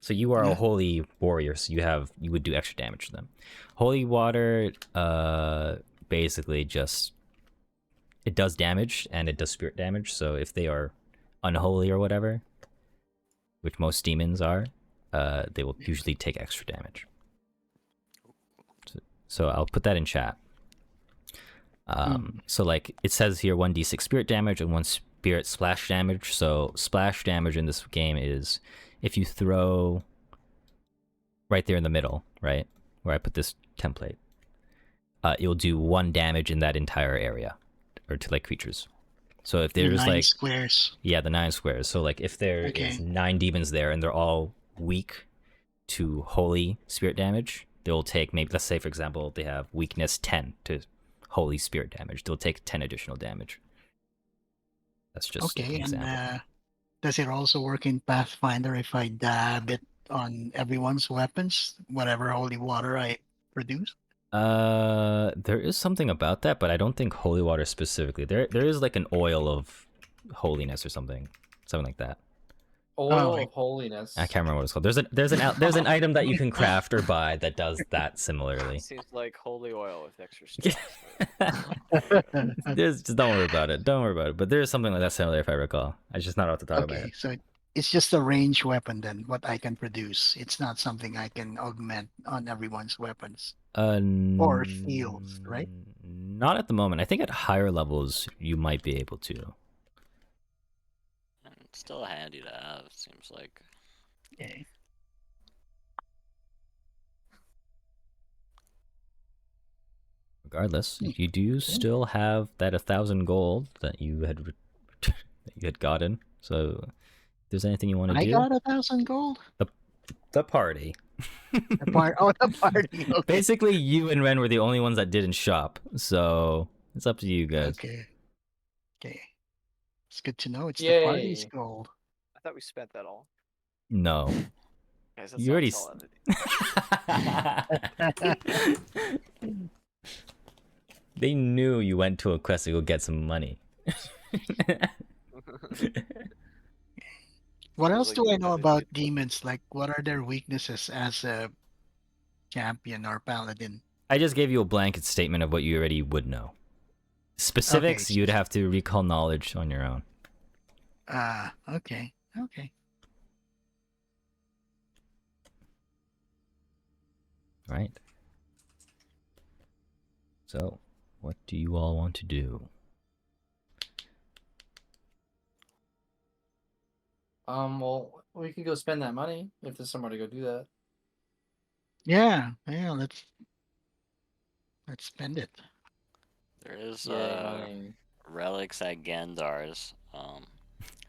So you are a Yeah. holy warrior, so you would do extra damage to them. Holy water, basically just it does damage and it does spirit damage. So if they are unholy or whatever, which most demons are, they will usually take extra damage. So I'll put that in chat. So like it says here 1d6 spirit damage and 1 spirit splash damage. So splash damage in this game is if you throw right there in the middle, right where I put this template, it'll do 1 damage in that entire area, or to like creatures. So if The there's 9 like squares. yeah, the 9 squares. So like if there is Okay. 9 demons there and they're all weak to holy spirit damage, they'll take maybe, let's say for example they have weakness 10 to holy spirit damage. They'll take 10 additional damage. That's just an Okay, and example. does it also work in Pathfinder if I dab it on everyone's weapons, whatever holy water I produce? There is something about that, but I don't think holy water specifically. There is like an oil of holiness or something like that. Oil Oh, of holiness. I can't remember what it's called. There's an item that you can craft or buy that does that similarly. Seems like holy oil with extra stuff. Just don't worry about it. Don't worry about it. But there is something like that similar, if I recall. It's just not off the top of my okay, head. so it's just a range weapon then, what I can produce. It's not something I can augment on everyone's weapons or fields, right? Not at the moment. I think at higher levels you might be able to. And it's still handy to have, seems like. Okay. Regardless, you do still have that 1,000 gold that you had gotten. So, if there's anything you want to I do, got 1,000 gold. the party. The party. Okay. Basically, you and Ren were the only ones that didn't shop, so it's up to you guys. Okay. Okay. It's good to know. It's Yay. the party's gold. I thought we spent that all. No, Guys, that's you not already. solid. They knew you went to a quest to go get some money. What Feels else like do you I know have about indeed. demons? Like, what are their weaknesses as a champion or paladin? I just gave you a blanket statement of what you already would know. Specifics, you'd have to recall knowledge on your own. Okay. Okay. right. So, what do you all want to do? Well, we could go spend that money if there's somewhere to go do that. Yeah, let's spend it. There is Yay, money. relics at Gandar's.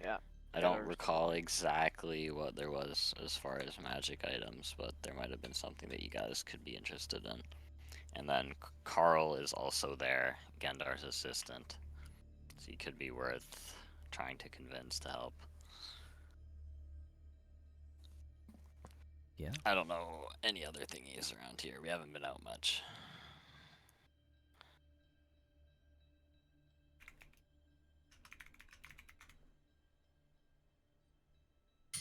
Yeah. I don't Gandar's. recall exactly what there was as far as magic items, but there might have been something that you guys could be interested in. And then Carl is also there, Gandar's assistant. So he could be worth trying to convince to help. Yeah. I don't know any other thingies around here. We haven't been out much.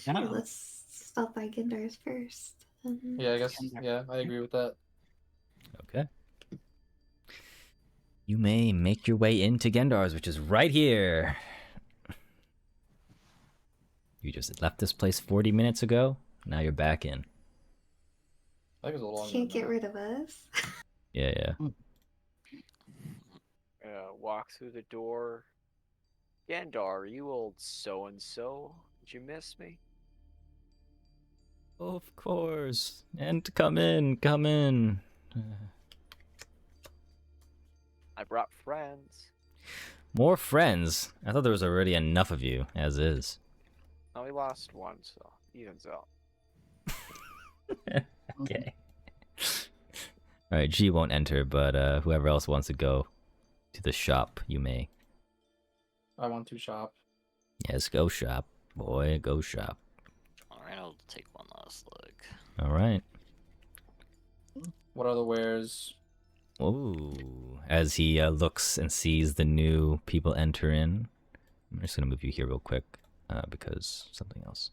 Sure, let's stop by Gindar's first. Yeah, I guess. Yeah, I agree with that. Okay. You may make your way into Gendar's, which is right here. You just left this place 40 minutes ago. Now you're back in. I think it was a little longer Can't than get that. rid of us. Yeah. Walk through the door. Gandar, you old so-and-so. Did you miss me? Of course. And come in. I brought friends. More friends? I thought there was already enough of you, as is. Oh, we lost one, so evens out. Okay. Alright, G won't enter, but whoever else wants to go to the shop, you may. I want to shop. Yes, go shop. Boy, go shop. Alright, I'll take one last look. Alright. What other wares? Ooh. As he looks and sees the new people enter in. I'm just gonna move you here real quick, because something else.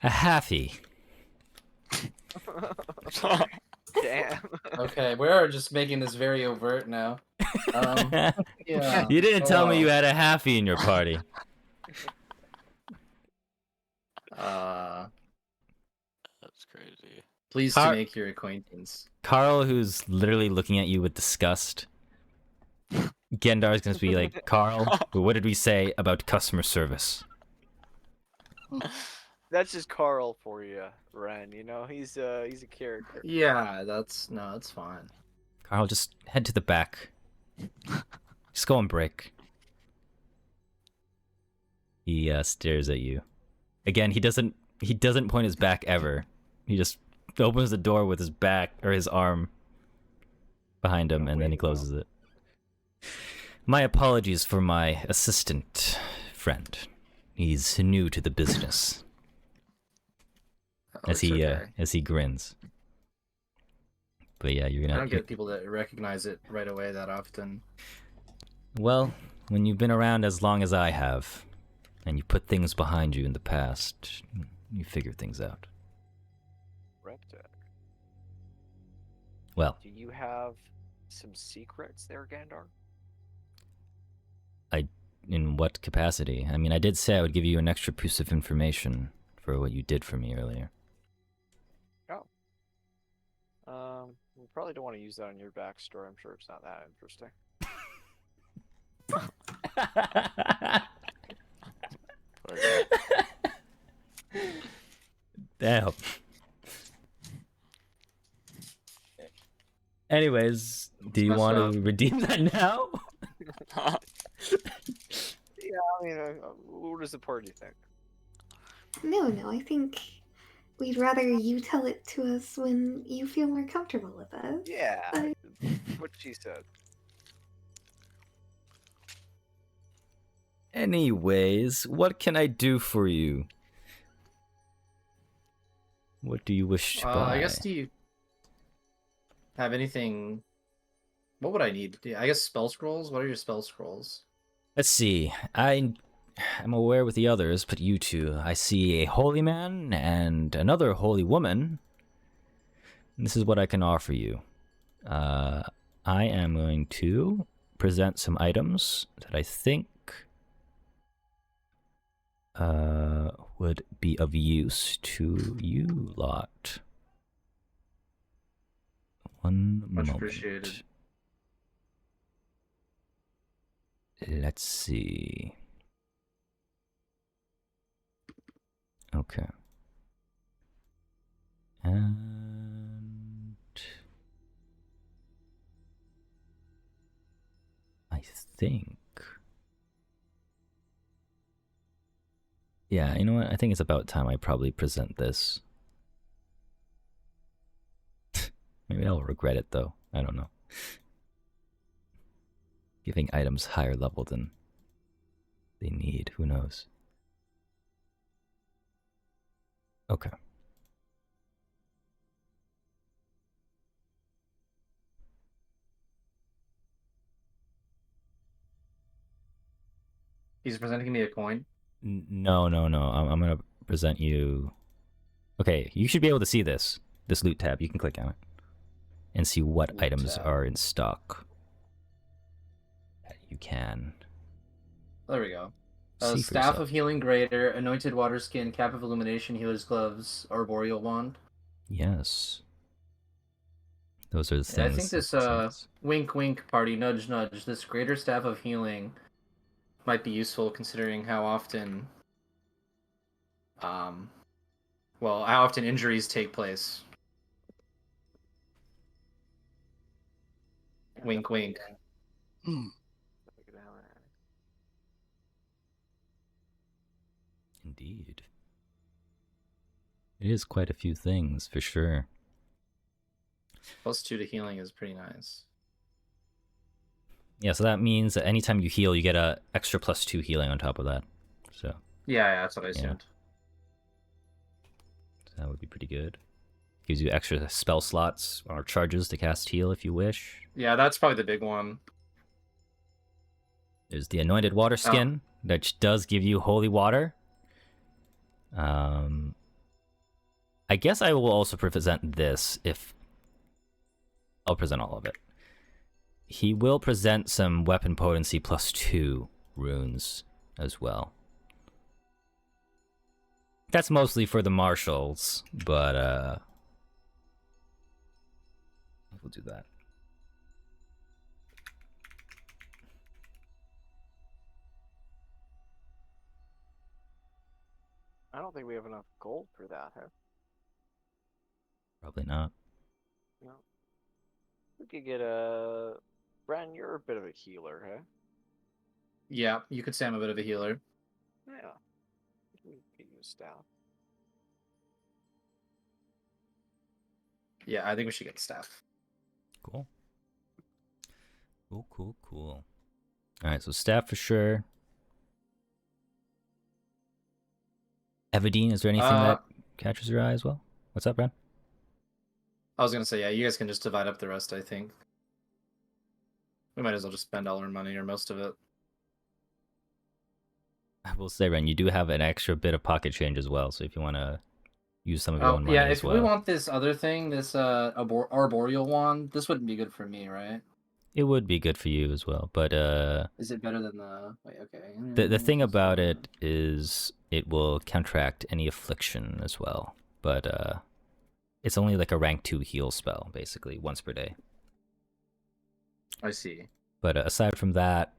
A halfie. Damn. Okay, we're just making this very overt now. Yeah. You didn't tell me you had a halfie in your party. That's crazy. Pleased to make your acquaintance. Carl, who's literally looking at you with disgust. Gendar's gonna be like, Carl, what did we say about customer service? That's just Carl for you, Ren. You know, he's a character. Yeah, that's fine. Carl, just head to the back. Just go on break. He stares at you. Again, he doesn't point his back ever. He just opens the door with his back or his arm behind him, and then he closes it. My apologies for my assistant friend. He's new to the business. As he grins. But yeah, you're gonna. I don't get people that recognize it right away that often. Well, when you've been around as long as I have, and you put things behind you in the past, you figure things out. Reptile. Well, Do you have some secrets there, Gandar? in what capacity? I mean, I did say I would give you an extra piece of information for what you did for me earlier. We probably don't want to use that on your backstory. I'm sure it's not that interesting. Damn. Anyways, do you want to redeem that now? Yeah, I mean, what does the party think? No, I think we'd rather you tell it to us when you feel more comfortable with us. Yeah, what she said. Anyways, what can I do for you? What do you wish to buy? I guess, do you have anything? What would I need? I guess spell scrolls. What are your spell scrolls? Let's see. I'm aware with the others, but you two. I see a holy man and another holy woman. This is what I can offer you. I am going to present some items that I think would be of use to you lot. One Much moment. appreciated. Let's see. Okay. And I think. Yeah, you know what? I think it's about time I probably present this. Maybe I'll regret it though. I don't know. Giving items higher level than they need. Who knows? Okay. He's presenting me a coin. No. I'm gonna present you. Okay, you should be able to see this loot tab. You can click on it and see what Loot items tab. are in stock. You can. There we go. See for Staff yourself. of Healing Greater, Anointed Water Skin, Cap of Illumination, Healer's Gloves, Arboreal Wand. Yes. Those are the Yeah, I things. think this wink wink party nudge nudge, this Greater Staff of Healing might be useful considering how often how often injuries take place. Wink wink. Hmm. Indeed. It is quite a few things, for sure. +2 to healing is pretty nice. Yeah, so that means that anytime you heal, you get a extra +2 healing on top of that. So Yeah, that's what I assumed. that would be pretty good. Gives you extra spell slots or charges to cast heal if you wish. Yeah, that's probably the big one. There's the Anointed Water Skin, which does give you holy water. I guess I will also present this if... I'll present all of it. He will present some weapon potency +2 runes as well. That's mostly for the marshals, but we'll do that. I don't think we have enough gold for that, huh? Probably not. No. We could get a... Bren, you're a bit of a healer, huh? Yeah, you could say I'm a bit of a healer. Yeah. We can get you a staff. Yeah, I think we should get staff. Cool. Cool. Alright, so staff for sure. Evadine, is there anything that catches your eye as well? What's up, Brad? I was gonna say, yeah, you guys can just divide up the rest, I think. We might as well just spend all our money or most of it. I will say, Ren, you do have an extra bit of pocket change as well, so if you want to use some of your own money as well. If we want this other thing, this arboreal wand, this wouldn't be good for me, right? It would be good for you as well, but is it better than the... Wait, okay. The thing about it is it will counteract any affliction as well, but it's only like a rank 2 heal spell, basically, once per day. I see. But aside from that,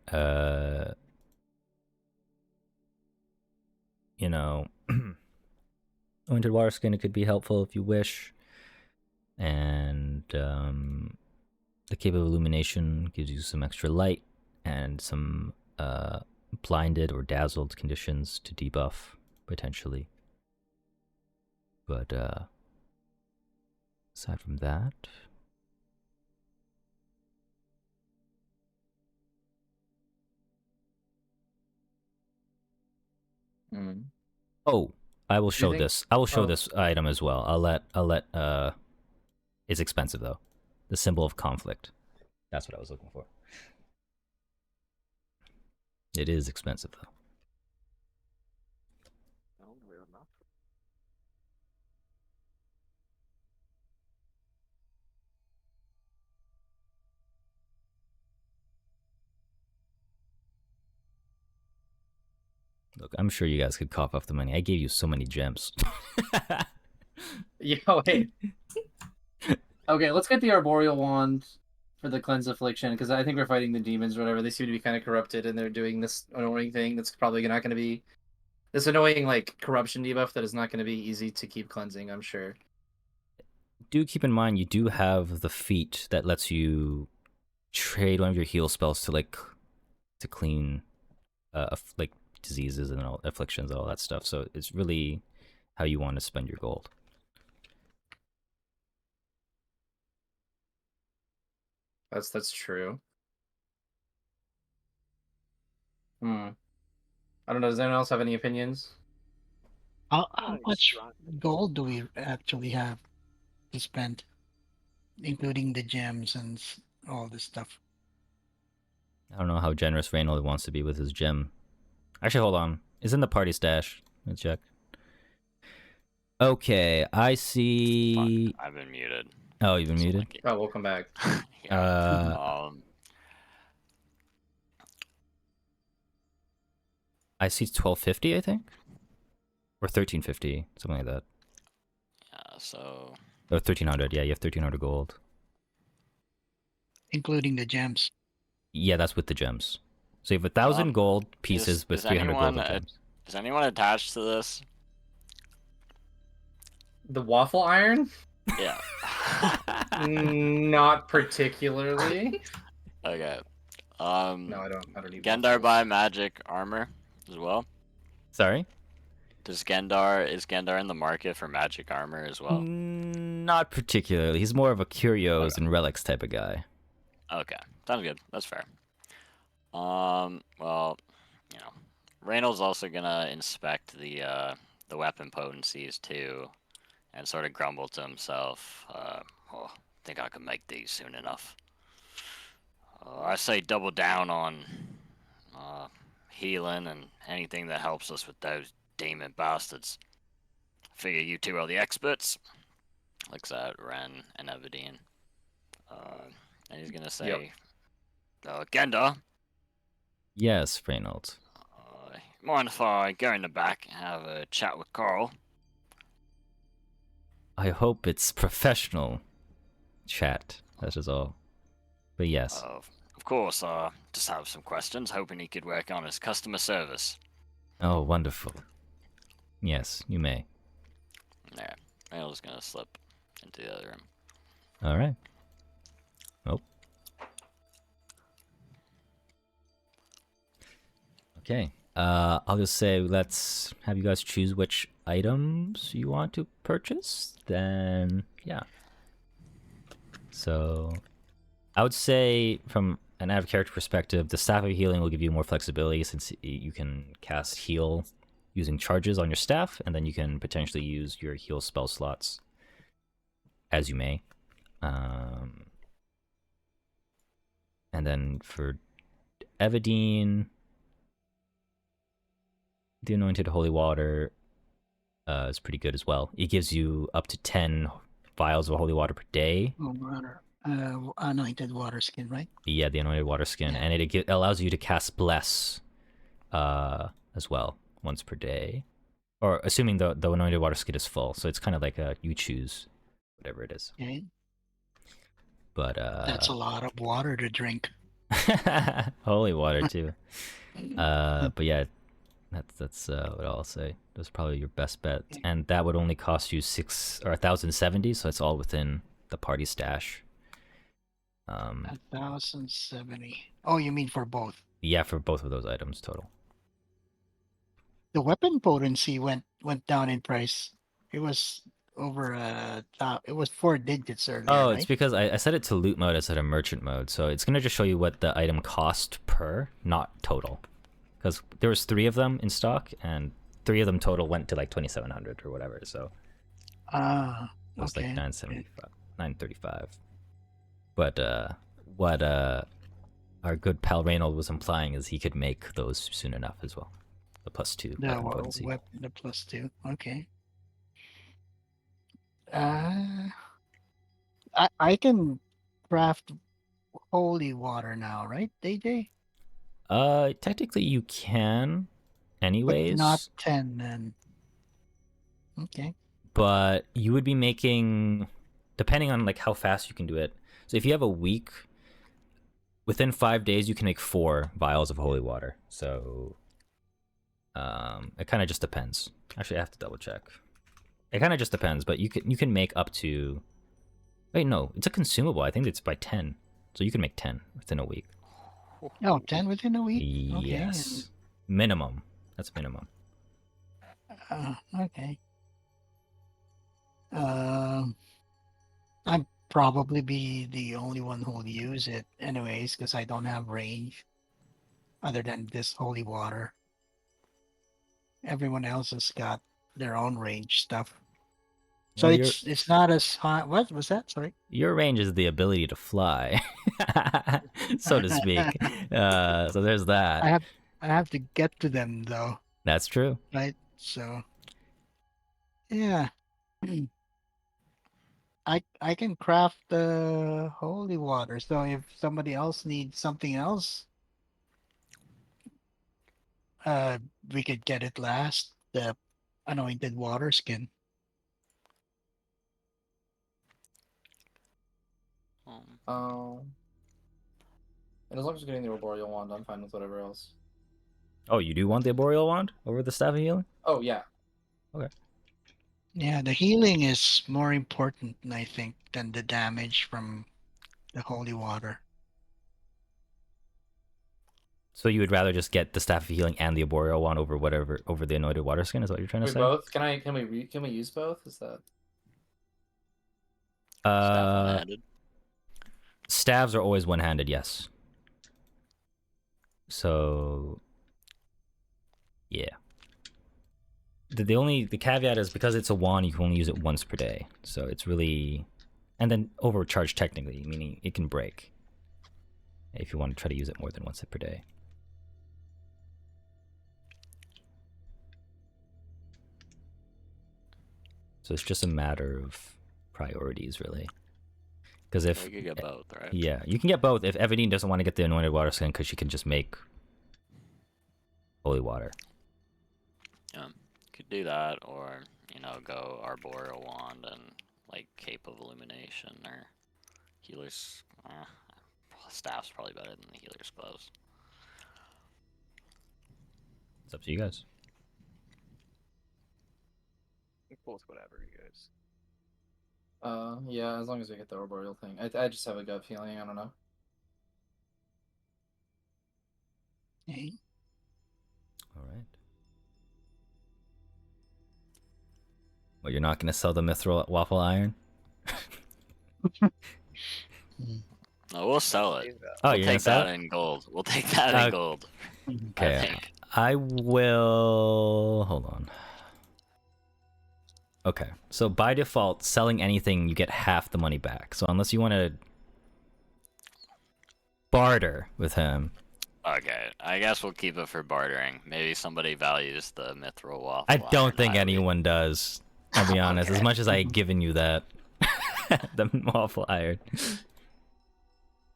you know, Anointed Water Skin, it could be helpful if you wish. And the Cape of Illumination gives you some extra light and some blinded or dazzled conditions to debuff, potentially. But aside from that... Oh, I will show this. I will show this item as well. I'll let it's expensive though. The symbol of conflict. That's what I was looking for. It is expensive though. Look, I'm sure you guys could cough up the money. I gave you so many gems. Yeah, wait. Okay, let's get the Arboreal Wand for the Cleanse Affliction, because I think we're fighting the demons or whatever. They seem to be kind of corrupted, and they're doing this annoying thing that's probably not going to be... This annoying, like, corruption debuff that is not going to be easy to keep cleansing, I'm sure. Do keep in mind, you do have the feat that lets you trade one of your heal spells to clean, like, diseases and all, afflictions and all that stuff. So it's really how you want to spend your gold. That's true. I don't know. Does anyone else have any opinions? How Nice, much Ron. gold do we actually have to spend, including the gems and all this stuff? I don't know how generous Reynold wants to be with his gem. Actually, hold on. It's in the party stash. Let's check. Okay, I see. Fuck, I've been muted. Oh, you've been So muted? lucky. Oh, welcome back. Yeah. I see 1250, I think, or 1350, something like that. Yeah, so Or 1300. Yeah, you have 1300 gold. Including the gems. Yeah, that's with the gems. So you have 1,000 gold pieces with 300 gold of gems. Is anyone attached to this? The waffle iron? Yeah. Not particularly. Okay. No, I don't need Gendar waffles. buy magic armor as well. Sorry? Is Gendar in the market for magic armor as well? Not particularly. He's more of a curios and relics type of guy. Okay, sounds good. That's fair. Well, you know, Reynolds also gonna inspect the weapon potencies too, and sort of grumble to himself. Oh, think I can make these soon enough. I say double down on healing and anything that helps us with those demon bastards. Figure you two are the experts. Looks at Ren and Everdeen. And he's gonna say, Gendar, Yes, Reynold. mind if I go in the back and have a chat with Carl? I hope it's professional chat. That is all. But yes. Of course, just have some questions, hoping he could work on his customer service. Oh, wonderful. Yes, you may. There, Reynolds gonna slip into the other room. All right. Oh. Okay. I'll just say let's have you guys choose which items you want to purchase. Then, yeah. So, I would say from an out of character perspective, the Staff of Healing will give you more flexibility since you can cast heal using charges on your staff, and then you can potentially use your heal spell slots as you may. And then for Everdeen, the Anointed Holy Water is pretty good as well. It gives you up to 10 vials of holy water per day. Oh, water. Anointed water skin, right? Yeah, the Anointed Water Skin. And it allows you to cast Bless as well, once per day. Or assuming the Anointed Water Skin is full. So it's kind of like you choose whatever it is. Okay. But That's a lot of water to drink. holy water too. But yeah, that's what I'll say. That's probably your best bet, and that would only cost you 1,070. So it's all within the party stash. 1,070. Oh, you mean for both? Yeah, for both of those items total. The weapon potency went down in price. It was over it was 4 digits earlier. Oh, right? it's because I set it to loot mode instead of merchant mode, so it's gonna just show you what the item cost per, not total. Because there was 3 of them in stock, and 3 of them total went to like 2,700 or whatever. So it was like 975, 935. But what our good pal Reynold was implying is he could make those soon enough as well. The +2 weapon potency. The +2. Okay. I can craft holy water now, right, DJ? Technically you can, anyways. But not 10 then. Okay. But you would be making depending on like how fast you can do it. So if you have a week, within 5 days you can make 4 vials of holy water. So it kind of just depends. Actually, I have to double check. It kind of just depends, but you can make up to. Wait, no, it's a consumable. I think it's by 10, so you can make 10 within a week. Oh, 10 within a week? Okay. Yes, minimum. That's minimum. Okay. I'd probably be the only one who'll use it anyways, because I don't have range other than this holy water. Everyone else has got their own range stuff. So Well, it's not as high. What was that? Sorry. Your range is the ability to fly, so to speak. So there's that. I have to get to them though, That's true. right? So yeah. I can craft the holy water. So if somebody else needs something else, we could get it last. The anointed water skin. And as long as you're getting the arboreal wand, I'm fine with whatever else. Oh, you do want the arboreal wand over the staff of healing? Oh yeah. Okay. Yeah, the healing is more important, I think, than the damage from the holy water. So you would rather just get the staff of healing and the arboreal wand over the anointed water skin? Is what you're trying to say? Both? Can we use both? Is that? Staff one-handed. Staves are always one-handed, yes. So yeah. The caveat is because it's a wand, you can only use it once per day. So it's really, and then overcharged technically, meaning it can break if you want to try to use it more than once per day. So it's just a matter of priorities, really. Because if you can get both, right? Yeah, you can get both. If Evadine doesn't want to get the anointed water skin, because she can just make holy water. Could do that, or go arboreal wand and like cape of illumination or healer's. Staff's probably better than the healer's gloves. It's up to you guys. Both whatever, you guys. Yeah, as long as we get the arboreal thing. I just have a gut feeling, I don't know. Okay. Alright. Well, you're not going to sell the mithril waffle iron? No, we'll sell it. Oh, We'll you're going take to sell that it? in gold. We'll take that in gold. Okay. I think. I will... Hold on. Okay. So by default, selling anything, you get half the money back. So unless you want to barter with him... Okay, I guess we'll keep it for bartering. Maybe somebody values the mithril waffle. I don't think highly. anyone does. I'll be honest. Okay. As much as I've given you that, the waffle iron.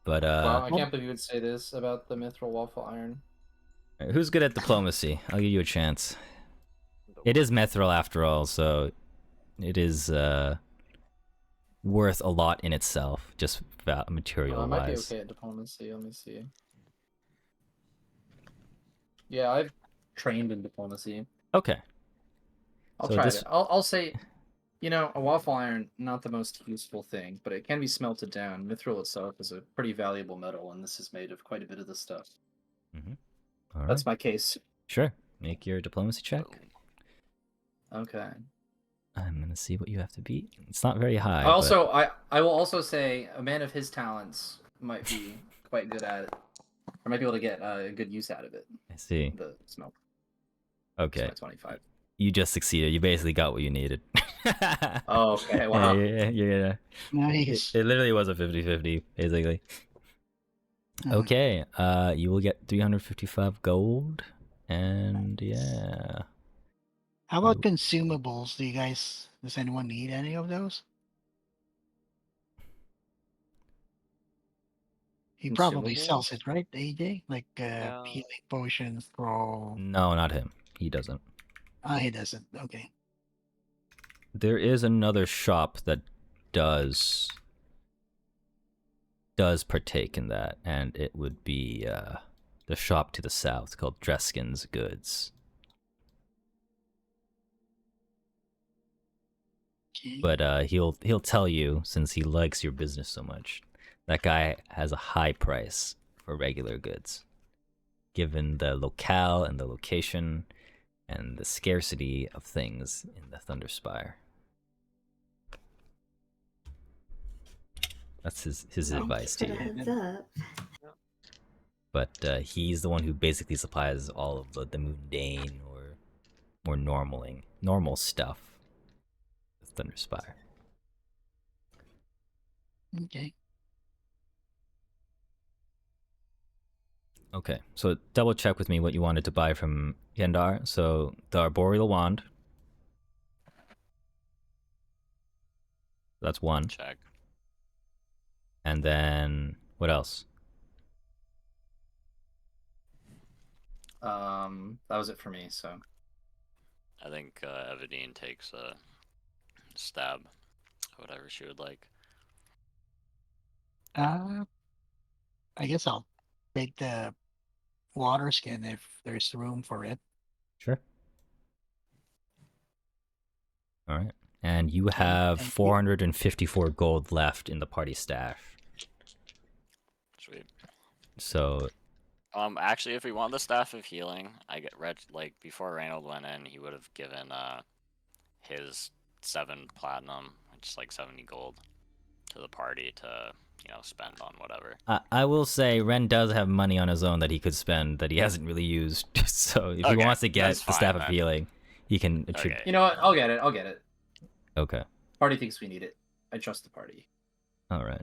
But Well, I can't believe you would say this about the mithril waffle iron. who's good at diplomacy? I'll give you a chance. It is mithril after all, so it is worth a lot in itself, just material I might be wise. okay at diplomacy. Let me see. Yeah, I've trained in diplomacy. Okay. I'll So try this- it. I'll say, a waffle iron, not the most useful thing, but it can be smelted down. Mithril itself is a pretty valuable metal, and this is made of quite a bit of the stuff. All right. That's my case. Sure. Make your diplomacy check. Okay. I'm gonna see what you have to beat. It's not very high. Also, I will also say a man of his talents might be quite good at it, or might be able to get a good use out of it. I see. The smell. Okay. 25. You just succeeded. You basically got what you needed. Oh, okay. Wow. Yeah. Nice. It literally was a 50-50, basically. Okay. You will get 355 gold, and yeah. How about consumables? Does anyone need any of those? He probably sells it, right, AJ? Like healing potions, throw. No, not him. He doesn't. He doesn't. Okay. There is another shop that does partake in that, and it would be the shop to the south called Dreskin's Goods. Okay. But he'll tell you, since he likes your business so much, that guy has a high price for regular goods, given the locale and the location and the scarcity of things in the Thunderspire. That's his No, advice to Put a you. heads up. But he's the one who basically supplies all of the mundane or more normal stuff with Thunderspire. Okay. Okay, so double check with me what you wanted to buy from Yendar. So the Arboreal Wand. That's one. Check. And then what else? That was it for me. So I think Evadine takes a stab, whatever she would like. I guess I'll take the water skin if there's room for it. Sure. All right. And you Okay, have thank you. 454 gold left in the party stash. Sweet. So Actually, if we want the Staff of Healing, I get like before Reynold went in, he would have given his 7 platinum, which is like 70 gold, to the party to spend on whatever. I will say Ren does have money on his own that he could spend that he hasn't really used. So if he Okay, wants to get that's the Staff fine of then. Healing, he can attribute. Okay. you know what? I'll get it. Okay. Party thinks we need it. I trust the party. All right.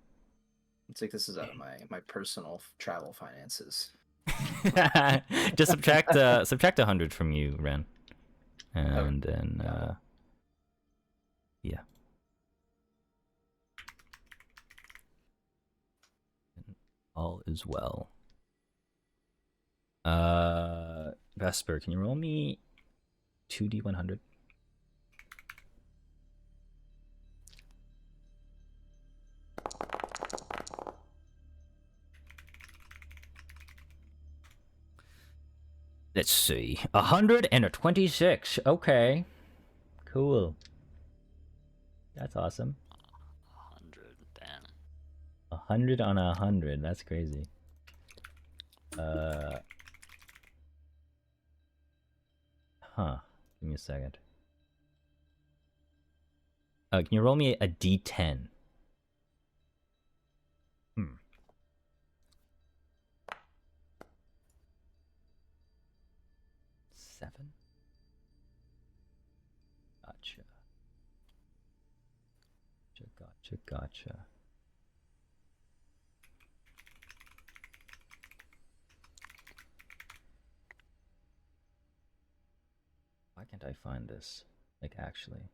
It's like this is out of my personal travel finances. Just subtract 100 from you, Ren, and then yeah. All is well. Vesper, can you roll me 2d100? Let's see. 126. Okay. Cool. That's awesome. 100, damn. 100 on 100. That's crazy. Huh. Give me a second. Can you roll me a d10? 7? Gotcha. Why can't I find this? Like, actually.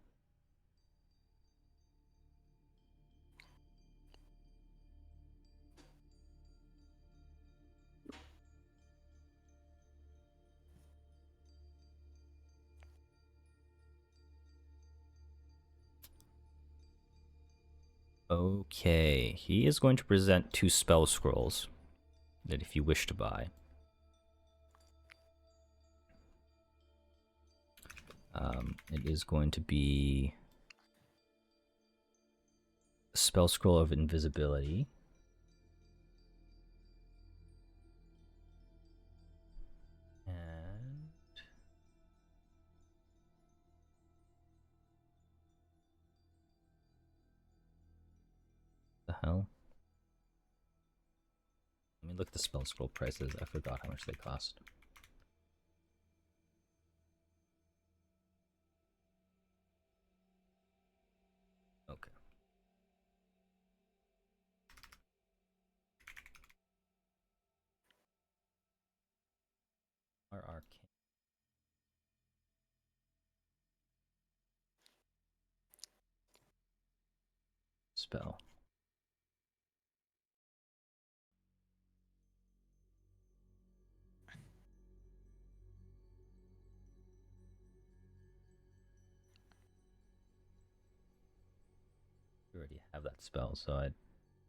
Okay, he is going to present 2 spell scrolls that if you wish to buy. It is going to be a spell scroll of invisibility. And the hell? Let me look at the spell scroll prices. I forgot how much they cost. Okay. Our arcane spell. We already have spell, so I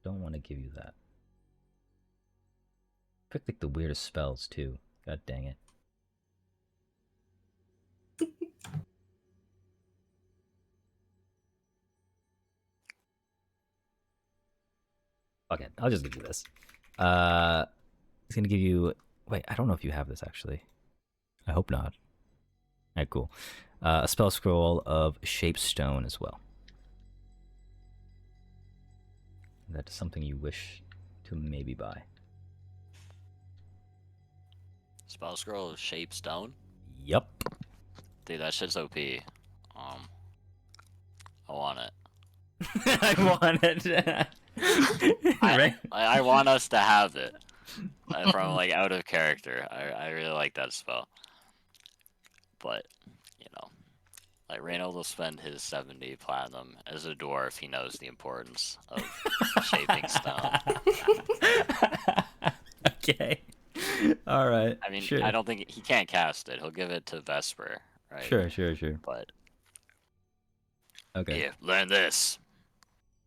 don't want to give you that. Picked like the weirdest spells too. God dang it. Okay, I'll just give you this. It's gonna give you. Wait, I don't know if you have this actually. I hope not. Alright, cool. A spell scroll of Shape Stone as well. That is something you wish to maybe buy. Spell scroll of shape stone. Yup. Dude, that shit's OP. I want it. I want it. Right? I want us to have it. From like out of character. I really like that spell. But, you know, like Reynold will spend his 70 platinum as a dwarf. He knows the importance of shaping stone. Okay. All right. I mean, sure. I don't think he can't cast it. He'll give it to Vesper, right? Sure. But Okay. here, learn this.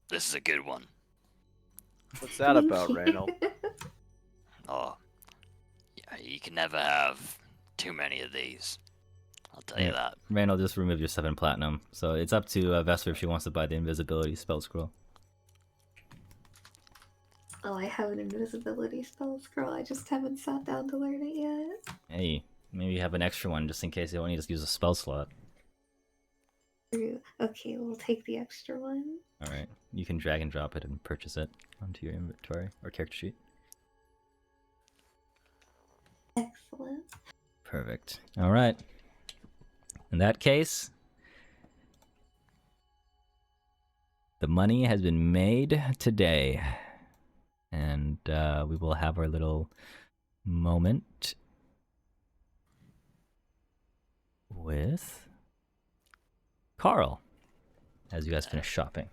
This is a good one. What's that about, Reynold? Oh, yeah, you can never have too many of these. I'll tell you that. Randall, just remove your 7 platinum. So it's up to Vesper if she wants to buy the invisibility spell scroll. Oh, I have an invisibility spell scroll. I just haven't sat down to learn it yet. Hey, maybe you have an extra one just in case you only just use a spell slot. True. Okay, we'll take the extra one. Alright, you can drag and drop it and purchase it onto your inventory or character sheet. Excellent. Perfect. Alright. In that case, the money has been made today. And we will have our little moment with Carl as you guys finish shopping.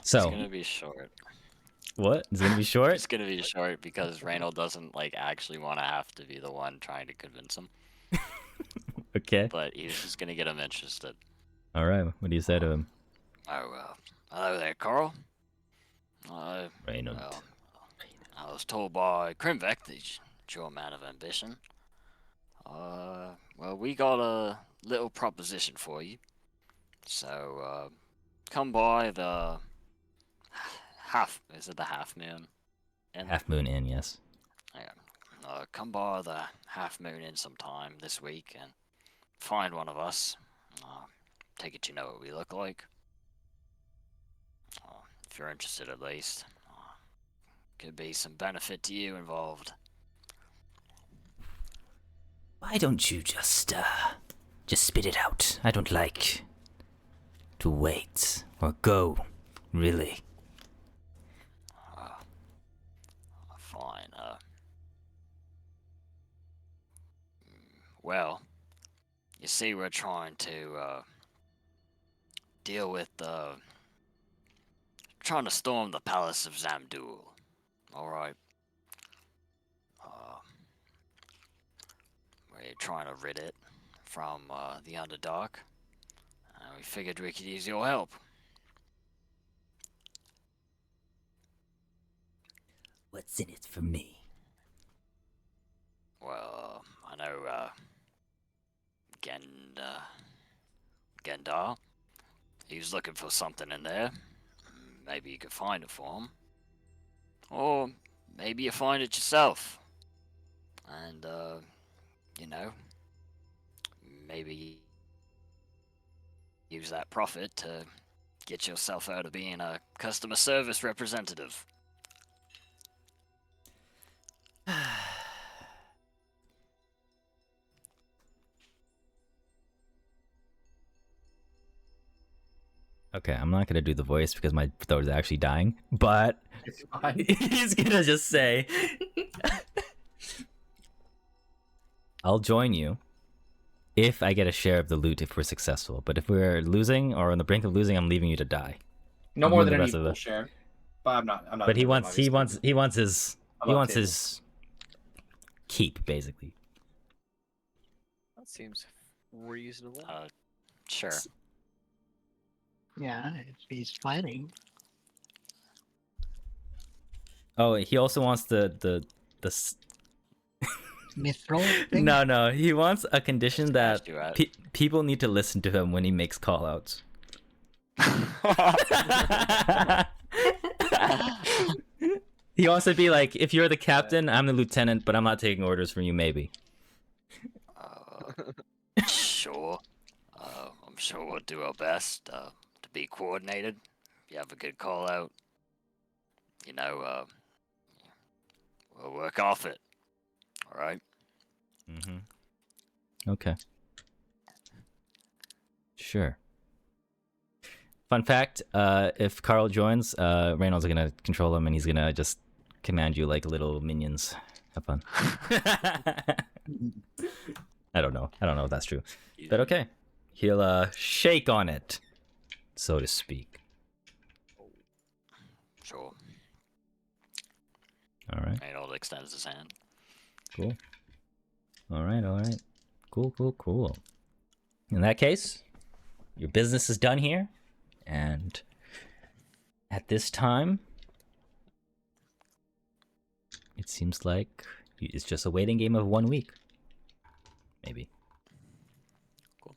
So It's gonna be short. What? It's gonna be short? It's gonna be short because Reynold doesn't like actually want to have to be the one trying to convince him. Okay. But he's just gonna get him interested. Alright, what do you say to him? Oh, hello there, Carl. Reynold. Well, I was told by Krimvek that you're a man of ambition. Well, we got a little proposition for you. So, come by the is it the Half Moon Inn? Half Moon Inn, yes. Yeah. Come by the Half Moon Inn sometime this week and find one of us. Take it you know what we look like. If you're interested at least. Could be some benefit to you involved. Why don't you just spit it out? I don't like to wait or go, really. Fine. Well, you see, we're trying to deal with trying to storm the palace of Zamdul. All right. We're trying to rid it from the Underdark. We figured we could use your help. What's in it for me? Well, I know Gendar. He was looking for something in there. Maybe you could find it for him. Or maybe you find it yourself. And, you know, maybe use that profit to get yourself out of being a customer service representative. Okay, I'm not gonna do the voice because my throat is actually dying, but It's fine. he's gonna just say, I'll join you if I get a share of the loot if we're successful. But if we're losing or on the brink of losing, I'm leaving you to die. No I'm more doing than the an rest of equal it. share. But I'm not. But he in the wants room, obviously. About his keep, basically. That seems reasonable. Sure. Yeah, if he's fighting. Oh, he also wants the Mithril thing? no. He wants a condition that Scratched you out. people need to listen to him when he makes callouts. He wants to be like, if you're the captain, I'm the lieutenant, but I'm not taking orders from you. Maybe. Sure. I'm sure we'll do our best to be coordinated. If you have a good call out, we'll work off it. All right. Okay. Sure. Fun fact: if Carl joins, Reynolds is gonna control him, and he's gonna just command you like little minions. Have fun. I don't know if that's true, but okay. He'll shake on it, so to speak. Sure. All right. Reynold extends his hand. Cool. All right. Cool. In that case, your business is done here, and at this time, it seems like it's just a waiting game of 1 week. Maybe. Cool.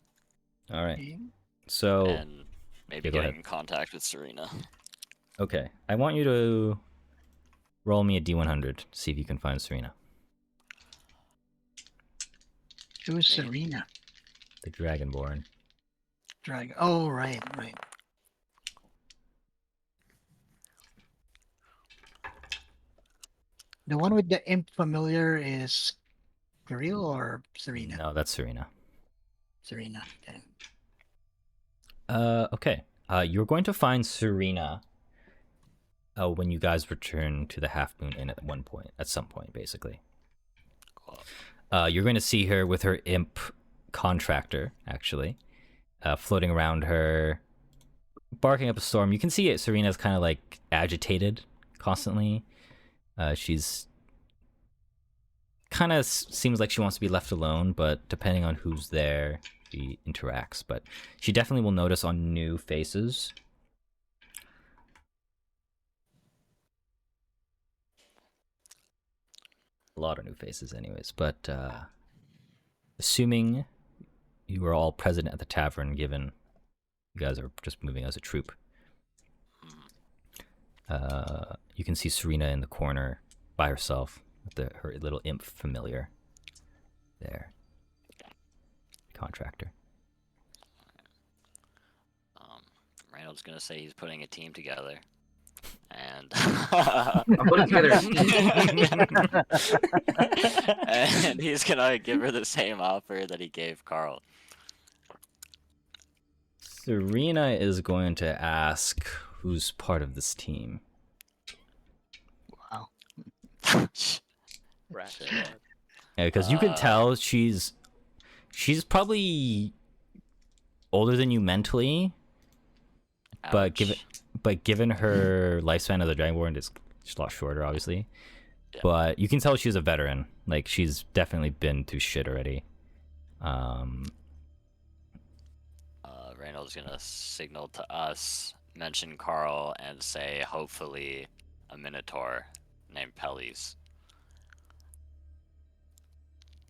All right. So, And maybe yeah, go getting ahead. in contact with Serena. Okay. I want you to roll me a D100 to see if you can find Serena, Who's Serena? the Dragonborn. Dragon. Oh, right. The one with the imp familiar is Kirill or Serena? No, that's Serena. Serena. Okay. Okay. You're going to find Serena when you guys return to the Half Moon Inn at some point, basically. Cool. You're going to see her with her imp contractor, actually, floating around her, barking up a storm. You can see it. Serena's kind of like agitated constantly. She's kind of seems like she wants to be left alone, but depending on who's there, she interacts. But she definitely will notice on new faces. A lot of new faces, anyways. But assuming you were all present at the tavern, given you guys are just moving as a troop, you can see Serena in the corner by herself with her little imp familiar there. Contractor. Reynold's gonna say he's putting a team together, and I'm putting together a team. and he's gonna give her the same offer that he gave Carl. Serena is going to ask who's part of this team. Wow. Ratchet. Yeah, because you can tell she's probably older than you mentally, but given her lifespan as a Dragonborn, it's a lot shorter, obviously. Yeah. But you can tell she's a veteran. Like, she's definitely been through shit already. Reynold's gonna signal to us, mention Carl, and say hopefully a Minotaur named Pellies.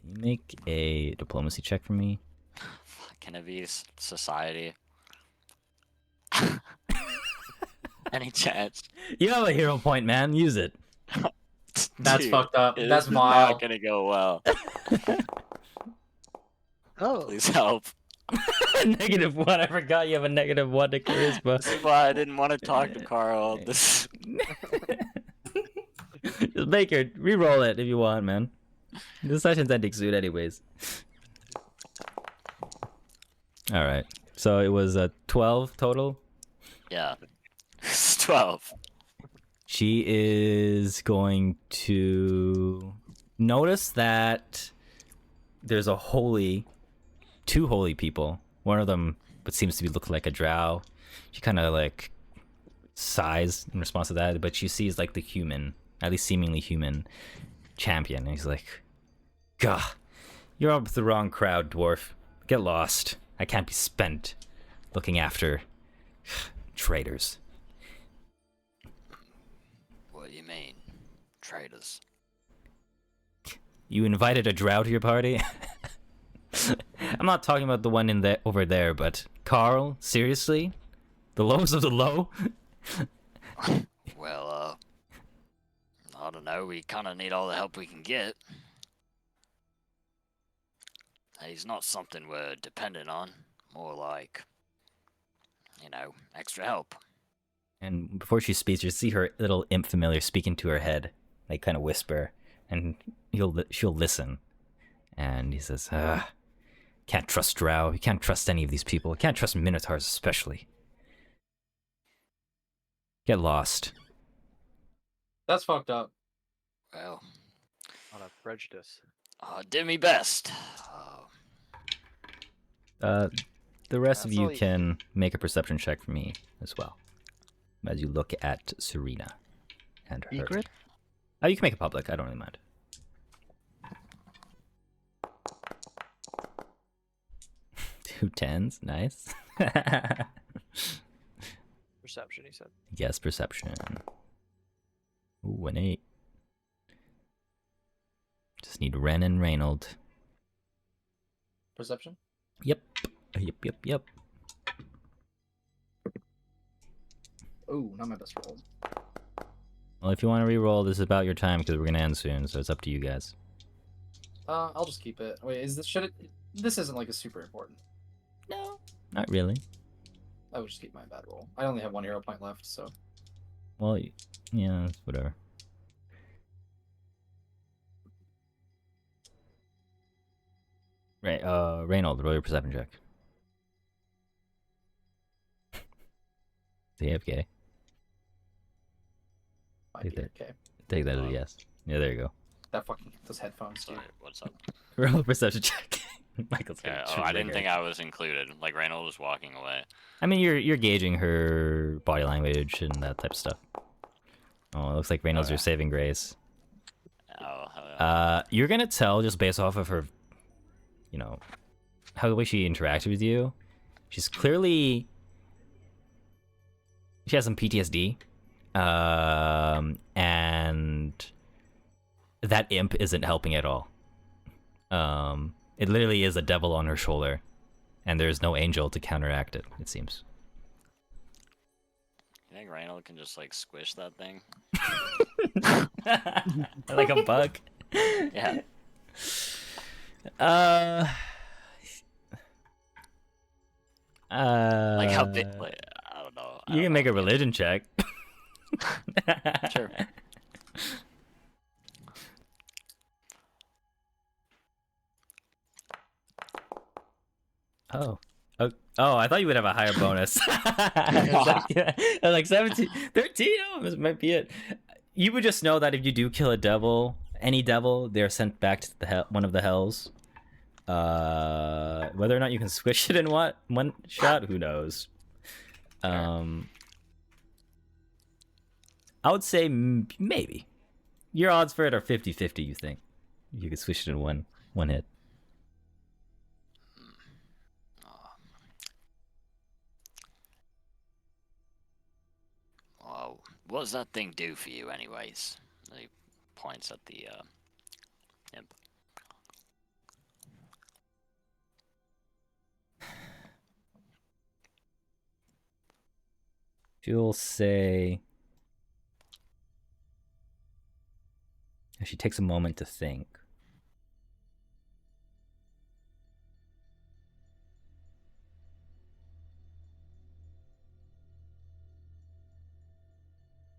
Can you make a diplomacy check for me? Can it be society? Any chance? You have a hero point, man. Use it. That's Dude, fucked up. it That's is vile. not gonna go well. Oh, Please help. -1. I forgot you have a -1 to charisma. This is why I didn't want to talk to Carl. This Just make her re-roll it if you want, man. The session's ending soon, anyways. All right. So it was a 12 total. yeah, it's 12. She is going to notice that there's two holy people. One of them, but seems to be look like a drow. She kind of like sighs in response to that, but she sees like the human, at least seemingly human, champion. And he's like, "Gah, you're up with the wrong crowd, dwarf. Get lost. I can't be spent looking after traitors." What do you mean? traitors. You invited a drow to your party? I'm not talking about the one in there over there, but Carl, seriously? The lowest of the low? Well, I don't know. We kind of need all the help we can get. He's not something we're dependent on. More like, you know, extra help. And before she speaks, you see her little imp familiar speak into her head. They kind of whisper, and she'll listen. And he says, can't trust drow. You can't trust any of these people. You can't trust minotaurs especially. Get lost. That's fucked up. Well, On a prejudice. did me best. The rest of That's you all you- can make a perception check for me as well, as you look at Serena and her. Secret? Oh, you can make it public. I don't really mind. Two tens, nice. Perception, he said. Yes, perception. Ooh, an 8. Just need Ren and Reynold. Perception? Yep. Yep. Oh, not my best roll. Well, if you want to re-roll, this is about your time because we're gonna end soon, so it's up to you guys. I'll just keep it. Wait, is this this isn't like a super important. No, not really. I would just keep my bad roll. I only have 1 hero point left, so. Well, yeah, it's whatever. Right, Reynold, roll your perception check. The AFK. Might Take be that. okay. Take that as a yes. Yeah, there you go. That fucking those headphones, dude. Sorry, what's up? Roll a perception check. Michael's Yeah, gonna I didn't trigger. think I was included. Like, Reynold was walking away. I mean, you're gauging her body language and that type of stuff. Oh, it looks like Reynolds your Okay. saving grace. Oh, You're gonna tell just based off of her, you know, how the way she interacted with you. She's clearly she has some PTSD, and that imp isn't helping at all. It literally is a devil on her shoulder, and there's no angel to counteract it. It seems. you think Reynold can just, like, squish that thing? Like a bug. Yeah. Like, how big? Like, I don't know. You can make a religion check. Sure. Oh. Oh, I thought you would have a higher bonus. I was like 17, 13. Oh, this might be it. You would just know that if you do kill a devil, any devil, they're sent back to the one of the hells. Whether or not you can squish it in one shot, who knows? I would say maybe. Your odds for it are 50-50, you think. You could squish it in one hit. Well, what does that thing do for you, anyways? He points at the imp. She'll say. She takes a moment to think.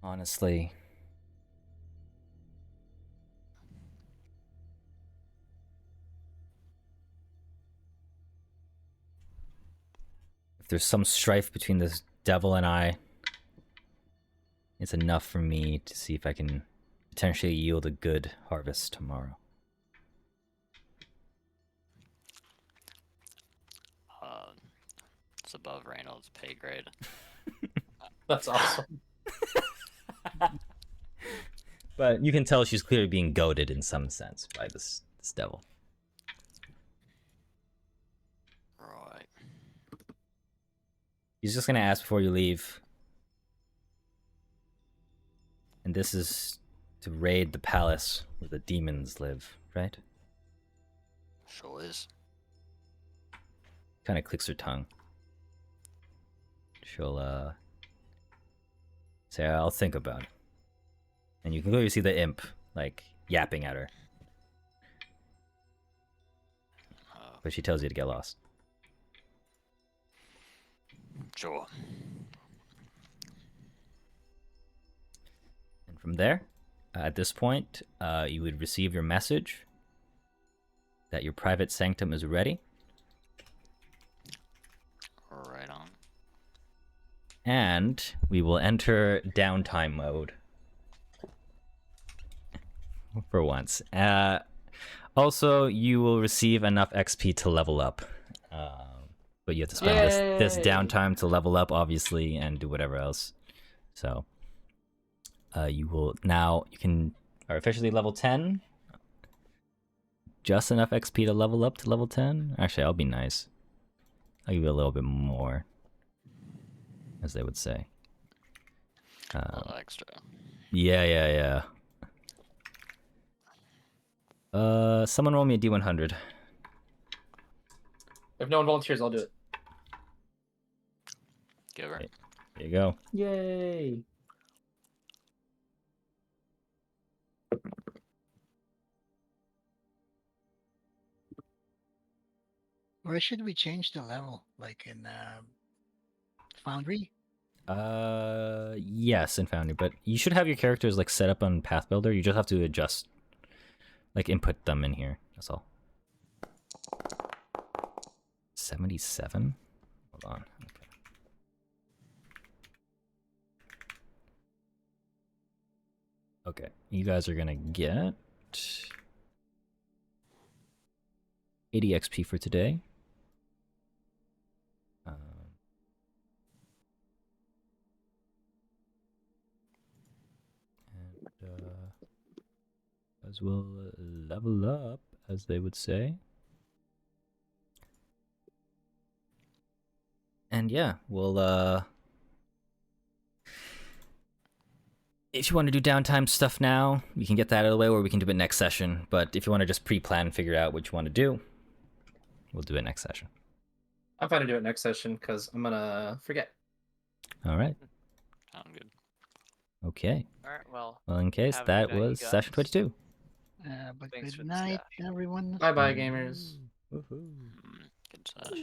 Honestly, if there's some strife between this devil and I, it's enough for me to see if I can potentially yield a good harvest tomorrow. It's above Reynolds' pay grade. That's awesome. But you can tell she's clearly being goaded in some sense by this devil. Right. He's just gonna ask before you leave. And this is to raid the palace where the demons live, right? Sure is. Kind of clicks her tongue. She'll say, "I'll think about it." And you can clearly see the imp like yapping at her, but she tells you to get lost. Sure. And from there, at this point, you would receive your message that your private sanctum is ready. Right on. And we will enter downtime mode. For once. Also, you will receive enough XP to level up. But you have to spend this downtime to level up, obviously, and do whatever else. So, you are officially level 10. Just enough XP to level up to level 10. Actually, I'll be nice. I'll give you a little bit more, as they would say. A little extra. Yeah. Someone roll me a D100. If no one volunteers, I'll do it. Give her. There you go. Yay! Where should we change the level? Like in Foundry? Yes, in Foundry, but you should have your characters like set up on Path Builder. You just have to adjust, like input them in here. That's all. 77? Hold on. Okay, you guys are gonna get 80 XP for today. As we'll level up, as they would say. And yeah, we'll if you want to do downtime stuff now, we can get that out of the way, or we can do it next session. But if you want to just pre-plan and figure out what you want to do, we'll do it next session. I'm fine to do it next session because I'm gonna forget. All right. Sound good. Okay. All right. Well. Well, in case have a that good night, was you session guys. 22. But Thanks for good the night, stash. everyone. Bye bye, gamers. Woohoo. Good stuff.